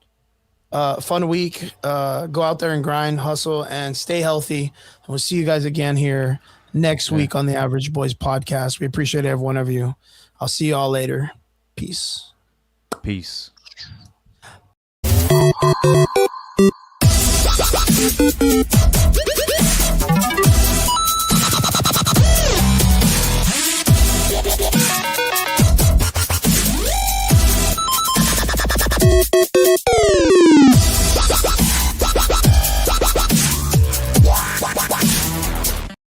week. Go out there and grind, hustle, and stay healthy. And we'll see you guys again here next week on the Average Boys podcast. We appreciate every one of you. I'll see you all later. Peace. Peace.